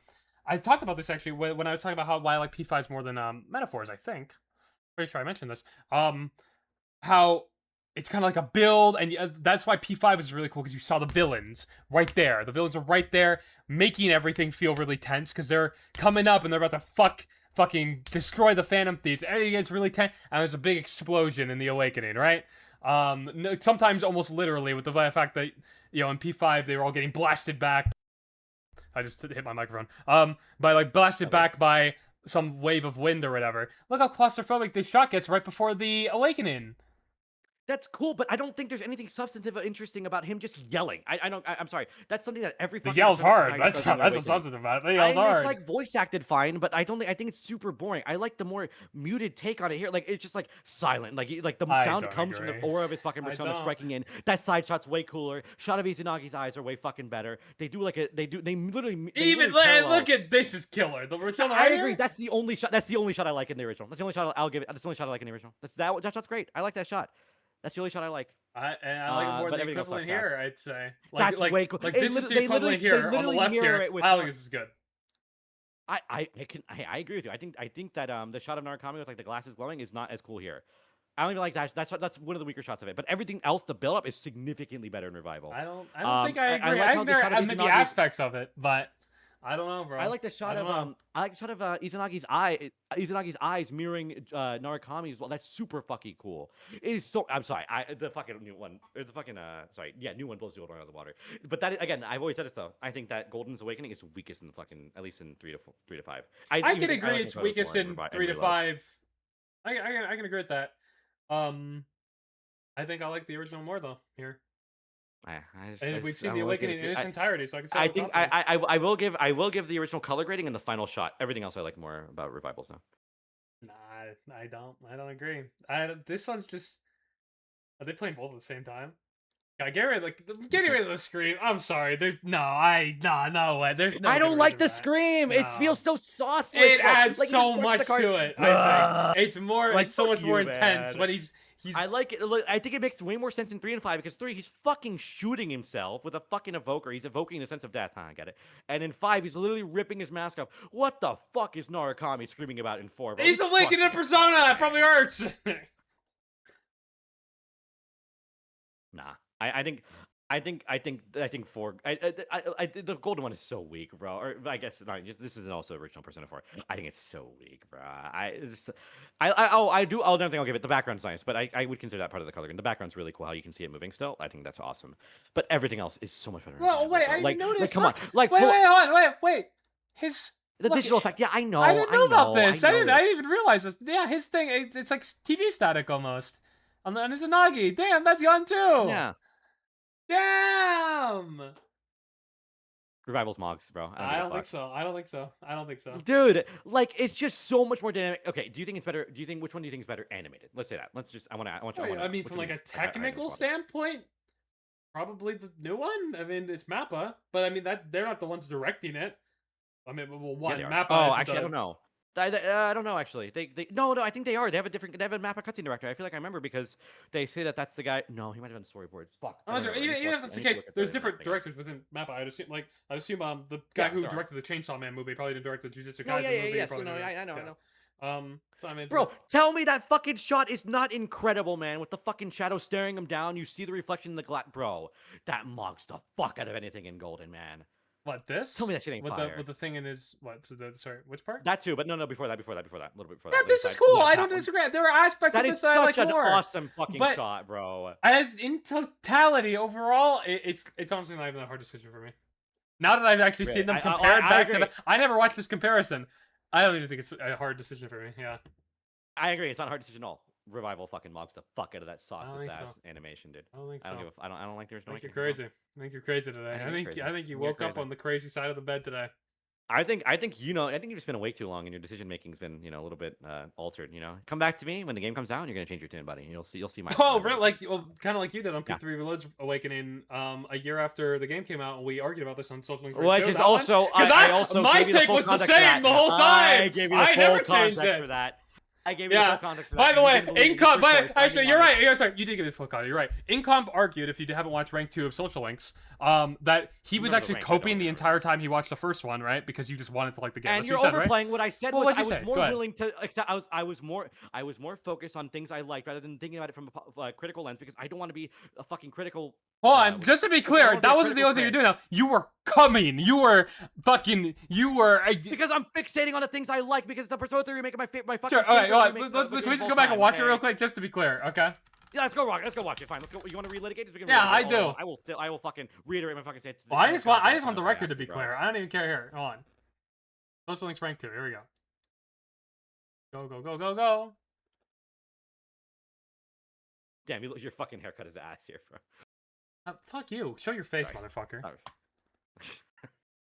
I talked about this actually when I was talking about why I like P5s more than Metaphors. I think pretty sure I mentioned this. How it's kind of like a build, and that's why P5 is really cool, because you saw the villains right there. The villains are right there, making everything feel really tense, because they're coming up and they're about to fucking destroy the Phantom Thieves. Everything gets really tense, and there's a big explosion in the Awakening, right? Sometimes almost literally, with the fact that, you know, in P5 they were all getting blasted back. I just hit my microphone. By like blasted back by some wave of wind or whatever. Look how claustrophobic this shot gets right before the Awakening. That's cool, but I don't think there's anything substantive or interesting about him just yelling. I'm sorry. That's something that every The fucking yell's Persona hard. protagonist That's does in what's Awakening. substantive about it. The yell's hard. It's like voice acted fine, but I think it's super boring. I like the more muted take on it here. Like, it's just like silent. Like the I sound don't comes from the agree. aura of his fucking I persona don't. striking in. That side shot's way cooler. Shot of Izunagi's eyes are way fucking better. They literally Even parallel. look at this is killer. The original I right agree. here? That's the only shot. That's the only shot I like in the original. That's the only shot I'll give it. That's the only shot I like in the original. That shot's great. I like that shot. That's the only shot I like. I like it more but than the everything else equivalent sucks here, ass. I'd say. That's way cool. Like They this is the they equivalent literally- here they on the literally left mirror here. it with I fun. think this is good. I agree with you. I think that the shot of Narukami with like the glasses glowing is not as cool here. I don't even like that. That's one of the weaker shots of it. But everything else, the build up is significantly better in Revival. I don't think like I agree. how I the think there shot of are maybe Izunagi's- aspects of it, but I don't know, bro. I like the shot of don't know. I like the shot of Izanagi's eyes mirroring Narukami's. Well, that's super fucking cool. It is so. I'm sorry. The fucking new one. Or the fucking new one blows the old one out of the water. But that again, I've always said it though. I think that Golden's Awakening is weakest in the fucking, at least in 3 to 5. I even can think agree like it's Naruto's weakest more in and 3 to Reload. 5. I can agree with that. I think I like the original more though here. And we've seen the Awakening in its entirety, so I can say I with think confidence. I will give the original color grading and the final shot. Everything else I like more about Revivals now. Nah, I don't agree. This one's just. Are they playing both at the same time? God, get rid of the scream. I'm sorry. There's no way. There's no. I don't good like reason the for that. scream. It No. feels so sauceless. It bro. adds Like, you so just watch the much card- to it. I think it's more. Like, It's so fuck much more you, intense. man. But he's. I like it. Look, I think it makes way more sense in 3 and 5 because 3, he's fucking shooting himself with a fucking evoker. He's evoking the sense of death. I get it. And in 5, he's literally ripping his mask off. What the fuck is Narukami screaming about in 4? Bro? He's awakened in Persona. It probably hurts. Nah, I think 4. The golden one is so weak, bro. Or I guess not. Just this isn't also original Persona 4. I think it's so weak, bro. Another thing I'll give it. The background's nice, but I would consider that part of the color. And the background's really cool. How you can see it moving still. I think that's awesome. But everything else is so much better. Well, wait, I like, noticed. Like, come on, like, wait, hold on, wait. the digital effect. Yeah, I know. I didn't know about this. I didn't this. even realize this. Yeah, his thing. It's like TV static almost. On his Izanagi. Damn, that's gone too. Yeah. Damn. Revivals Mogs, bro. I don't think so. I don't think so. Dude, like it's just so much more dynamic. Okay, do you think it's better? Which one do you think is better animated? Let's say that. Let's just. I mean, from like a technical standpoint, probably the new one. I mean, it's Mappa, but I mean that they're not the ones directing it. I mean, well, one Mappa. Oh, actually, I don't know. I don't know actually. No, I think they are. They have a Mappa cutscene director. I feel like I remember because they say that's the guy. No, he might have done storyboards. Fuck. I'm not sure. Even if that's the case, there's different directors within Mappa. I'd assume the guy who directed the Chainsaw Man movie probably didn't direct the Jujutsu Kaisen movie. Yeah. No, I know. So I mean, bro, tell me that fucking shot is not incredible, man. With the fucking shadow staring him down, you see the reflection in the glass. Bro, that mocks the fuck out of anything in Golden, man. What, this? Tell me that shit ain't fire. With the thing in his what? So sorry, which part? That too, but no, before that, a little bit before that. Yeah, this is cool. I don't disagree. There are aspects of this that I like more. That is such an awesome fucking shot, bro. As in totality, overall, it's honestly not even that hard decision for me. Now that I've actually seen them compared back to I never watched this comparison. I don't even think it's a hard decision for me. Yeah. I agree. It's not a hard decision at all. Revival fucking mocks the fuck out of that sauceless ass animation, dude. I don't think so. I don't like the original. I think you're crazy. I think you're crazy today. I think you woke up on the crazy side of the bed today. I think you've just been awake too long and your decision making's been a little bit altered. Come back to me when the game comes out and you're gonna change your tune, buddy. You'll see my. Oh, really? Kind of like you did on P3 Reload's Awakening, a year after the game came out, and we argued about this on social. Which is also my take was the same the whole time. I gave you the full context for that. I gave you the full context for that. By the way, Incomp. Actually, you're right. Sorry, you did give me the full context. You're right. Incomp argued, if you haven't watched Rank 2 of Social Links, that he was actually coping the entire time he watched the first one, right? Because you just wanted to like the game. And you're overplaying. What I said was I was more willing to accept. I was more focused on things I liked rather than thinking about it from a critical lens because I don't want to be a fucking critical. Hold on, just to be clear, that wasn't the only thing you're doing. Now you were coming. You were. Because I'm fixating on the things I like because the Persona 3 remake of my fucking. Sure. All right. Can we just go back and watch it real quick, just to be clear, okay? Yeah, let's go watch it. Fine, let's go. You want to relitigate this? Yeah, I do. I will fucking reiterate my fucking stance. Well, I just want the record to be clear. I don't even care here. Hold on. Social Links Rank 2. Here we go. Go. Damn, your fucking haircut is ass here, bro. Fuck you. Show your face, motherfucker.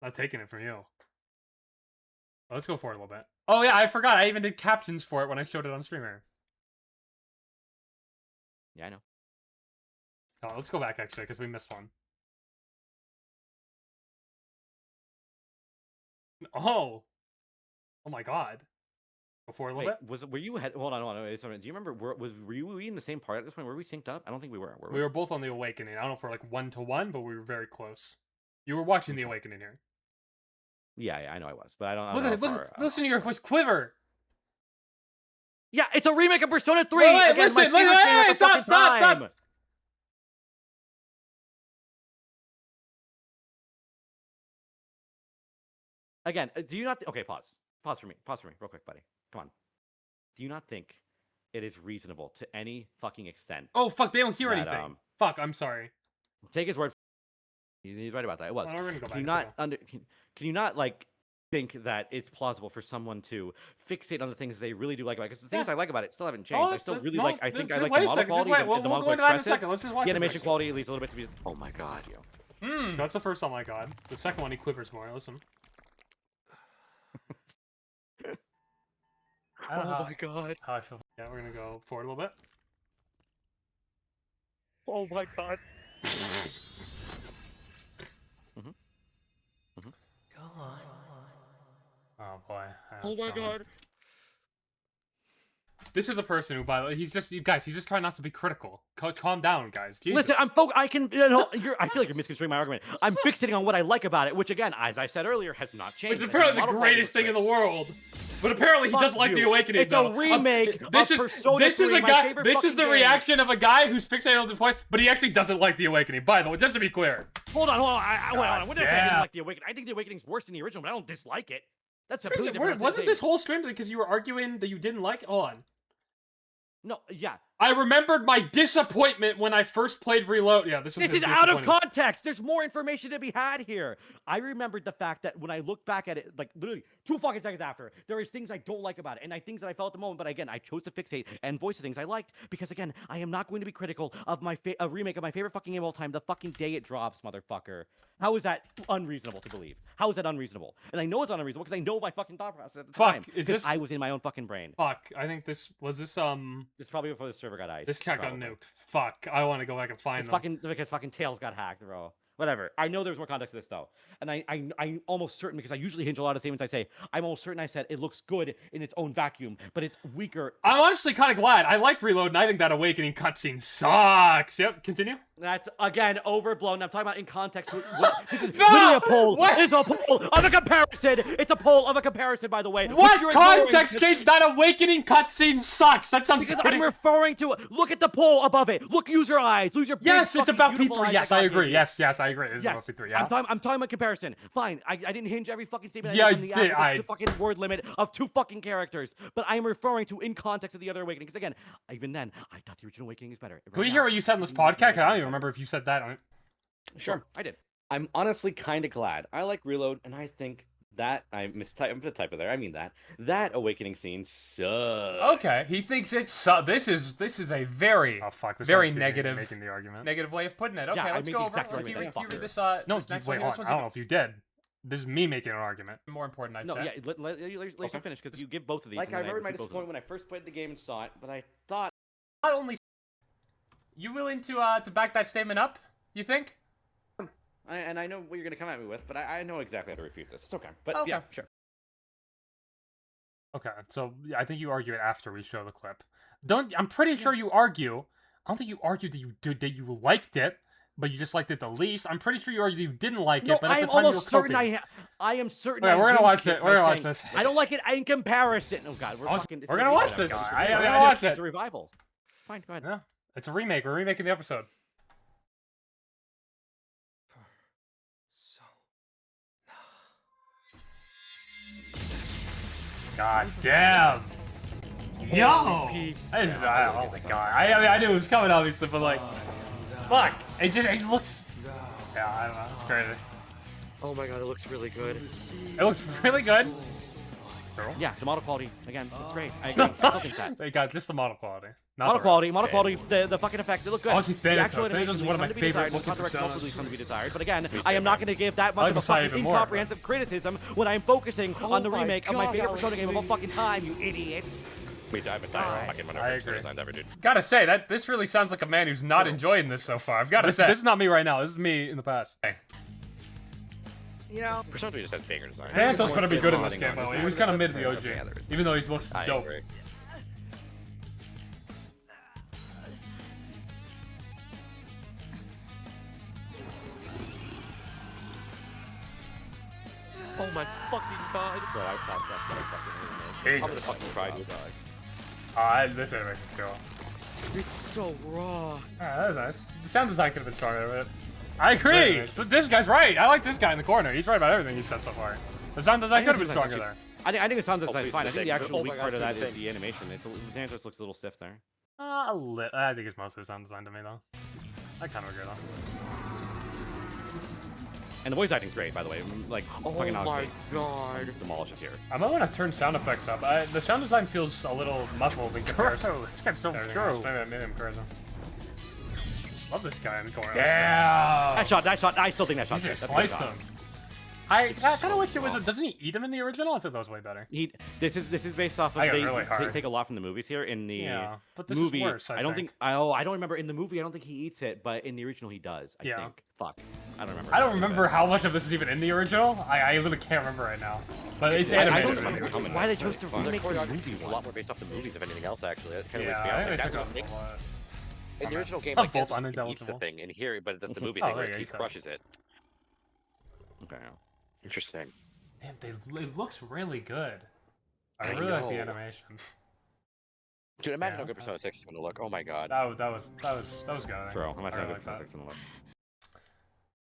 Not taking it from you. Let's go for it a little bit. Oh yeah, I forgot. I even did captions for it when I showed it on streamer. Yeah, I know. Oh, let's go back actually, because we missed one. Oh my god. Before a little bit. Were you? Hold on. Wait, do you remember? Were we in the same part at this point? Were we synced up? I don't think we were. We were both on the Awakening. I don't know if we're like 1-to-1, but we were very close. You were watching the Awakening here. Yeah, I know I was, but I don't. Listen to your voice quiver. Yeah, it's a remake of Persona 3. Wait, listen, stop. again, do you not? Okay, pause. Pause for me, real quick, buddy. Come on. Do you not think it is reasonable to any fucking extent? Oh fuck! They don't hear that, anything. Fuck! I'm sorry. Take his word. He's right about that. It was. Oh, we're gonna go Can you back not can you not like think that it's plausible for someone to fixate on the things they really do like about it? Because the things I like about it still haven't changed. I still really like. I think I like the model quality, the We'll model go into that in a expressive, second. Let's just watch the it animation first. quality leaves a little bit to be. Oh my god, yo. That's the first one I got. The second one he quivers more. Listen. I don't know Oh my god. how I feel. Yeah, we're gonna go forward a little bit. Oh my god. Oh boy. Oh my god. This is a person who, by the way, he's just, you guys, he's just trying not to be critical. Calm down, guys. Jesus. Listen, I can. I feel like you're misconstruing my argument. I'm fixating on what I like about it, which again, as I said earlier, has not changed. It's apparently the greatest thing in the world. But apparently he doesn't like The Awakening. It's a remake of Persona 3, this is a my guy. favorite This is the fucking game. reaction of a guy who's fixated on the point, but he actually doesn't like The Awakening. By the way, just to be clear. Hold on. Wait, hold on. What did I say? I didn't damn. like The Awakening. I think The Awakening's worse than the original, but I don't dislike it. That's completely different. Wasn't this whole stream because you were arguing that you didn't like? Hold on. No, yeah. I remembered my disappointment when I first played Reload. Yeah, this was. This is out of context. There's more information to be had here. I remembered the fact that when I look back at it, like literally 2 fucking seconds after, there is things I don't like about it, and things that I felt at the moment. But again, I chose to fixate and voice the things I liked because again, I am not going to be critical of my a remake of my favorite fucking game of all time the fucking day it drops, motherfucker. How is that unreasonable to believe? How is that unreasonable? And I know it's unreasonable because I know my fucking thought process at the time. Is this? I was in my own fucking brain. Fuck. I think this was this. This is probably before the server got iced. This cat got probably. nuked. Fuck. I want to go back and find them. Because fucking Tails got hacked, bro. Whatever. I know there's more context to this though, and I'm almost certain because I usually hinge a lot of statements I say. I'm almost certain I said it looks good in its own vacuum, but it's weaker. I'm honestly kind of glad. I like Reload, and I think that Awakening cutscene sucks. Yep. Continue. That's again overblown. I'm talking about in context. This is literally a poll. What? It's a poll of a comparison. It's a poll of a comparison, by the way. What context changed that Awakening cutscene sucks? That sounds Because pretty... I'm referring to. Look at the poll above it. Look, use your eyes. Use your. Yes, big it's about fucking beautiful P3. eyes Yes, that I God agree. gave you. Yes, I agree. This is Yes, about P3. Yeah. I'm talking about comparison. Fine, I didn't hinge every fucking statement. Yeah, I you did did, on the fucking word limit of 2 fucking characters. But I am referring to in context of the other Awakening. Because again, even then, I thought the original Awakening is better. Can we hear what you said in this podcast? I don't even remember if you said that on it. Sure, I did. I'm honestly kind of glad. I like Reload, and I think that I'm put a typo there. I mean that Awakening scene sucks. Okay, he thinks it's this is a very very negative making the argument. Negative way of putting it. Okay, Yeah, I let's made go the over. exact same If you argument. read this No, this next wait, one. hold on. I don't know if you did. This is me making an argument. More important, I'd No, say. yeah, let you finish because you give both of these. Like and I then remember my refute both of disappointment when I first played the game and saw it, but I thought Not only. You willing to back that statement up? You think? and I know what you're gonna come at me with, but I know exactly how to refute this. It's okay. But Okay. yeah, sure. Okay, so yeah, I think you argue it after we show the clip. I'm pretty sure you argue. I don't think you argued that you liked it, but you just liked it the least. I'm pretty sure you argued that you didn't like No, it, but at I'm the time you were almost certain coping. I am certain. Okay, I we're gonna hinged watch it. by We're gonna watch saying, this. I don't like it in comparison. Oh God, we're gonna watch this. We're gonna watch It's it. a revival. Fine, go ahead. Yeah, it's a remake. We're remaking the episode. God damn. Yo! I oh my god. I mean, I knew it was coming, obviously, but like, fuck. It looks. Yeah, I don't know. It's crazy. Oh my God, it looks really good. It looks really good. Yeah, the model quality again. It's great. I agree. I still think that. They got just the model quality. Not Model the quality, rest. the fucking effects, they look good. Honestly, The actual Thanatos, animation Thanatos is leaves one of some my to be favorite desired, the looking direction also personas. leaves some to be desired. But again, I am not going to give that much like of a Messiah fucking even more, incomprehensive criticism when I'm focusing on the remake of my favorite Persona game of all fucking time, you idiot. Me too. I'm fucking one of I the best agree. designs ever, dude. Gotta say that this really sounds like a man who's not enjoying this so far. I've gotta say, this is not me right now. This is me in the past. Hey. You know, Persona 3 just has banger design. Thanatos gonna be good in this game, by the way. He was kind of mid in the OG, even though he looks I dope. agree. Oh my fucking God. Bro, I podcast that fucking I'm gonna Jesus. fucking cry, dude. This animation's cool. It's so raw. That was nice. The sound design could have been stronger, but I agree. But this guy's right. I like this guy in the corner. He's right about everything he said so far. The sound design I could think have been it's stronger actually- there. I think the sound design is please, fine. I the think the thing. actual Oh weak my part gosh, of that the is thing. the animation. The animation just looks a little stiff there. I think it's mostly sound design to me though. I kind of agree though. And the voice acting's great, by the way. Like, Oh fucking my honestly, god. demolishes here. I might want to turn sound effects up. The sound design feels a little muffled in comparison. This guy's so Everything true. else. Maybe in comparison. Love this guy in the corner. That Yeah. shot, I still think that shot's He good. just That's a good sliced shot. him. I It's kind so of wish it was. rough. Doesn't he eat him in the original? I thought that was way better. This is based off of I got they really hard. take a lot from the movies here. In the Yeah, but this movie, is worse. I don't think. think I don't remember in the movie. I don't think he eats it, but in the original he does. I Yeah. think. Fuck. I don't remember. I don't remember how much of this is even in the original. I literally can't remember right now. But it's I animated. don't in the remember original. why they chose to The remake the choreography movie is a one. lot more based off the movies, if anything else, actually. That kind of Yeah, weirds me out. I Like, think that it's would make- a lot. in the original game, I'm like, both he eats the unintelligible. thing, and here, but that's the movie Oh, thing there where you he go. crushes it. Okay. Interesting. Damn, it looks really good. I I really like the know. animation. Dude, imagine Yeah, how good Persona 6 is going to look. Oh my god. That was good. I think. Bro, how much I I really like like physics in the look.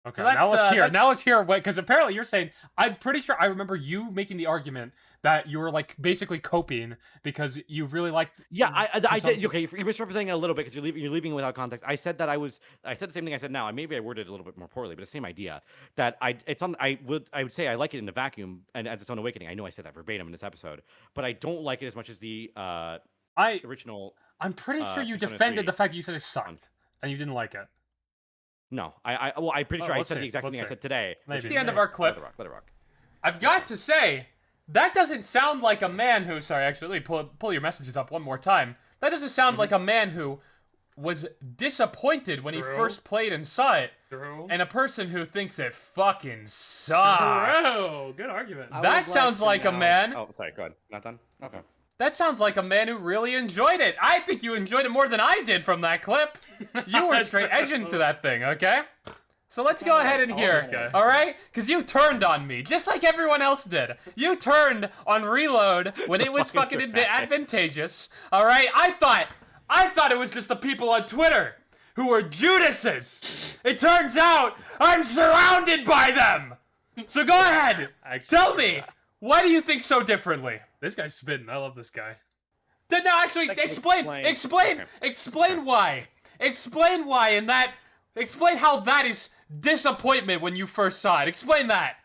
Okay, So now that's, let's hear. that's- Now let's hear. Wait, because apparently you're saying. I'm pretty sure I remember you making the argument that you were like basically coping because you really liked. Yeah, I Persona- did. Okay, you're misrepresenting it a little bit because you're leaving it without context. I said that I said the same thing I said now. Maybe I worded it a little bit more poorly, but the same idea. That I would say I like it in a vacuum and as its own awakening. I know I said that verbatim in this episode, but I don't like it as much as the original. I'm pretty sure you Persona defended 3 the fact that you said it sucked and you didn't like it. No, I'm pretty Oh, sure I let's said see, the exact same let's thing I see. said today. Maybe. which The is end of nice. our clip. Let it rock. I've got to say, that doesn't sound like a man who. Sorry, actually, let me pull your messages up one more time. That doesn't sound like a man who was disappointed when he True. first played and saw it, True. and a person who thinks it fucking sucks. Bro, good argument. That sounds like a man. Oh, sorry. Go ahead. Not done. Okay. That sounds like a man who really enjoyed it. I think you enjoyed it more than I did from that clip. You were straight edging to that thing, okay? So let's go ahead and this guy. hear, all right? Because you turned on me, just like everyone else did. You turned on Reload when it was fucking advantageous, all right? I thought it was just the people on Twitter who were Judases. It turns out I'm surrounded by them. So go ahead, tell me, why do you think so differently? This guy's spitting. I love this guy. No, actually, explain why. Explain why, and that. Explain how that is disappointment when you first saw it. Explain that.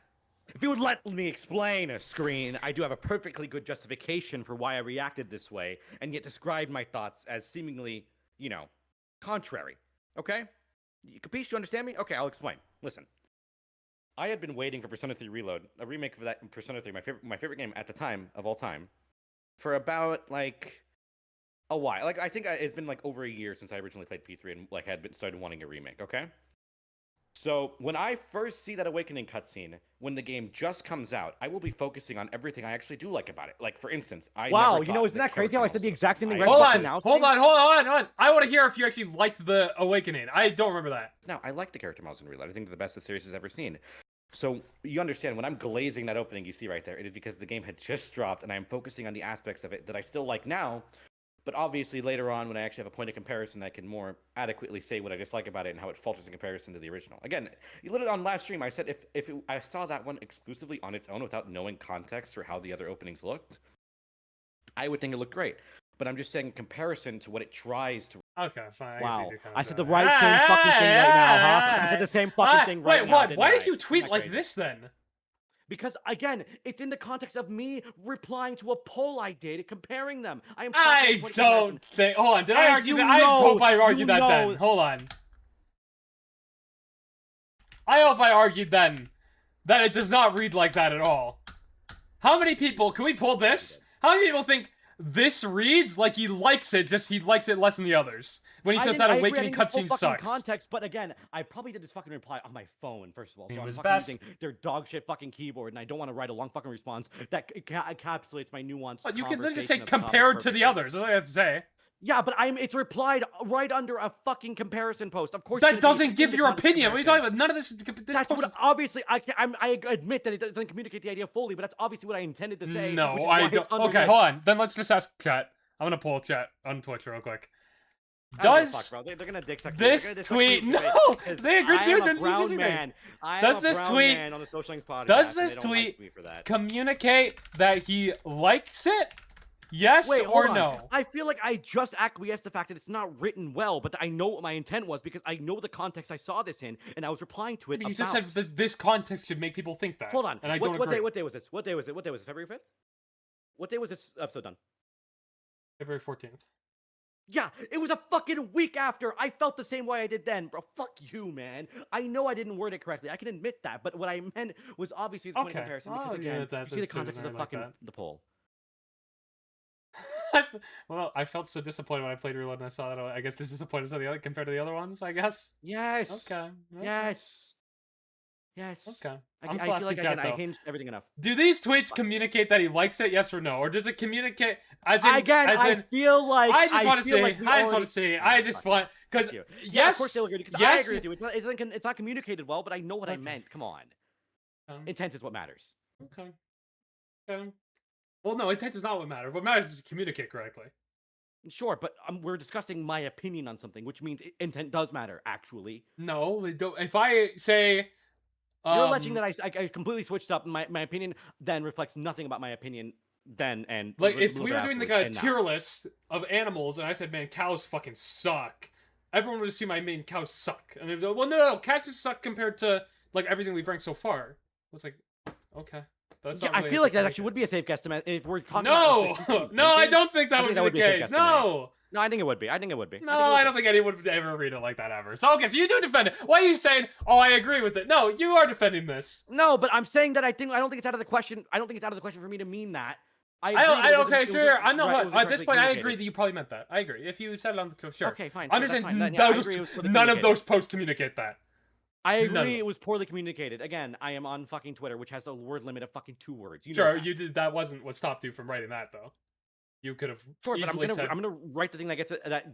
If you would let me explain, Screen, I do have a perfectly good justification for why I reacted this way, and yet described my thoughts as seemingly, contrary. Okay? You capiche? You understand me? Okay, I'll explain. Listen. I had been waiting for Persona 3 Reload, a remake of that Persona 3, my favorite game at the time of all time, for about a while. I think it's been over a year since I originally played P3 and had started wanting a remake. Okay. So when I first see that Awakening cutscene, when the game just comes out, I will be focusing on everything I actually do like about it. Like for instance, Wow, isn't that crazy how I said the exact same thing right Hold fucking on, now? hold on. I want to hear if you actually liked the Awakening. I don't remember that. Now, I like the character models in Reload. I think they're the best the series has ever seen. So you understand, when I'm glazing that opening you see right there, it is because the game had just dropped and I'm focusing on the aspects of it that I still like now. But obviously later on, when I actually have a point of comparison, I can more adequately say what I dislike about it and how it falters in comparison to the original. Again, literally on last stream, I said if I saw that one exclusively on its own without knowing context for how the other openings looked, I would think it looked great. But I'm just saying in comparison to what it tries to. Okay, fine. I guess Wow. you do kind of I said do the that. right same fucking thing right now, huh? I said the same fucking thing right Wait, now. what? didn't Why I? did you tweet Isn't that like crazy? this then? Because again, it's in the context of me replying to a poll I did, comparing them. I am. I don't think. Hold on. Did I And argue you that? I know- hope I argued you that then. know- Hold on. I hope I argued then that it does not read like that at all. How many people? Can we pull this? How many people think this reads like he likes it? Just he likes it less than the others. When he says that Awakening cutscene sucks. Context, but again, I probably did this fucking reply on my phone first of all. So It I'm was fucking best. using their dog shit fucking keyboard, and I don't want to write a long fucking response that encapsulates my nuanced. But you can literally just conversation say of the topic compared to the perfectly. others. That's all I have to say. Yeah, but it's replied right under a fucking comparison post. Of course, That doesn't give your opinion. What are you talking about? None of this. That's post what is- obviously I admit that it doesn't communicate the idea fully, but that's obviously what I intended to say. which No, is why I it's don't. under Okay, this. hold on. Then let's just ask chat. I'm gonna pull chat on Twitch real quick. I don't give a Does fuck, bro. They're gonna dick suck you. this They're gonna dick suck tweet? you, No, because they agreed I to am the a brown thing. man. I Does am a this brown tweet- man on the Social Links podcast. Does and this they don't like tweet me for that. communicate that he likes it? Yes Wait, or hold on. no? I feel like I just acquiesced the fact that it's not written well, but I know what my intent was because I know the context I saw this in, and I was replying to it. But you about... just said that this context should make people think that. Hold on. And I what, don't what agree. day? What day was this? What day was it? What day was it? February 5th? What day was this episode done? February 14th. Yeah, it was a fucking week after. I felt the same way I did then, bro. Fuck you, man. I know I didn't word it correctly. I can admit that, but what I meant was obviously it's a point of Okay. comparison I'll because give again, it that. you see the This context of the doesn't like fucking that. the poll. Well, I felt so disappointed when I played Reload and I saw that. I guess disappointed to the other compared to the other ones. I guess. Yes. Okay. Yes. Yes. Okay. I I'm feel still like asking again, chat, I though. hinged everything enough. Do these tweets communicate that he likes it? Yes or no? Or does it communicate as in? Again, as I in, feel like I just want to feel see. like we I just want already- to see. Oh, I just fuck. want because Fuck you. yes, Yeah, of course they'll agree because I yes. agree with you. It's not communicated well, but I know what I Okay. meant. Come on, Um, intent is what matters. okay. Okay. Well, no, intent is not what matters. What matters is to communicate correctly. Sure, but we're discussing my opinion on something, which means intent does matter. Actually, No, they don't. If I say, you're alleging that I completely switched up. My opinion then reflects nothing about my opinion then and like, a if little we bit were doing like afterwards a and now. tier list of animals, and I said, "Man, cows fucking suck," everyone would assume I mean cows suck, and they'd be like, "Well, no, cats just suck compared to like everything we've ranked so far." It's like, okay, that's Yeah, not I really feel a like that communication. actually would be a safe guesstimate if we're talking No, about the no, I don't think that I would think be that the would be a safe case. guesstimate. No. No, I think it would be. I think it would be. No, I don't think anyone would ever read it like that ever. So okay, so you do defend it. Why are you saying, "Oh, I agree with it"? No, you are defending this. No, but I'm saying that I don't think it's out of the question. I don't think it's out of the question for me to mean that. I agree that it wasn't- okay, it was sure. a- I'm not. right, it was At this incorrectly point, I agree communicated. that you probably meant that. I agree. If you said it on the Twitter, sure. Okay, fine. I'm sure, just that's saying fine. Then, yeah, I those, agree it was poorly none of communicated. those posts communicate that. I none of agree them. it was poorly communicated. Again, I am on fucking Twitter, which has a word limit of fucking 2 words. You know Sure, that. you did. That wasn't what stopped you from writing that, though. You could have Sure, but easily said. I'm gonna write the thing that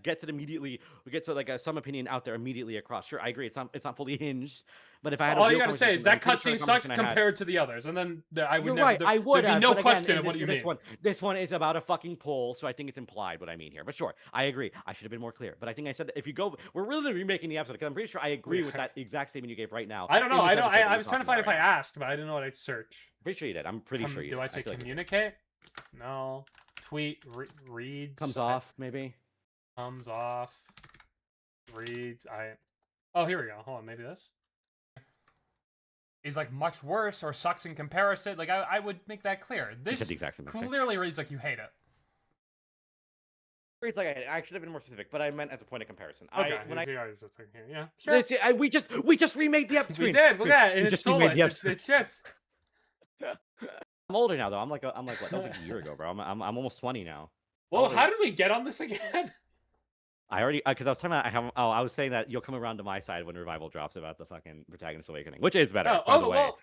gets it immediately. Gets like some opinion out there immediately across. Sure, I agree. It's not fully hinged. But if I had All a you real gotta say is that conversation, cutscene I'm pretty sure the sucks conversation I had- compared to the others, and then I would You're never. right. I would there'd have, be no but question again, of what you this mean. this one is about a fucking poll, so I think it's implied what I mean here. But sure, I agree. I should have been more clear. But I think I said that if you go, we're really remaking the episode because I'm pretty sure I agree with that exact statement you gave right now. I don't know. in this I don't. episode that I we're was trying to talking find if about I right asked, but I didn't know what I'd search. now. Pretty sure you did. I'm pretty sure you Do did. I say feel like you did. communicate? No. Tweet reads. Comes off maybe. Comes off. Reads. Oh, here we go. Hold on. Maybe this. Is like much worse or sucks in comparison. Like I would make that clear. You This said the exact same thing. clearly reads like you hate it. It's like I should have been more specific, but I meant as a point of comparison. Okay. When I here's the thing here. Yeah. Sure. we just remade the episode. We did. Look at it. We And it's just remade soulless. the It's shit. I'm older now though. I'm like what? That was like a year ago, bro. I'm almost 20 now. Well, Oh, how did we get on this again? I already because I was talking about I was saying that you'll come around to my side when Revival drops about the fucking Protagonist Awakening, which is better, by the way. Well,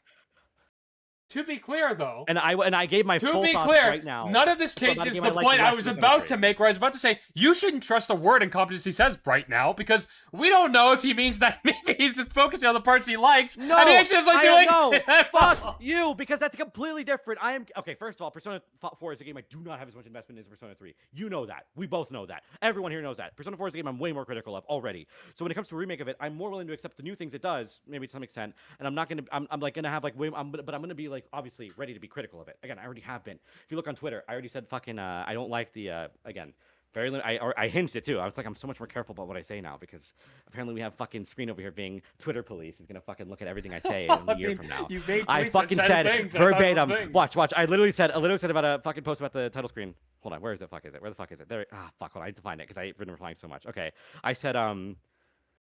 to be clear, though, And I gave my to full be thoughts clear, right now. none of this So I'm not changes giving the my, like, point I less was than about three. to make, where I was about to say you shouldn't trust a word Incompetency says right now because we don't know if he means that maybe he's just focusing on the parts he likes. No, and he actually doesn't like doing no, it at fuck all. you, because that's completely different. I am okay. First of all, Persona 4 is a game I do not have as much investment as Persona 3. You know that. We both know that. Everyone here knows that. Persona 4 is a game I'm way more critical of already. So when it comes to a remake of it, I'm more willing to accept the new things it does, maybe to some extent. And I'm not gonna. I'm like gonna have like way. But I'm gonna be like obviously ready to be critical of it. Again, I already have been. If you look on Twitter, I already said fucking. I don't like the again. I hinged it too. I was like, I'm so much more careful about what I say now because apparently we have fucking screen over here being Twitter police. He's gonna fucking look at everything I say in a year from now. You made I tweets that fucking said things, I thought were verbatim. things. Watch. I literally said about a fucking post about the title screen. Hold on, where is it? Fuck is it? Where the fuck is it? There. Fuck. Hold on, I need to find it because I've been replying so much. Okay, I said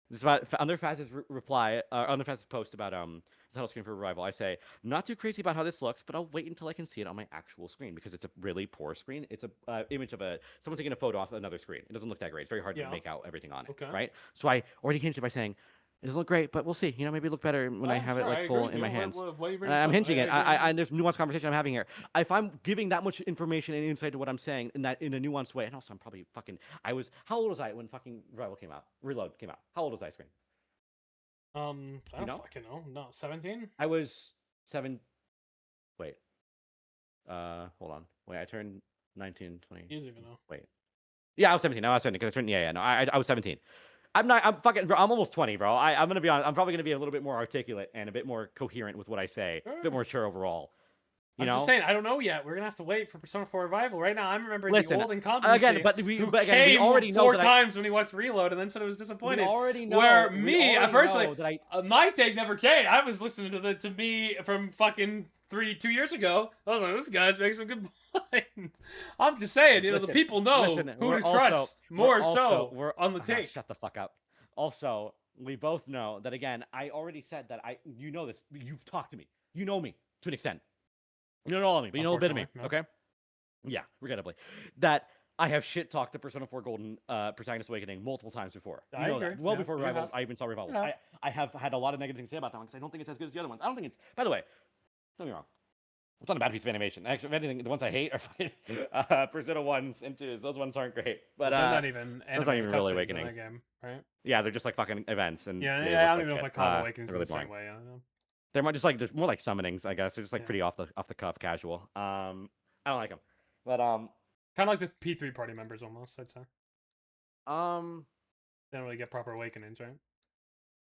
this is about under Faz's reply under Faz's post about the title screen for Revival. I say not too crazy about how this looks, but I'll wait until I can see it on my actual screen because it's a really poor screen. It's a image of someone taking a photo off another screen. It doesn't look that great. It's very hard Yeah. to make out everything on it. Okay. Right. So I already hinged it by saying it doesn't look great, but we'll see. You know, maybe it'll look better when I have Sure, it like agree full with in you. my hands. What are you bringing I'm up? hinging it. agree with you. And there's nuanced conversation I'm having here. If I'm giving that much information and insight to what I'm saying in a nuanced way, and also I'm probably fucking. How old was I when fucking Revival came out? Reload came out. How old was I, Screen? I You don't know? fucking know. No, 17. I was 7. Wait. Hold on. Wait, I turned 19, 20. You don't even know. Wait. Yeah, I was 17. No, I was 17 because I turned. Yeah, yeah. No, I was 17. I'm not. I'm fucking. Bro, I'm almost 20, bro. I'm gonna be honest. I'm probably gonna be a little bit more articulate and a bit more coherent with what I say. A bit more sure overall. You I'm know. just saying, I don't know yet. We're gonna have to wait for Persona 4 Revival. Right now, I'm remembering Listen, the old incompetency again, but who again, we came already know four that times when he watched Reload and then said it was we disappointed. already know. Where we me, already personally, know that I. my take never came. I was listening to me from fucking 2 years ago. I was like, this guy's making some good points. I'm just saying, the Listen, people know listen, who we're to also- trust more so we're on the take. Shut the fuck up. Also, we both know that again. I already said that you know this. You've talked to me. You know me to an extent. You don't know all of me, but you know a bit of me. Unfortunately, Okay. Yeah, regrettably, that I have shit talked to Persona 4 Golden, Protagonist Awakening multiple times before. You I know agree. that. Well Yeah, before you Rivals, have. I even saw Rivals. You have. I have had a lot of negative things to say about that one because I don't think it's as good as the other ones. I don't think it's. By the way, don't get me wrong. It's not a bad piece of animation. Actually, if anything, the ones I hate are Persona 1s and 2s. Those ones aren't great. But They're not even those aren't even really cutscenes in that awakenings. game, right? Yeah, they're just like fucking events. And Yeah, they I look don't like even know if I shit. call them awakenings They're in really the same boring. way. I don't know. They're they're more like summonings, I guess. They're just like Yeah. pretty off the cuff, casual. I don't like them. But Kind of like the P3 party members almost, I'd say. um. They don't really get proper awakenings, right?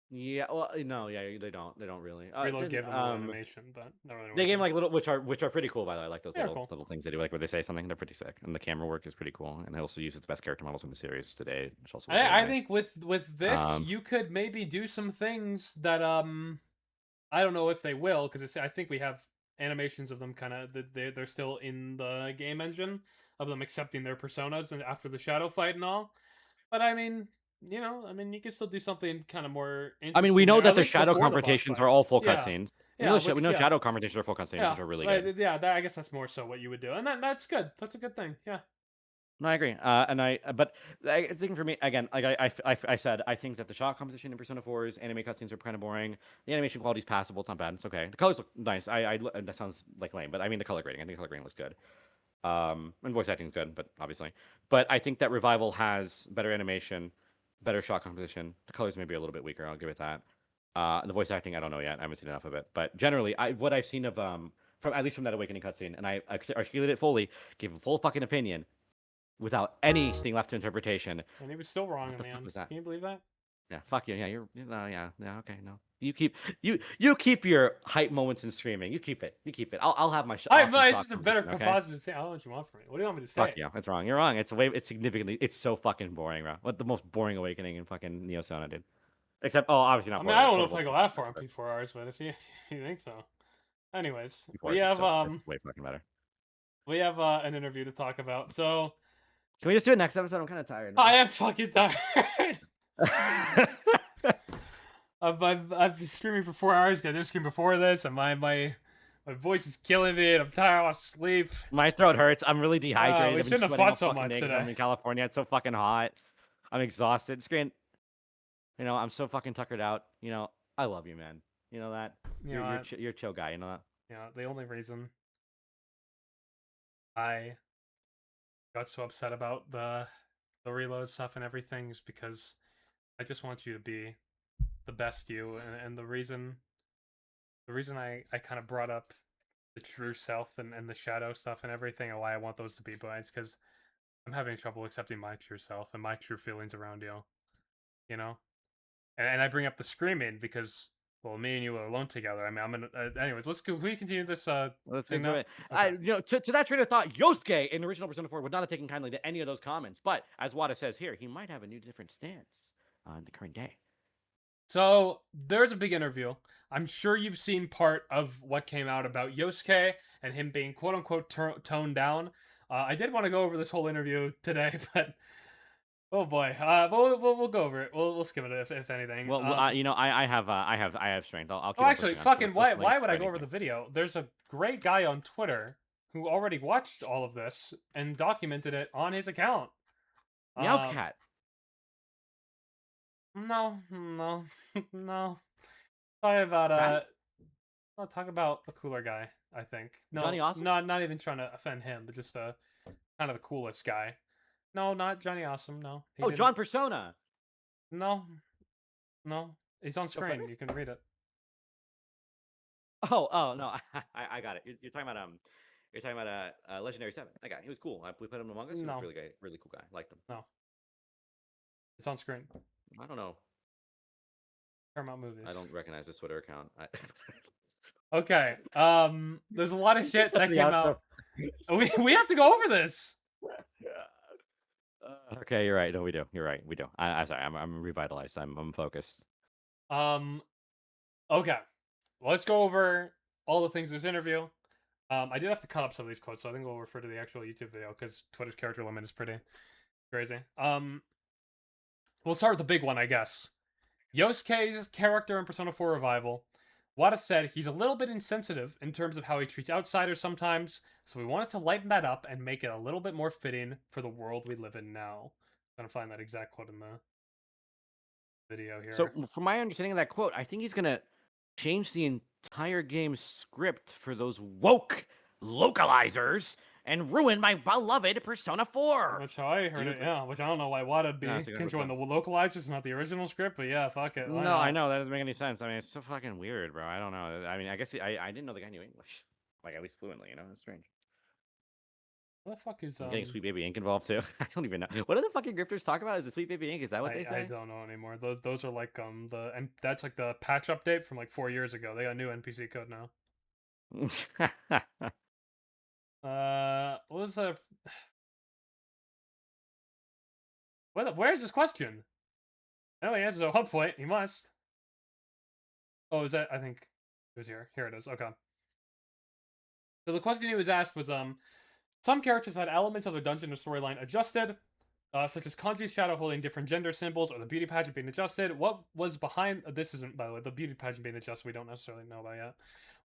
Yeah, well, no, yeah, they don't. They don't really. Reload gave them a little animation, but not really. They gave awakening. like little, which are pretty cool. By the way, I like those Yeah, little cool. things they do, like where they say something. They're pretty sick, and the camera work is pretty cool. And it also uses the best character models in the series today, which also. Really I nice. think with this, Um, you could maybe do some things that I don't know if they will, because I think we have animations of them kind of they're still in the game engine of them accepting their personas and after the shadow fight and all. But I mean, you could still do something kind of more interesting. I mean, we know there, that at the least shadow before the boss confrontations are fights. all full Yeah. cutscenes. Yeah, we know yeah. shadow confrontations are full cutscenes, Yeah, which are really like, good. yeah, I guess that's more so what you would do, and that's good. That's a good thing. Yeah. No, I agree. But I think for me, again, like I said, I think that the shot composition in Persona 4's anime cutscenes are kind of boring. The animation quality is passable. It's not bad. It's okay. The colors look nice. That sounds like lame, but I mean the color grading. I think the color grading looks good. And voice acting is good, but obviously. But I think that Revival has better animation, better shot composition. The colors may be a little bit weaker. I'll give it that. The voice acting, I don't know yet. I haven't seen enough of it. But generally, what I've seen of from at least from that Awakening cutscene, and I articulated it fully, gave a full fucking opinion, without anything left to interpretation. And he was still wrong What in the the fuck end. was that? Can you believe that? Yeah, fuck you. Yeah, no, yeah, okay, no. You keep your hype moments in streaming. You keep it. I'll have my. Awesome It's shot just a better composition, okay? composite to say. I don't know what you want from me. What do you want me to say? Fuck you. It's wrong. You're wrong. It's so fucking boring, bro. What the most boring awakening in fucking Neo Sona did. Except, obviously not. I mean, I don't know if I go that far on P4 hours, but if you think so. Anyways, we have way fucking better. we have an interview to talk about. So Can we just do it next episode? I'm kind of tired. I am fucking tired. I've been screaming for 4 hours. I didn't scream before this, and my voice is killing me, and I'm tired. I want to sleep. My throat hurts. I'm really dehydrated. We I've been shouldn't have sweating fought all so fucking much day 'cause today. I'm in California. It's so fucking hot. I'm exhausted. Screen. I'm so fucking tuckered out. I love you, man. You know that. You're a chill guy. You know that. Yeah, the only reason I got so upset about the reload stuff and everything is because I just want you to be the best you, and the reason I kind of brought up the true self and the shadow stuff and everything and why I want those to be blind is because I'm having trouble accepting my true self and my true feelings around you, and I bring up the screaming because, well, me and you were alone together. I mean, I'm gonna. Anyways, can we continue this? Let's thing do now? it. Okay. To that train of thought, Yosuke in original Persona 4 would not have taken kindly to any of those comments. But as Wada says here, he might have a new different stance on the current day. So there's a big interview. I'm sure you've seen part of what came out about Yosuke and him being quote unquote toned down. I did want to go over this whole interview today, but oh boy, we'll go over it. We'll skim it if anything. Well, I have strength. I'll keep Oh, on actually, pushing on. fucking Let's why link would I for go over the anything. video? There's a great guy on Twitter who already watched all of this and documented it on his account. Meowcat. No. I'll talk about the cooler guy, I think. No, Johnny Awesome? not even trying to offend him, but just kind of the coolest guy. No, not Johnny Awesome, no. He didn't- John Persona. No. He's on screen. Frederick? You can read it. Oh no, I got it. You're talking about You're talking about Legendary 7. That guy, he was cool. We put him among us. He No. was really cool guy. Liked him. No. It's on screen. I don't know. Paramount Movies. I don't recognize this Twitter account. Okay. There's a lot of shit that The came outro. out. We have to go over this. Okay, you're right. No, we do. You're right. We do. I'm sorry. I'm revitalized. I'm focused. Okay. Let's go over all the things in this interview. I did have to cut up some of these quotes, so I think we'll refer to the actual YouTube video because Twitter's character limit is pretty crazy. We'll start with the big one, I guess. Yosuke's character in Persona 4 Revival. Wada said he's a little bit insensitive in terms of how he treats outsiders sometimes, so we wanted to lighten that up and make it a little bit more fitting for the world we live in now. I'm gonna find that exact quote in the video here. So, from my understanding of that quote, I think he's gonna change the entire game script for those woke localizers and ruin my beloved Persona 4. That's how I heard You it, yeah. Which I don't know why Wada be No, it's a good controlling the episode. localizers, not the original script, but yeah, fuck it. Why No, not? I know that doesn't make any sense. I mean, it's so fucking weird, bro. I don't know. I mean, I guess I didn't know the guy knew English, like at least fluently. You know, it's strange. What the fuck is Getting Sweet Baby Ink involved too. I don't even know. What do the fucking grifters talk about? Is it Sweet Baby Ink? Is that what they I say? don't know anymore. Those are like and that's like the patch update from like 4 years ago. They got new NPC code now. What was the where's this question? Oh, he answers at one point. He must. Oh, is that? I think it was here. Here it is. Okay. So the question he was asked was, some characters had elements of the dungeon or storyline adjusted, such as Kanji's shadow holding different gender symbols or the beauty pageant being adjusted. What was behind? This isn't, by the way, the beauty pageant being adjusted. We don't necessarily know about yet.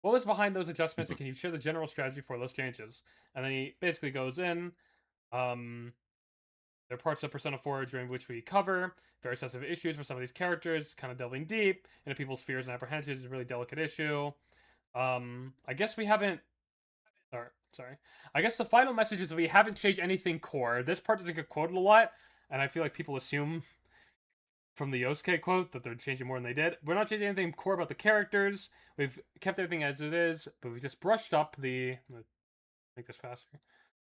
What was behind those adjustments, and can you share the general strategy for those changes? And then he basically goes in. There are parts of Persona 4 during which we cover various sets of issues for some of these characters, kind of delving deep into people's fears and apprehensions. Is a really delicate issue. I guess we haven't. Or, sorry. I guess the final message is that we haven't changed anything core. This part doesn't get quoted a lot, and I feel like people assume from the Yosuke quote that they're changing more than they did. We're not changing anything core about the characters. We've kept everything as it is, but we just brushed up the. Make this faster.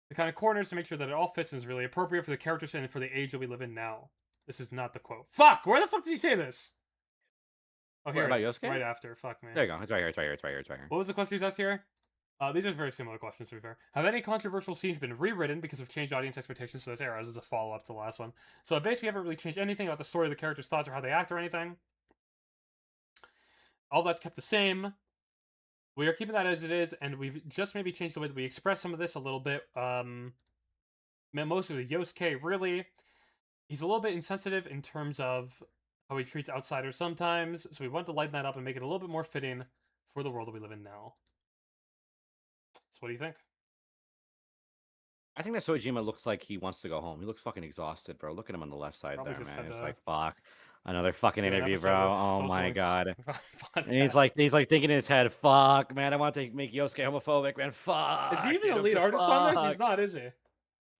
The kind of corners to make sure that it all fits and is really appropriate for the characters and for the age that we live in now. This is not the quote. Fuck! Where the fuck does he say this? Oh, here What, it about is. Yosuke? Right after. Fuck, man. There you go. It's right here. It's right here. It's right here. It's right here. What was the question he's asked here? These are very similar questions, to be fair. Have any controversial scenes been rewritten because of changed audience expectations for this era? This is a follow-up to the last one. So basically, we haven't really changed anything about the story of the characters' thoughts or how they act or anything. All that's kept the same. We are keeping that as it is, and we've just maybe changed the way that we express some of this a little bit. Mostly with Yosuke, really. He's a little bit insensitive in terms of how he treats outsiders sometimes, so we want to lighten that up and make it a little bit more fitting for the world that we live in now. So what do you think? I think that Sojima looks like he wants to go home. He looks fucking exhausted, bro. Look at him on the left side Probably there, just man. had It's to like, fuck. Another fucking do an interview, episode bro. of Oh Social my Links god. And he's podcast. like thinking in his head, fuck, man, I want to make Yosuke homophobic, man. Fuck. Is he even dude, a I'm lead so artist on this? He's fucked. not, is he?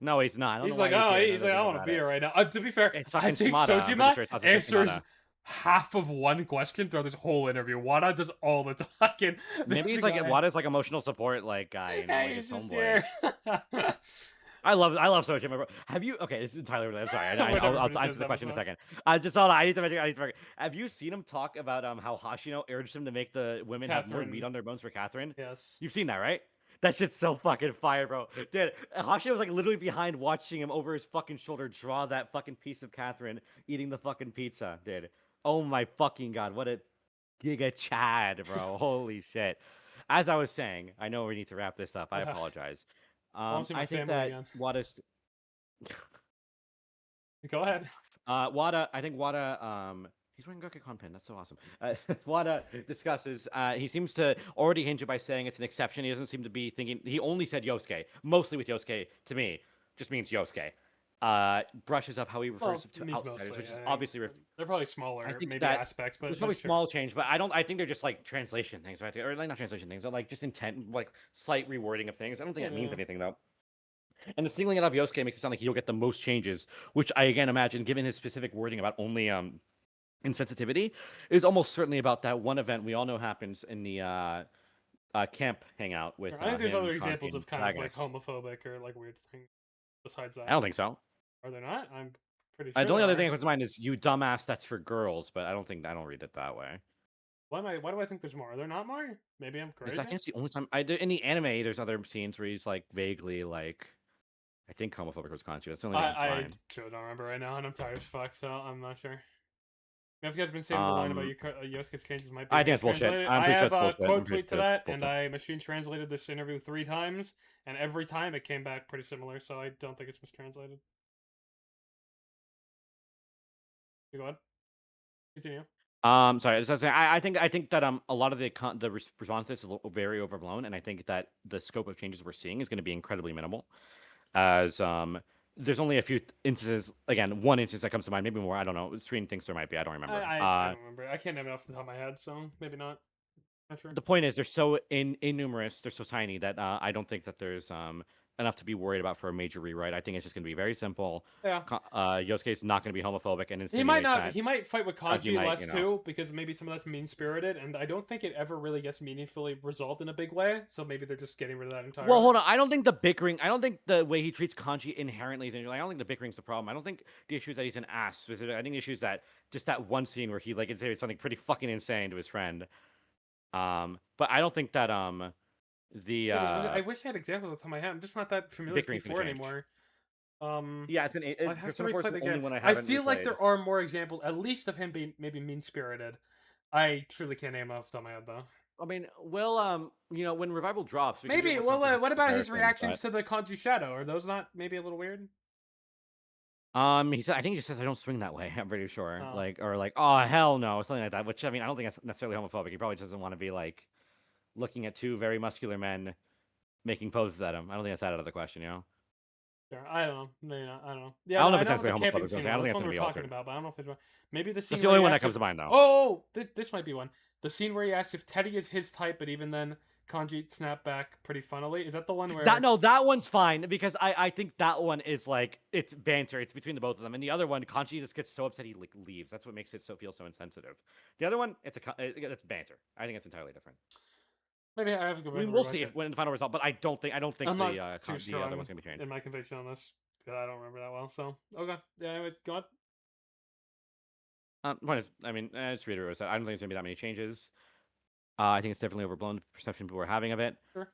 No, he's not. I don't He's know like, why he's like, I want to be here right now. To be fair, It's I fucking think Shimada. I'm pretty Sojima sure it's Tatsuya answers Shimada. half of one question throughout this whole interview. Wada does all the talking. Maybe This he's like guy- Wada's like emotional support like guy, you know, Hey, like he's his just homeboy. here. I love Sojima, bro. Have you? Okay, this is entirely related. I'm sorry. Whatever, I'll finish answer this the question in a episode. second. Just hold on. I need to mention. Have you seen him talk about how Hashino urged him to make the women have more Catherine. meat on their bones for Catherine? Yes. You've seen that, right? That shit's so fucking fire, bro. Dude, Hashino was like literally behind watching him over his fucking shoulder draw that fucking piece of Catherine eating the fucking pizza, dude. Oh my fucking god, what a giga Chad, bro. Holy shit. As I was saying, I know we need to wrap this up. I apologize. wanna see my I think family that again. Wada's Go ahead. Wada, I think Wada, he's wearing Gakekon pin. That's so awesome. Wada discusses, he seems to already hinge it by saying it's an exception. He doesn't seem to be thinking, he only said Yosuke. Mostly with Yosuke, to me, just means Yosuke. Brushes up how he refers to means outsiders, mostly, which is yeah. obviously, They're probably smaller, I think maybe that aspects, but it's probably sure. small change, but I think they're just like translation things, right? Or like not translation things, but like just intent, like slight rewording of things. I don't think that means Yeah. anything though. And the singling it out of Yosuke makes it sound like he'll get the most changes, which I again imagine, given his specific wording about only insensitivity, is almost certainly about that one event we all know happens in the camp hangout with. I think there's him, other Kanji, examples and of kind of like protagonist. homophobic or like weird things besides that. I don't think so. Are there not? I'm pretty sure The only there other are. thing that comes to mind is "you dumbass." That's for girls, but I don't read it that way. Why do I think there's more? Are there not more? Maybe I'm Because crazy. I think it's the only time in the anime. There's other scenes where he's like vaguely like, I think homophobic was Kanji. That's the only thing that's I fine. sure don't remember right now, and I'm tired as fuck, so I'm not sure. If you guys been saying the line about Yosuke's changes might be I think it's bullshit. mistranslated, I'm I pretty sure have it's a bullshit. I'm quote pretty tweet to sure it's that, and bullshit. I machine translated this interview 3 times, and every time it came back pretty similar, so I don't think it's mistranslated. You go ahead. Continue. Sorry. I think that a lot of the response to this is very overblown, and I think that the scope of changes we're seeing is going to be incredibly minimal, as there's only a few instances. Again, one instance that comes to mind, maybe more. I don't know. Stream thinks there might be. I don't remember. I don't remember. I can't name it off the top of my head, so maybe not. Not sure. The point is, they're so innumerous, they're so tiny that I don't think that there's enough to be worried about for a major rewrite. I think it's just going to be very simple. Yeah. Yosuke's not going to be homophobic and He might insinuate not. that. He might fight with Kanji Kanji might, less you know. too, because maybe some of that's mean spirited, and I don't think it ever really gets meaningfully resolved in a big way. So maybe they're just getting rid of that entirely. Well, hold on. I don't think the bickering. I don't think the way he treats Kanji inherently is. I don't think the bickering's the problem. I don't think the issue is that he's an ass. Specifically. I think the issue is that just that one scene where he like said something pretty fucking insane to his friend. But I don't think that the I wish I had examples off the top of my head. I'm just not that familiar with bickering's gonna P4 change. anymore. Yeah, it's gonna. I'd have to Persona 4 is replay the the only game. one I I haven't feel like replayed. there are more examples, at least of him being maybe mean spirited. I truly can't name off the top of my head though. I mean, well, when Revival drops, we can do Maybe. a more Well, comprehensive what about his comparison, reactions to the Kanji Shadow? Are those not maybe a little weird? He said, I think he just says I don't swing that way. I'm pretty sure, Oh. like, oh hell no, something like that. Which I mean, I don't think that's necessarily homophobic. He probably doesn't want to be like looking at two very muscular men making poses at him. I don't think that's out of the question, Sure. I don't know. Maybe not. I don't know. Yeah, I don't know if I it's know what the necessarily camping homophobic, scene I don't was. think That's it's one gonna we're be talking altered. about, but I don't know if it's one. Maybe the scene. That's the where only he one that asks comes if- to mind, though. Oh, this might be one. The scene where he asks if Teddy is his type, but even then Kanji snapped back pretty funnily. Is that the one where? That one's fine because I think that one is like it's banter. It's between the both of them, and the other one, Kanji just gets so upset he like leaves. That's what makes it feel so insensitive. The other one, it's banter. I think it's entirely different. Maybe I have to go back. I mean, and we'll rewatch see it. when the final result, but I don't think I'm the not too the strong other one's gonna be changed. in my conviction on this. 'Cause I don't remember that well. So okay. Yeah. Anyways, go on. Point is, I mean, just reiterate what I said. I don't think there's gonna be that many changes. I think it's definitely overblown the perception people are having of it. Sure.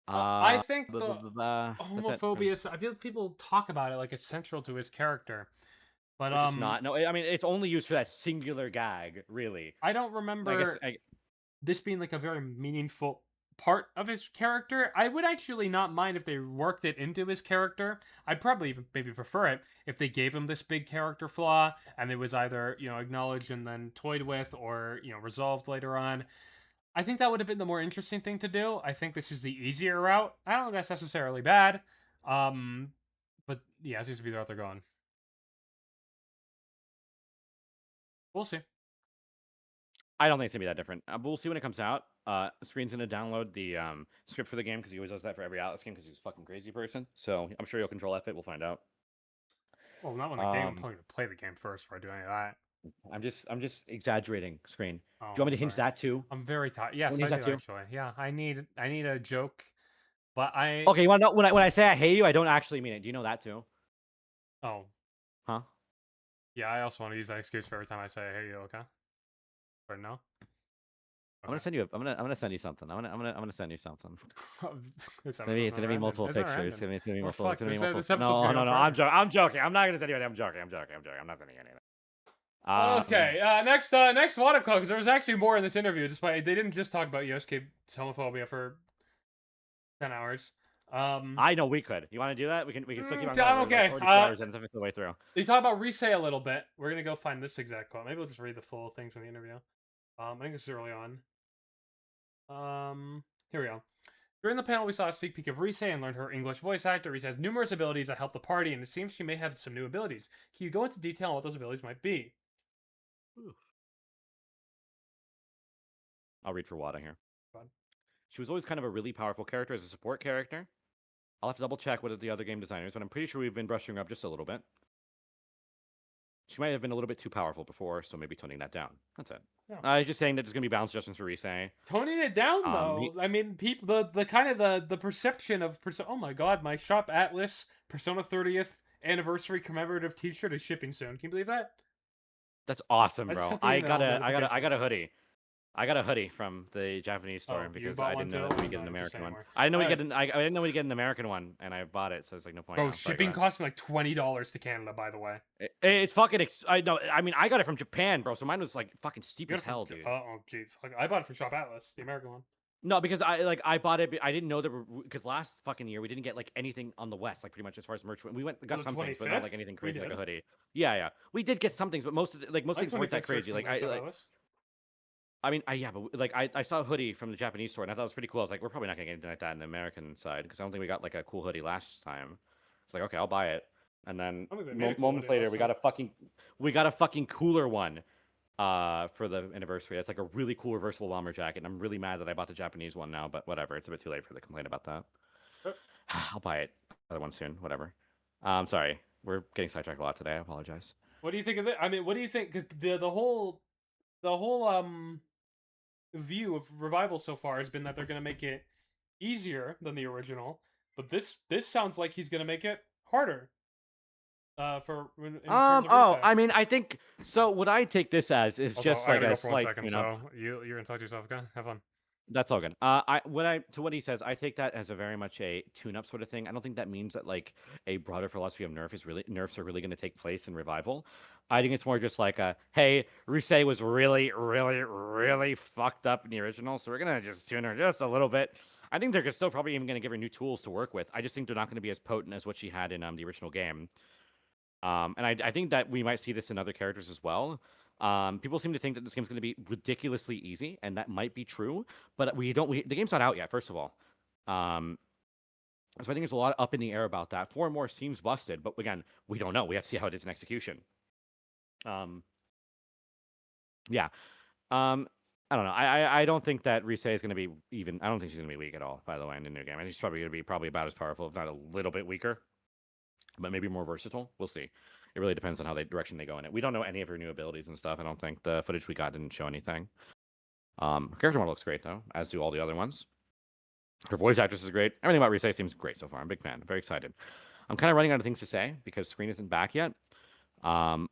I Uh, think blah, the blah, blah, blah. That's it. homophobia is. I feel people talk about it like it's central to his character, but Which it's not. No, I mean it's only used for that singular gag, really. I don't remember I guess this being like a very meaningful part of his character. I would actually not mind if they worked it into his character. I'd probably even maybe prefer it if they gave him this big character flaw and it was either, acknowledged and then toyed with or, resolved later on. I think that would have been the more interesting thing to do. I think this is the easier route. I don't think that's necessarily bad. But yeah, it seems to be the route they're going. We'll see. I don't think it's gonna be that different. But we'll see when it comes out. Screen's gonna download the script for the game because he always does that for every Atlas game because he's a fucking crazy person. So I'm sure he'll control F it. We'll find out. Well, not when the game. I'm probably gonna play the game first before I do any of that. I'm just exaggerating. Screen. Oh, Do you want me to hinge sorry. that too? I'm very tired. Yes, Wanna I hinge do that too? actually. Yeah, I need a joke, but I. Okay, you want to know when I say I hate you, I don't actually mean it. Do you know that too? Oh. Huh? Yeah, I also want to use that excuse for every time I say I hate you. Okay. Or no. I'm gonna send you. I'm gonna send you something. I'm gonna send you something. It's It's gonna be multiple pictures. It's gonna be Well, multiple. fuck, It's gonna be this multiple. episode's gonna No. go I'm forever. joking. I'm not gonna send you anything. I'm joking. I'm not sending you anything. Okay. Next Watercloak, because there was actually more in this interview. Despite they didn't just talk about Yosuke's homophobia for 10 hours. I know we could. You want to do that? We can still keep on I'm going. okay. We're like 42 hours in, so it's the way through. They talk about Risei a little bit. We're gonna go find this exact quote. Maybe we'll just read the full things from the interview. I think this is early on. Here we go. During the panel, we saw a sneak peek of Risei and learned her English voice actor. Risei has numerous abilities that help the party, and it seems she may have some new abilities. Can you go into detail on what those abilities might be? I'll read for Wada here. Go on. She was always kind of a really powerful character as a support character. I'll have to double check with the other game designers, but I'm pretty sure we've been brushing her up just a little bit. She might have been a little bit too powerful before, so maybe toning that down. That's it. Yeah. I was just saying that there's gonna be balance adjustments for Risei. Toning it down though. I mean, people the kind of the perception of oh my god, my Shop Atlas Persona 30th anniversary commemorative T-shirt is shipping soon. Can you believe that? That's awesome, I just bro. got the email I got a hoodie. I got a hoodie from the Japanese store Oh, you because bought I one didn't know too? that we I'm get not an interested American one. anymore. I didn't know we Oh, get an I didn't know we get an American one, and I bought it, so it's like no point. Bro, now, so I shipping got it. cost me like $20 to Canada, by the way. It's fucking. I know. I mean, I got it from Japan, bro. So mine was like fucking steep You as got it hell, from- dude. Oh, gee, fuck. I bought it from Shop Atlas, the American one. No, because I bought it. I didn't know that because last fucking year we didn't get like anything on the West, like pretty much as far as merch. We got the some things, but not like 25th? anything We crazy like a did. hoodie. Yeah, we did get some things, but most of the, most things weren't that 25th shirts crazy. from Like Shop Atlas. I mean, but like I saw a hoodie from the Japanese store and I thought it was pretty cool. I was like, we're probably not gonna get anything like that in the American side because I don't think we got like a cool hoodie last time. It's like, okay, I'll buy it. And then I think they made a cool moments hoodie later, last we got a fucking cooler one for the anniversary. It's like a really cool reversible bomber jacket. And I'm really mad that I bought the Japanese one now, but whatever. It's a bit too late for the complaint about that. Yep. I'll buy it. Other one soon. Whatever. Sorry, we're getting sidetracked a lot today. I apologize. What do you think of it? I mean, what do you think? 'Cause the whole view of Revival so far has been that they're gonna make it easier than the original, but this sounds like he's gonna make it harder. In terms of reset. I mean, I think so. What I take this as is Also, just I like gotta a go for 1 slight, second, you know. so you're gonna talk to yourself, okay? Have fun. That's all good. To what he says, I take that as a very much a tune-up sort of thing. I don't think that means that like a broader philosophy of nerfs are really going to take place in Revival. I think it's more just like a hey, Risei was really, really, really fucked up in the original, so we're gonna just tune her just a little bit. I think they're still probably even going to give her new tools to work with. I just think they're not going to be as potent as what she had in the original game. And I think that we might see this in other characters as well. People seem to think that this game's going to be ridiculously easy, and that might be true. But the game's not out yet. First of all, so I think there's a lot up in the air about that. 4 more seems busted, but again, we don't know. We have to see how it is in execution. Yeah. I don't know. I don't think that Risei is going to be even. I don't think she's going to be weak at all. By the way, in the new game, I think she's probably going to be about as powerful, if not a little bit weaker, but maybe more versatile. We'll see. It really depends on how direction they go in it. We don't know any of her new abilities and stuff. I don't think the footage we got didn't show anything. Her character model looks great though, as do all the other ones. Her voice actress is great. Everything about Risei seems great so far. I'm a big fan. I'm very excited. I'm kind of running out of things to say because Screen isn't back yet. How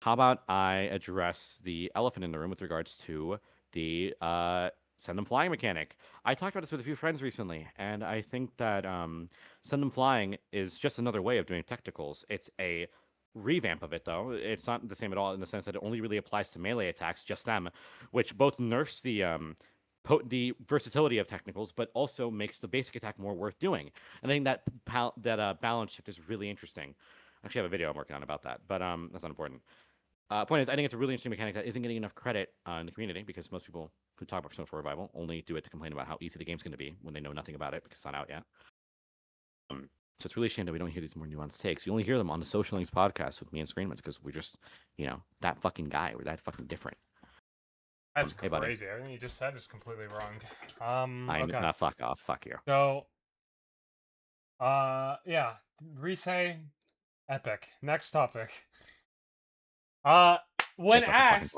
about I address the elephant in the room with regards to the send them flying mechanic? I talked about this with a few friends recently, and I think that send them flying is just another way of doing technicals. It's a revamp of it, though. It's not the same at all in the sense that it only really applies to melee attacks, just them, which both nerfs the versatility of technicals, but also makes the basic attack more worth doing. And I think that balance shift is really interesting. I actually have a video I'm working on about that, but that's not important. Point is, I think it's a really interesting mechanic that isn't getting enough credit in the community because most people who talk about Persona 4 Revival only do it to complain about how easy the game's going to be when they know nothing about it because it's not out yet. So it's really a shame that we don't hear these more nuanced takes. You only hear them on the Social Links podcast with me and Screenwoods because we're just, that fucking guy. We're that fucking different. That's hey, buddy. crazy. Everything you just said is completely wrong. Okay. Fuck off. Fuck you. So, yeah, Risei, epic. Next topic. When asked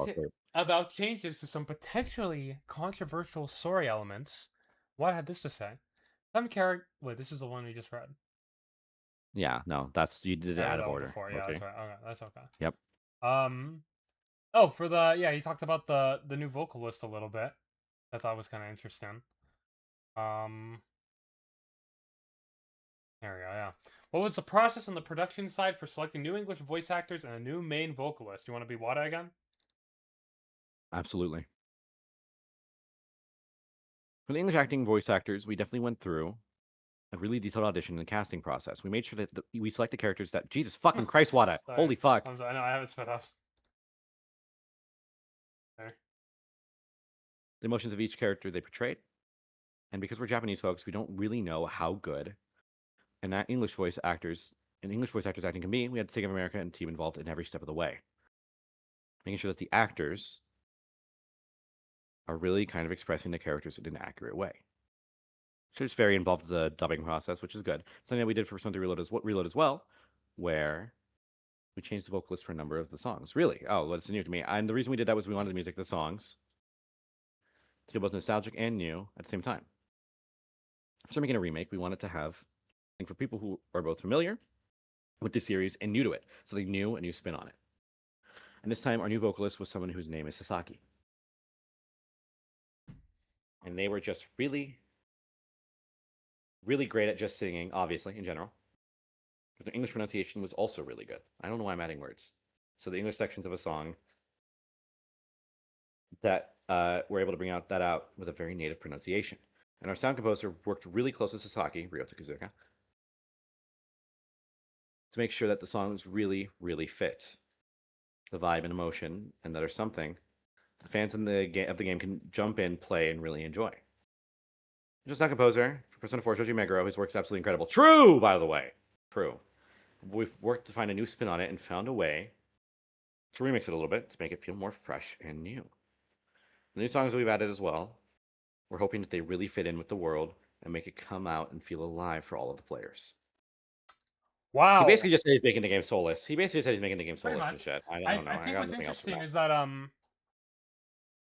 about changes to some potentially controversial story elements, Watt had this to say. Some character. Wait, this is the one we just read. Yeah, no, you did it out of order. Before. Yeah, okay. That's right. Okay, that's okay. Yep. Oh, he talked about the new vocalist a little bit. I thought was kind of interesting. There we go, yeah. What was the process on the production side for selecting new English voice actors and a new main vocalist? You want to be Wada again? Absolutely. For the English acting voice actors, we definitely went through a really detailed audition and casting process. We made sure that we selected characters that... Jesus fucking Christ, Wada! Holy fuck! I'm sorry, I know, I have it sped up. Okay. The emotions of each character they portrayed. And because we're Japanese folks, we don't really know how good English voice actors acting can be. We had Sega of America and team involved in every step of the way. Making sure that the actors are really kind of expressing the characters in an accurate way. So it's very involved with the dubbing process, which is good. Something that we did for Persona 3 Reload as well, where We changed the vocalist for a number of the songs. Really? Oh, well, it's new to me. And the reason we did that was we wanted the music, the songs, to feel both nostalgic and new at the same time. So making a remake, we wanted to have something for people who are both familiar with the series and new to it, so they knew a new spin on it. And this time, our new vocalist was someone whose name is Sasaki. And they were just really, really great at just singing, obviously, in general. But their English pronunciation was also really good. I don't know why I'm adding words. So the English sections of a song that were able to bring out with a very native pronunciation. And our sound composer worked really close with Sasaki, Ryota Kazuka, to make sure that the songs really, really fit the vibe and emotion, and that are something the fans of the game can jump in, play, and really enjoy. Just sound composer for Persona 4, Shoji Meguro. His work's absolutely incredible. True, by the way. True. We've worked to find a new spin on it and found a way to remix it a little bit to make it feel more fresh and new. The new songs that we've added as well, we're hoping that they really fit in with the world and make it come out and feel alive for all of the players. Wow. He basically just said he's making the game soulless. He basically said he's making the game Pretty soulless and much. shit. I don't know. I think got what's nothing else for interesting that. is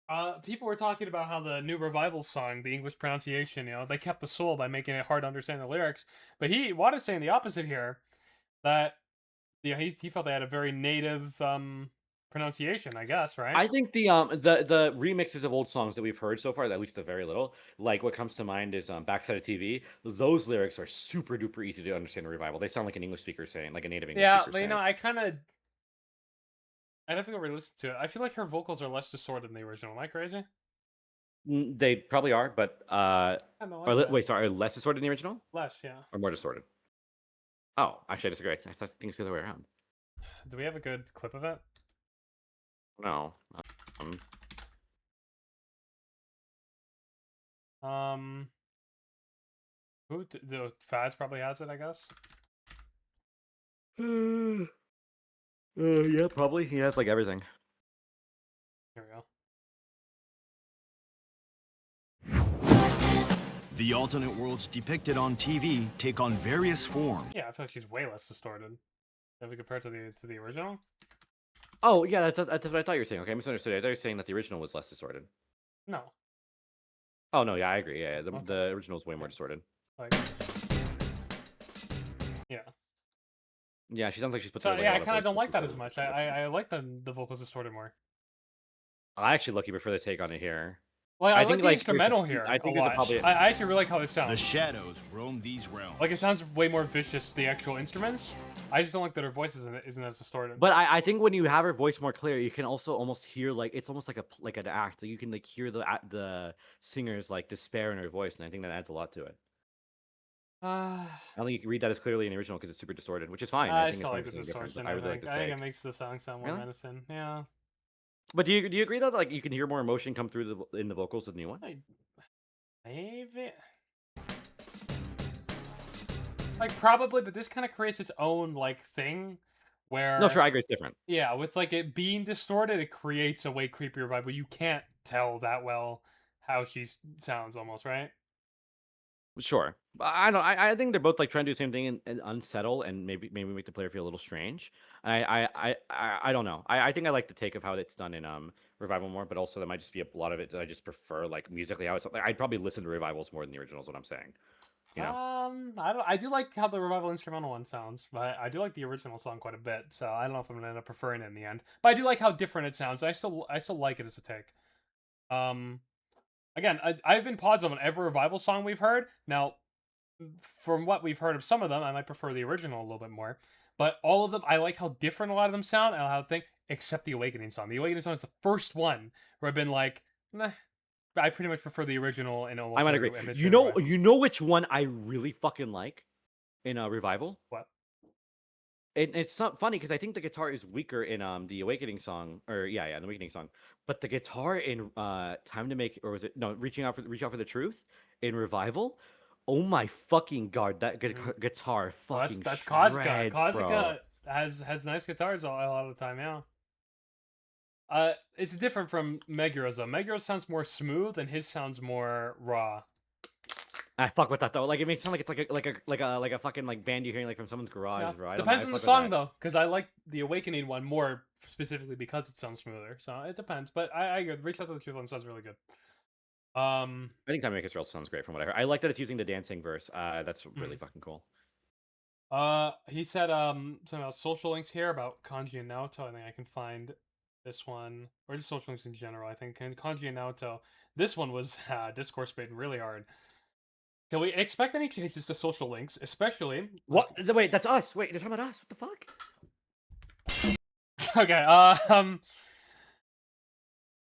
that people were talking about how the new revival song, the English pronunciation, they kept the soul by making it hard to understand the lyrics. But Wada's saying the opposite here, that he felt they had a very native pronunciation, I guess, right? I think the remixes of old songs that we've heard so far, at least the very little, like what comes to mind is Backside of TV. Those lyrics are super duper easy to understand in revival. They sound like an English speaker saying, like a native English Yeah, speaker but saying. I'd have to go re-listen to it. I feel like her vocals are less distorted than the original. Am I crazy? They probably are, but I don't know, like that. wait, sorry, are less distorted than the original Less, yeah. or more distorted? Oh, actually, I disagree. I thought things the other way around. Do we have a good clip of it? No. Who the Faz probably has it, I guess. Yeah, probably. He has like everything. Here we go. The alternate worlds depicted on TV take on various forms. Yeah, I feel like she's way less distorted if we compare it to the original. Oh, yeah, that's what I thought you were saying. Okay, I misunderstood. I thought you were saying that the original was less distorted. No, Oh, no, yeah, I agree. Yeah, Okay. the original is way more distorted. like, yeah. Yeah, she sounds like she's put So together, yeah, I like, a lot kind of of don't like that voices as much. together. I like the vocals distorted more. I actually lucky prefer the take on it here. Like I I think, like the like, instrumental there's- here. I think a there's lot. probably- I actually really like how it The sounds. shadows roam these realms. Like it sounds way more vicious. The actual instruments. I just don't like that her voice isn't as distorted. But I think when you have her voice more clear, you can also almost hear like it's almost like an act. Like, you can like hear the singer's like despair in her voice, and I think that adds a lot to it. I don't think you can read that as clearly in the original because it's super distorted, which is fine. I think still like it's the 100% different, distortion. but I really like the I think it take. makes the song sound more Really? menacing. Yeah. But do you agree that like you can hear more emotion come through in the vocals of the new one? Maybe. Like probably, but this kind of creates its own like thing where No, sure, I agree. It's different. yeah, with like it being distorted, it creates a way creepier vibe where you can't tell that well how she sounds almost, right? Sure, but I don't. I think they're both like trying to do the same thing and unsettle and maybe make the player feel a little strange. I don't know. I think I like the take of how it's done in Revival more, but also there might just be a lot of it that I just prefer like musically how it's. Like, I'd probably listen to Revivals more than the originals. What I'm saying. You know. I do like how the revival instrumental one sounds, but I do like the original song quite a bit. So I don't know if I'm gonna end up preferring it in the end. But I do like how different it sounds. I still like it as a take. Again, I've been positive on every revival song we've heard. Now, from what we've heard of some of them, I might prefer the original a little bit more. But all of them, I like how different a lot of them sound and how I think, except the Awakening song. The Awakening song is the first one where I've been like, nah. I pretty much prefer the original in almost. I might every- agree. almost You every way. know which one I really fucking like in Revival? What? It's not funny because I think the guitar is weaker in the Awakening song, or the Awakening song. But the guitar in Time to Make, or was it no Reach Out for the Truth in Revival? Oh my fucking god, that guitar Well, fucking that's Kazka. shreds, Kazka bro. has nice guitars a lot of the time, yeah. It's different from Meguro's though. Meguro sounds more smooth, and his sounds more raw. I fuck with that though. Like it makes it sound like it's like a fucking like band you're hearing like from someone's garage, Yeah. bro. I don't know. Depends I on the fuck with song that. though, because I like the Awakening one more specifically because it sounds smoother. So it depends. But I agree. Reach Out to the Truth one sounds really good. I think Time to Make Us Real sounds great from what I heard. I like that it's using the dancing verse. That's really fucking cool. He said something about social links here about Kanji and Naoto. I think I can find this one, or just social links in general. I think Kanji and Naoto. This one was discourse baiting really hard. Can we expect any changes to social links, especially? What? Wait, that's us. Wait, they're talking about us. What the fuck? Okay.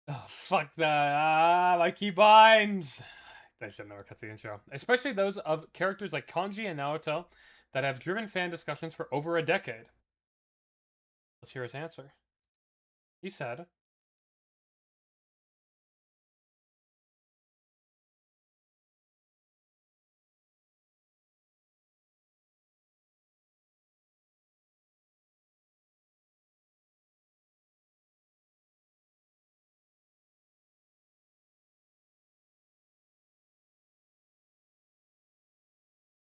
Oh, fuck that. My key binds. I should never cut the intro. Especially those of characters like Kanji and Naoto that have driven fan discussions for over a decade. Let's hear his answer. He said,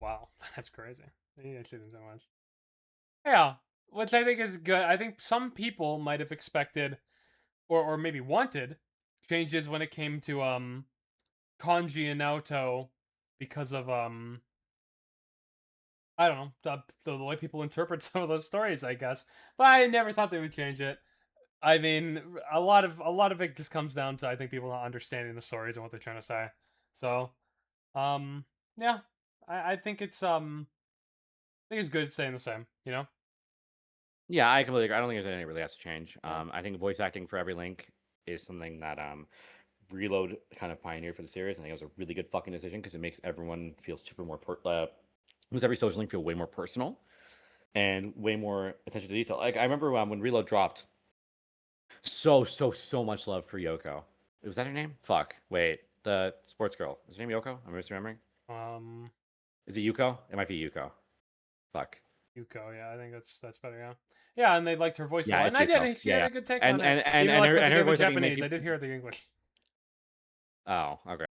wow, that's crazy. He actually didn't say much. Yeah, which I think is good. I think some people might have expected or maybe wanted changes when it came to Kanji and Naoto because of I don't know, the way people interpret some of those stories, I guess. But I never thought they would change it. I mean, a lot of it just comes down to I think people not understanding the stories and what they're trying to say. So, yeah, I think it's good staying the same. You know. Yeah, I completely agree. I don't think there's anything really has to change. I think voice acting for every link is something that Reload kind of pioneered for the series. I think it was a really good fucking decision because it makes everyone feel super more makes every social link feel way more personal and way more attention to detail. Like I remember when Reload dropped, so much love for Yoko. Was that her name? Fuck. Wait, the sports girl. Is her name Yoko? I'm misremembering. Is it Yuko? It might be Yuko. Fuck. Yuko, yeah, I think that's better. Yeah, yeah, and they liked her voice a Yeah, lot, it's and I did. Yuko. She Yeah, had yeah. a good take And on it. and Even and like her with and the her game with voice acting make Japanese, you. I did hear the English. Oh, okay.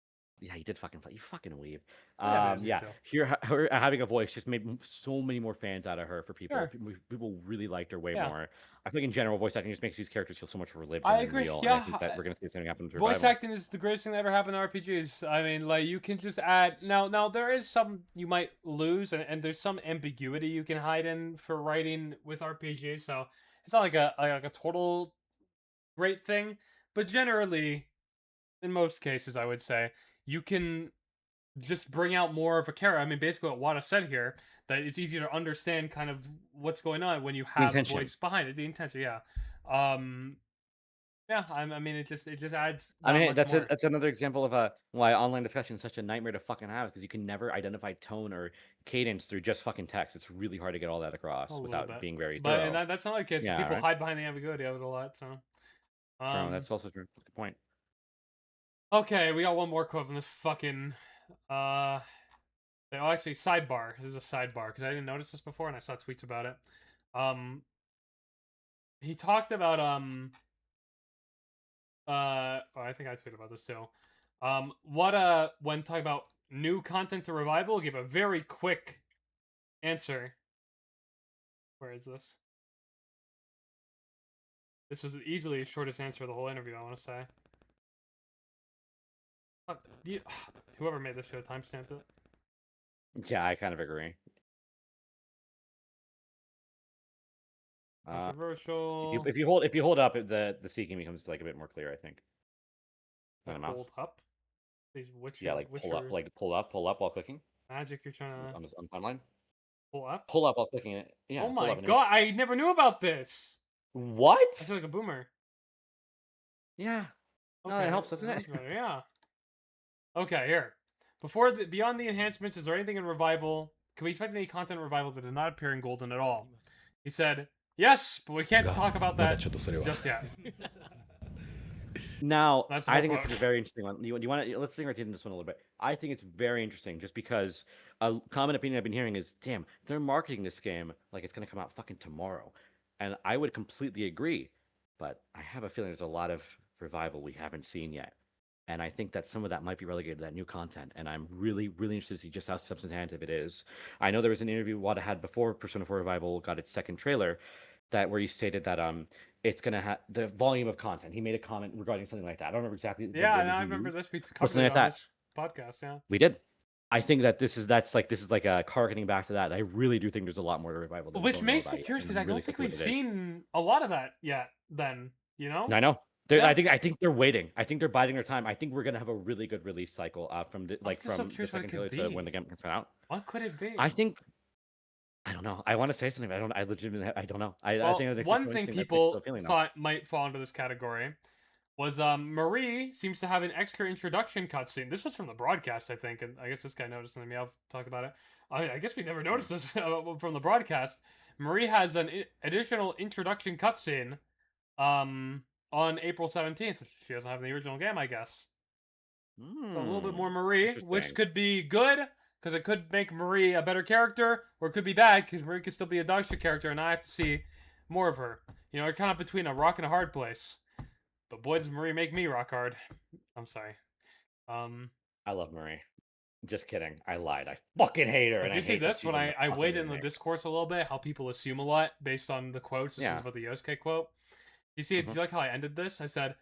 Yeah, he did fucking. You fucking weeb. Yeah, it is Yeah. Yuto. Her having a voice just made so many more fans out of her for people. Sure. People really liked her way Yeah. more. I think in general, voice acting just makes these characters feel so much more lived I in and agree, real. yeah, And I think that we're gonna see something happen with Voice Revival. acting is the greatest thing that ever happened to RPGs. I mean, like you can just add now there is some you might lose, and there's some ambiguity you can hide in for writing with RPGs. So it's not like a total great thing, but generally, in most cases, I would say you can just bring out more of a character. I mean, basically what Wada said here, that it's easier to understand kind of what's going on when you The have a intention. voice behind it. The intention, yeah. Yeah, I mean, it just adds. I Not mean, much that's more. that's another example of why online discussion is such a nightmare to fucking have because you can never identify tone or cadence through just fucking text. It's really hard to get all that across A little without bit. being very But thorough. and that's not the case. Yeah, People right? hide behind the ambiguity of it a lot. So, True. That's also true. Good point. okay, we got one more quote from this fucking. Oh, actually, sidebar. This is a sidebar because I didn't notice this before, and I saw tweets about it. He talked about oh, I think I tweeted about this too. What when talking about new content to Revival, give a very quick answer. Where is this? This was easily the shortest answer of the whole interview, I want to say. Whoever made this should have timestamped it. Yeah, I kind of agree. Controversial. If you hold up, the seeking becomes like a bit more clear. I think. On the mouse. Hold up. Please, which Yeah, like pull up while clicking magic you're trying to on the timeline. pull up. Pull up while clicking it. Yeah. Oh pull my up and god! I never knew about this. What? I feel like a boomer. Yeah. No, Okay, that helps, doesn't it? that's better, yeah. Okay, here. Beyond the enhancements, is there anything in Revival? Can we expect any content in Revival that did not appear in Golden at all? He said, yes, but we can't talk about that just yet. Now, That's I more think this is a quotes. very interesting one. You want to let's think right in this one a little bit. I think it's very interesting just because a common opinion I've been hearing is, damn, they're marketing this game like it's gonna come out fucking tomorrow, and I would completely agree. But I have a feeling there's a lot of Revival we haven't seen yet. And I think that some of that might be relegated to that new content. And I'm really, really interested to see just how substantive it is. I know there was an interview Wada had before Persona 4 Revival got its second trailer, that where he stated that it's gonna have the volume of content. He made a comment regarding something like that. I don't remember exactly the Yeah, word and I he remember used, this. We but covered something it like on that. this podcast. Yeah. We did. I think that this is like a harkening back to that. I really do think there's a lot more to Revival than we Which don't know makes me about yet, curious and because I'm I really don't think excited to see we've what it is. seen a lot of that yet. Then I know. Yeah. I think they're waiting. I think they're biding their time. I think we're gonna have a really good release cycle from the, I'm just so from the curious what it second trailer could to when be. the game comes out. What could it be? I think I don't know. I want to say something, but I don't. I legitimately I don't know. I Well, think it's one so thing interesting. That's my still people feeling though. thought might fall into this category was Marie seems to have an extra introduction cutscene. This was from the broadcast, I think, and I guess this guy noticed, and Meow talked about it. I guess we never noticed this from the broadcast. Marie has an additional introduction cutscene on April 17th. She doesn't have in the original game, I guess. So a little bit more Marie, which Interesting. could be good because it could make Marie a better character, or it could be bad because Marie could still be a dog shit character, and I have to see more of her. You know, we're kind of between a rock and a hard place. But boy, does Marie make me rock hard. I'm sorry. I love Marie. Just kidding. I lied. I fucking hate her. Did And you I see hate this when I fucking weighed in the remake. discourse a little bit? How people assume a lot based on the quotes. This Yeah. is about the Yosuke quote. Do you see? Mhm. Do you like how I ended this? I said,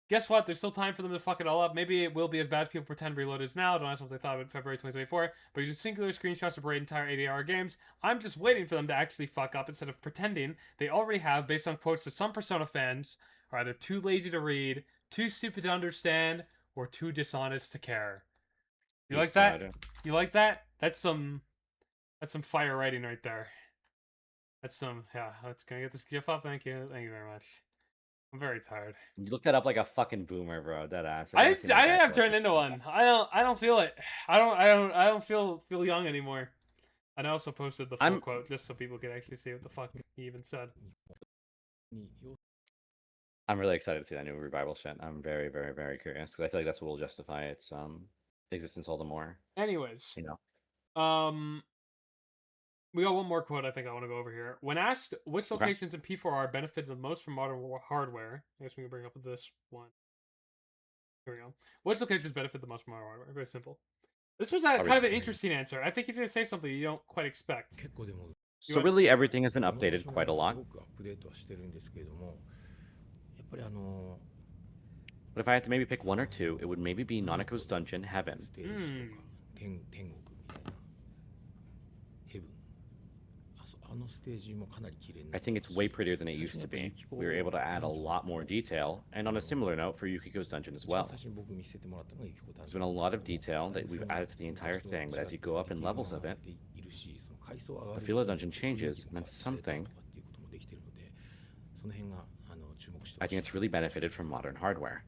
"Guess what? There's still time for them to fuck it all up. Maybe it will be as bad as people pretend Reload is now. Don't ask what they thought about February 2024. But using singular screenshots to parade entire 80-hour games. I'm just waiting for them to actually fuck up instead of pretending they already have, based on quotes that some Persona fans are either too lazy to read, too stupid to understand, or too dishonest to care." You like that? You like that? That's some fire writing right there. That's some Let's go get this GIF up. Thank you very much. I'm very tired. You looked that up like a fucking boomer, bro. Dead ass. I have turned into one. I don't feel it. I don't feel young anymore. And I also posted the full quote just so people could actually see what the fuck he even said. I'm really excited to see that new Revival shit. I'm very, very, very curious because I feel like that's what will justify its existence all the more. Anyways, You know. we got one more quote I think I want to go over here. When asked which Okay. locations in P4R benefit the most from modern hardware, I guess we can bring up this one. Here we go. Which locations benefit the most from modern hardware? Very simple. This was kind of an interesting answer. I think he's going to say something you don't quite expect. So really, everything has been updated quite a lot. But if I had to maybe pick one or two, it would maybe be Nanako's Dungeon Heaven. I think it's way prettier than it used to be. We were able to add a lot more detail, and on a similar note for Yukiko's Dungeon as well. There's been a lot of detail that we've added to the entire thing, but as you go up in levels of it, the feel of the dungeon changes, and that's something I think it's really benefited from modern hardware.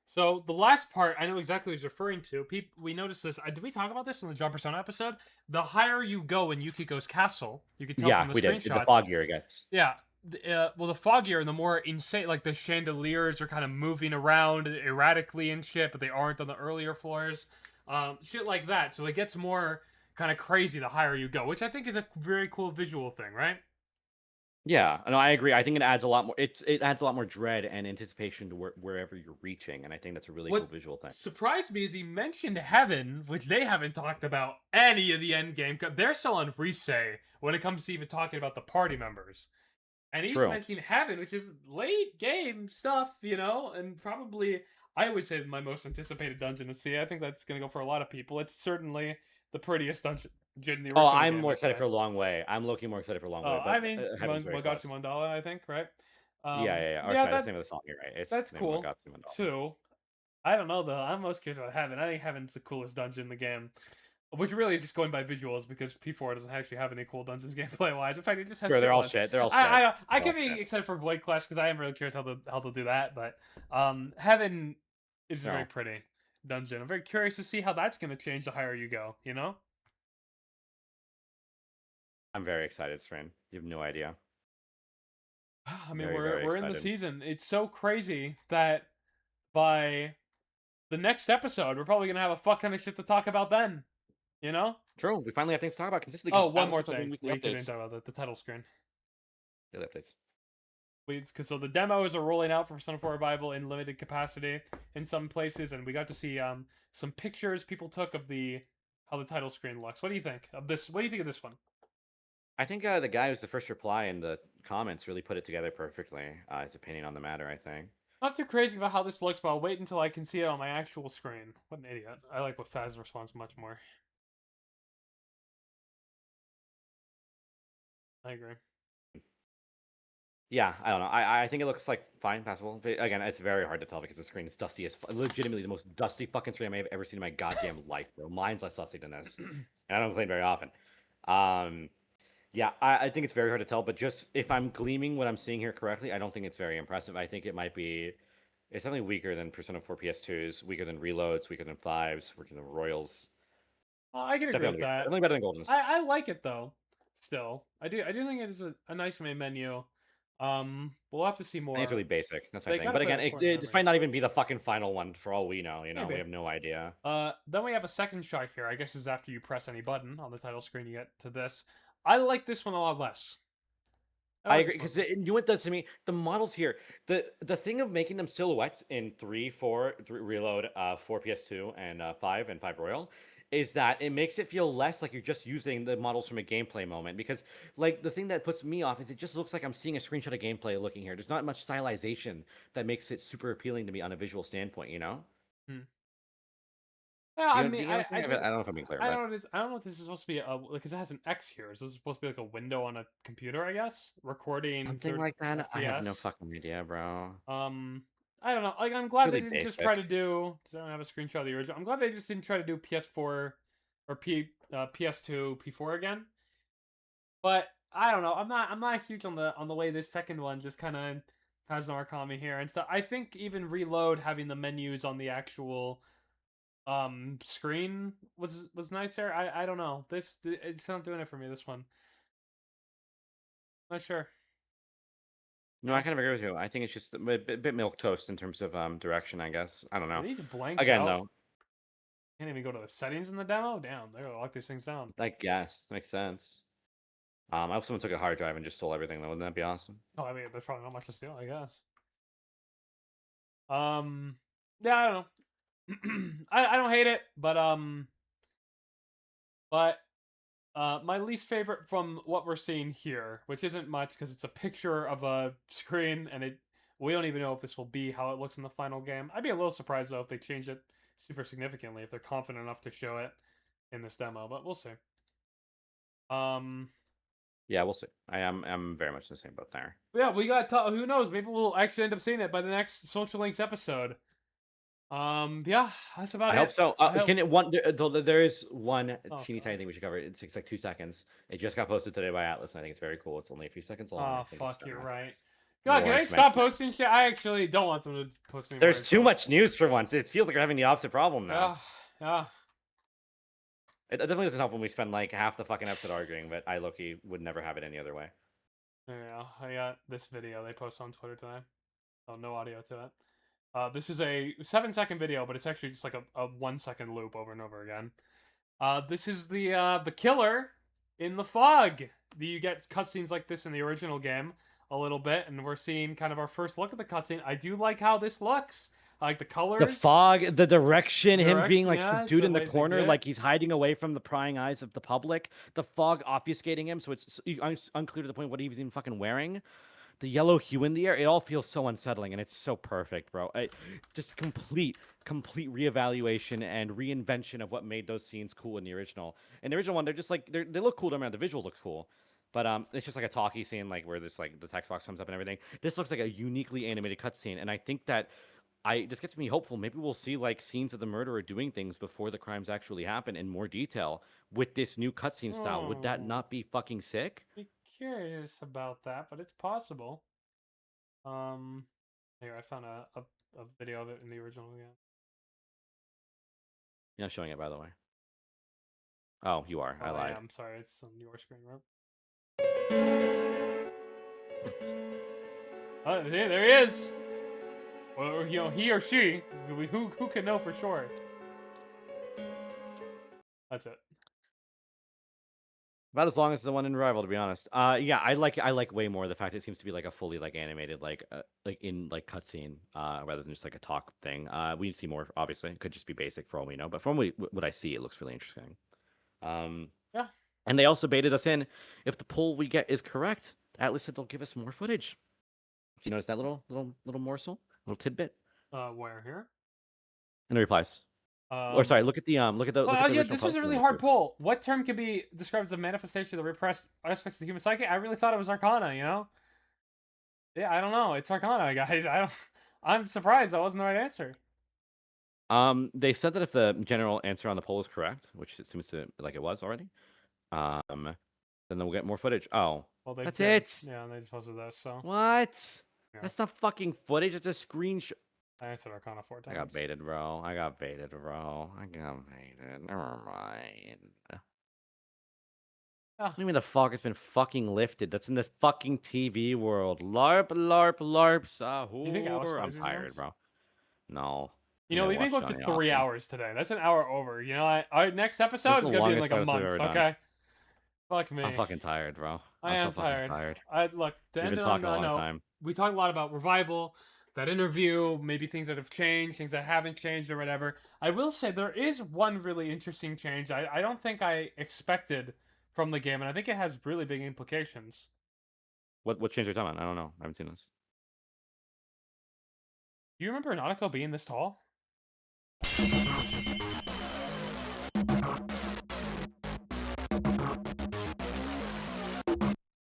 So the last part, I know exactly what he's referring to. We noticed this. Did we talk about this in the Job Persona episode? The higher you go in Yukiko's castle, you can tell from the screenshots. Did. The foggier it gets. Yeah. Well, the foggier and the more insane, like the chandeliers are kind of moving around erratically and shit, but they aren't on the earlier floors. Shit like that. So it gets more kind of crazy the higher you go, which I think is a very cool visual thing, right? Yeah, no, I agree. I think it adds a lot more. It adds a lot more dread and anticipation to wherever you're reaching, and I think that's a really cool visual thing. Surprised me is he mentioned Heaven, which they haven't talked about any of the end game. They're still on Risei when it comes to even talking about the party members, and he's mentioning Heaven, which is late game stuff, you know, and probably I would say my most anticipated dungeon to see. I think that's gonna go for a lot of people. It's certainly the prettiest dungeon. I'm more excited for a long way. I'm looking more excited for a long way. But I mean, Mogatsu Mandala, I think, right? Yeah. Or sorry, that's the name of the song. You're right. That's cool. Too. I don't know though. I'm most curious about Heaven. I think Heaven's the coolest dungeon in the game, which really is just going by visuals because P4 doesn't actually have any cool dungeons gameplay wise. In fact, it just has. Sure, they're all shit. They're all shit. I can be excited for Void Clash because I am really curious how they'll do that. But Heaven is a very pretty dungeon. I'm very curious to see how that's going to change the higher you go. You know. I'm very excited, Srin. You have no idea. I mean, we're in the season. It's so crazy that by the next episode, we're probably gonna have a fuck ton of shit to talk about then. You know? True. We finally have things to talk about consistently. Oh, one more thing. We didn't talk about the title screen. Daily updates. so the demos are rolling out for Persona 4 Revival in limited capacity in some places, and we got to see some pictures people took of how the title screen looks. What do you think of this? What do you think of this one? I think the guy who's the first reply in the comments really put it together perfectly. His opinion on the matter, I think. Not too crazy about how this looks, but I'll wait until I can see it on my actual screen. What an idiot. I like what Faz responds much more. I agree. Yeah, I don't know. I think it looks like fine, passable. But again, it's very hard to tell because the screen is dusty as legitimately the most dusty fucking screen I may have ever seen in my goddamn life, bro. Mine's less dusty than this, and I don't complain very often. Yeah, I think it's very hard to tell, but just if I'm gleaming what I'm seeing here correctly, I don't think it's very impressive. I think it might be, it's definitely weaker than Persona 4 PS2s, weaker than Reloads, weaker than 5s, weaker than Royals. I can agree with that. Definitely better than Golden's. I like it though. Still, I do think it is a nice main menu. We'll have to see I more. think it's really basic. That's my They thing. gotta But put again, it for this might memories. not even be the fucking final one for all we know. You know, Maybe. we have no idea. Then we have a second shot here. I guess is after you press any button on the title screen, you get to this. I like this one a lot less. I agree because you know what it does to me. The models here, the thing of making them silhouettes in 3, 4, 3 Reload, 4 PS2, and 5 and 5 Royal, is that it makes it feel less like you're just using the models from a gameplay moment. Because like the thing that puts me off is it just looks like I'm seeing a screenshot of gameplay looking here. There's not much stylization that makes it super appealing to me on a visual standpoint. You know? Yeah, I Do mean, you know what I don't know if I'm being clear. I But don't know. I don't know if this is supposed to be because it has an X here. Is this supposed to be like a window on a computer? I guess recording something like that. I have no FPS? fucking idea, bro. I don't know. Like, I'm glad Really they didn't just try to basic. do. Does anyone have a screenshot of the original? I'm glad they just didn't try to do PS4 or PS2, P4 again. But I don't know. I'm not huge on the way this second one just kind of has no Arcami here and stuff. I think even Reload having the menus on the actual screen was nicer. I don't know. It's not doing it for me. This one. Not sure. No, I kind of agree with you. I think it's just a bit milk toast in terms of direction. I guess I don't Are know. these blanked Again, out? though, Can't even go to the settings in the demo. Damn, they're gonna lock these things down. I guess makes sense. I hope someone took a hard drive and just stole everything. Though, wouldn't that be awesome? Oh, I mean, there's probably not much to steal, I guess. Yeah, I don't know. I don't hate it, but my least favorite from what we're seeing here, which isn't much because it's a picture of a screen and we don't even know if this will be how it looks in the final game. I'd be a little surprised though if they change it super significantly if they're confident enough to show it in this demo, but we'll see. Yeah, we'll see. I'm very much in the same boat there. Yeah, we got who knows? Maybe we'll actually end up seeing it by the next Social Links episode. Yeah, that's about it. I hope so. Can it one? There is one Oh, teeny God. tiny thing we should cover. It takes like 2 seconds. It just got posted today by Atlas, and I think it's very cool. It's only a few seconds long. Oh, I think it's, fuck, you're right. more God, can they Smash stop Bros. posting shit? I actually don't want them to post anymore. There's too much news for once. It feels like we're having the opposite problem now. Yeah. It definitely doesn't help when we spend like half the fucking episode arguing, but I low-key would never have it any other way. Yeah, I got this video they posted on Twitter today. Oh, no audio to it. This is a 7-second video, but it's actually just like a 1-second loop over and over again. This is the killer in the fog. You get cutscenes like this in the original game a little bit, and we're seeing kind of our first look at the cutscene. I do like how this looks. I like the colors. The fog, the direction, him being like yeah, subdued the in the way they corner, did it. like he's hiding away from the prying eyes of the public. The fog obfuscating him, so it's unclear to the point what he was even fucking wearing. The yellow hue in the air, it all feels so unsettling, and it's so perfect, bro. Just complete reevaluation and reinvention of what made those scenes cool in the original. In the original one, they're just like they look cool. The visuals look cool. But it's just like a talkie scene, like where this like the text box comes up and everything. This looks like a uniquely animated cutscene, and I think that this gets me hopeful. Maybe we'll see like scenes of the murderer doing things before the crimes actually happen in more detail with this new cutscene style. Would that not be fucking sick? Be curious about that, but it's possible. Here I found a video of it in the original game. You're not showing it, by the way. Oh, you are. I Oh, lied. yeah, I'm sorry, it's on your screen, right? Oh, there he is. Or he or she. Who can know for sure? That's it. About as long as the one in Rival, to be honest. Yeah, I like way more the fact it seems to be like a fully like animated like in like cutscene rather than just like a talk thing. We see more obviously. It could just be basic for all we know, but from what I see, it looks really interesting. Yeah. And they also baited us in. If the poll we get is correct, Atlas said they'll give us more footage. You notice that little morsel, little tidbit Where here? in the replies. Or sorry, look at the Well, look at the yeah, original this was post a and really then hard look poll. What term can be described as a manifestation of the repressed aspects of the human psyche? I really thought it was Arcana, you know? Yeah, I don't know. It's Arcana, guys. I don't. I'm surprised that wasn't the right answer. They said that if the general answer on the poll is correct, which it seems to like it was already, then we'll get more footage. Oh, Well, they that's did. it. Yeah, and they just posted this, so What? Yeah. That's not fucking footage. It's a screenshot. I answered Arcana 4 I times. got baited, bro. I got baited. Never mind. Ah. What do you mean the fog has been fucking lifted? That's in the fucking TV world. LARP, LARP, LARP, sahur. You think Alice I'm plays these tired, games? bro. No. You know, I we've been watch going for Johnny 3 often. hours today. That's an hour over. You know, our next episode This is is the gonna be in longest like a episode we've month. ever done. Okay. Fuck me. I'm fucking tired, bro. I I'm am so fucking tired. tired. I look. To We've end been it talking on a long note, time. we talked a lot about revival, that interview, maybe things that have changed, things that haven't changed, or whatever. I will say there is one really interesting change I don't think I expected from the game, and I think it has really big implications. What change are you talking about? I don't know. I haven't seen this. Do you remember Nanako being this tall?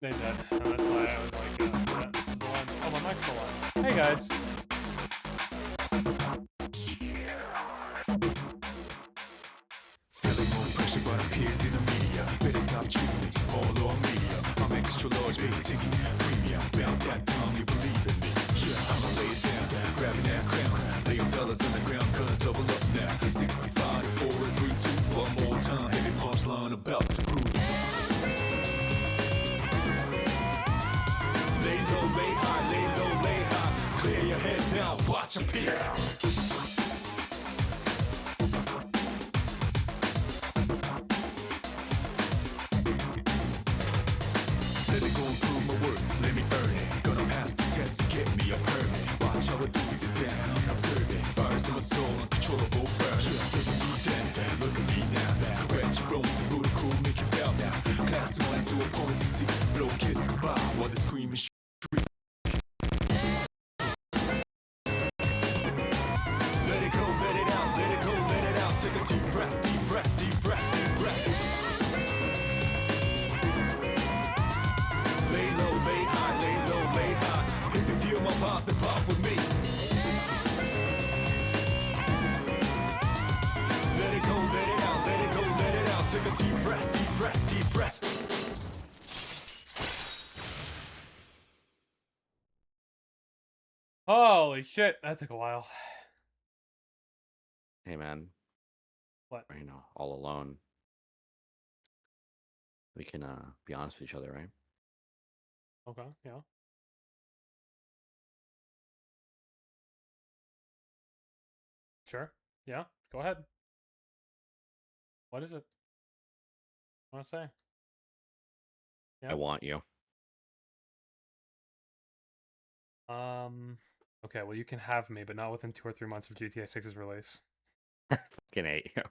They did, and that's why I was like, this is the one. Oh, my mic's still on. Hey guys. Feeling more pressure, but appears in the media. Better stop treating me small or media. I'm extra large, baby, ticket premium. Bound that tongue, you believe in me. Yeah, I'ma lay it down, grabbing that crown. Lay them dollars on the ground, gonna double up now. 65, 4, 3, 2, one more time. Heavy punchline about to prove. Lay low, lay high, lay low, lay high. Clear your heads now, watch 'em peek. Let it go and prove my worth, let me earn it. Gonna pass this test and get me a permit. Watch how I do, sit down, observe it. Fires in my soul, uncontrollable burn. Look at me then, look at me now. Correct your bones to rule the cool, make you bow now. Class one to a point to see. Blow kiss goodbye while they scream and shriek. Let it go, let it out, let it go, let it out. Take a deep breath, deep breath, deep breath, deep breath. Lay low, lay high, lay low, lay high. If you feel my vibes, then pop with me. Let it go, let it out, let it go, let it out. Take a deep breath, deep breath, deep breath. Holy shit, that took a while. Hey, man. What? You know, all alone. We can be honest with each other, right? Okay, yeah. Sure. Yeah, go ahead. What is it? I want to say. Yeah. I want you. Okay, well, you can have me, but not within 2 or 3 months of GTA 6's release. Fucking hate you.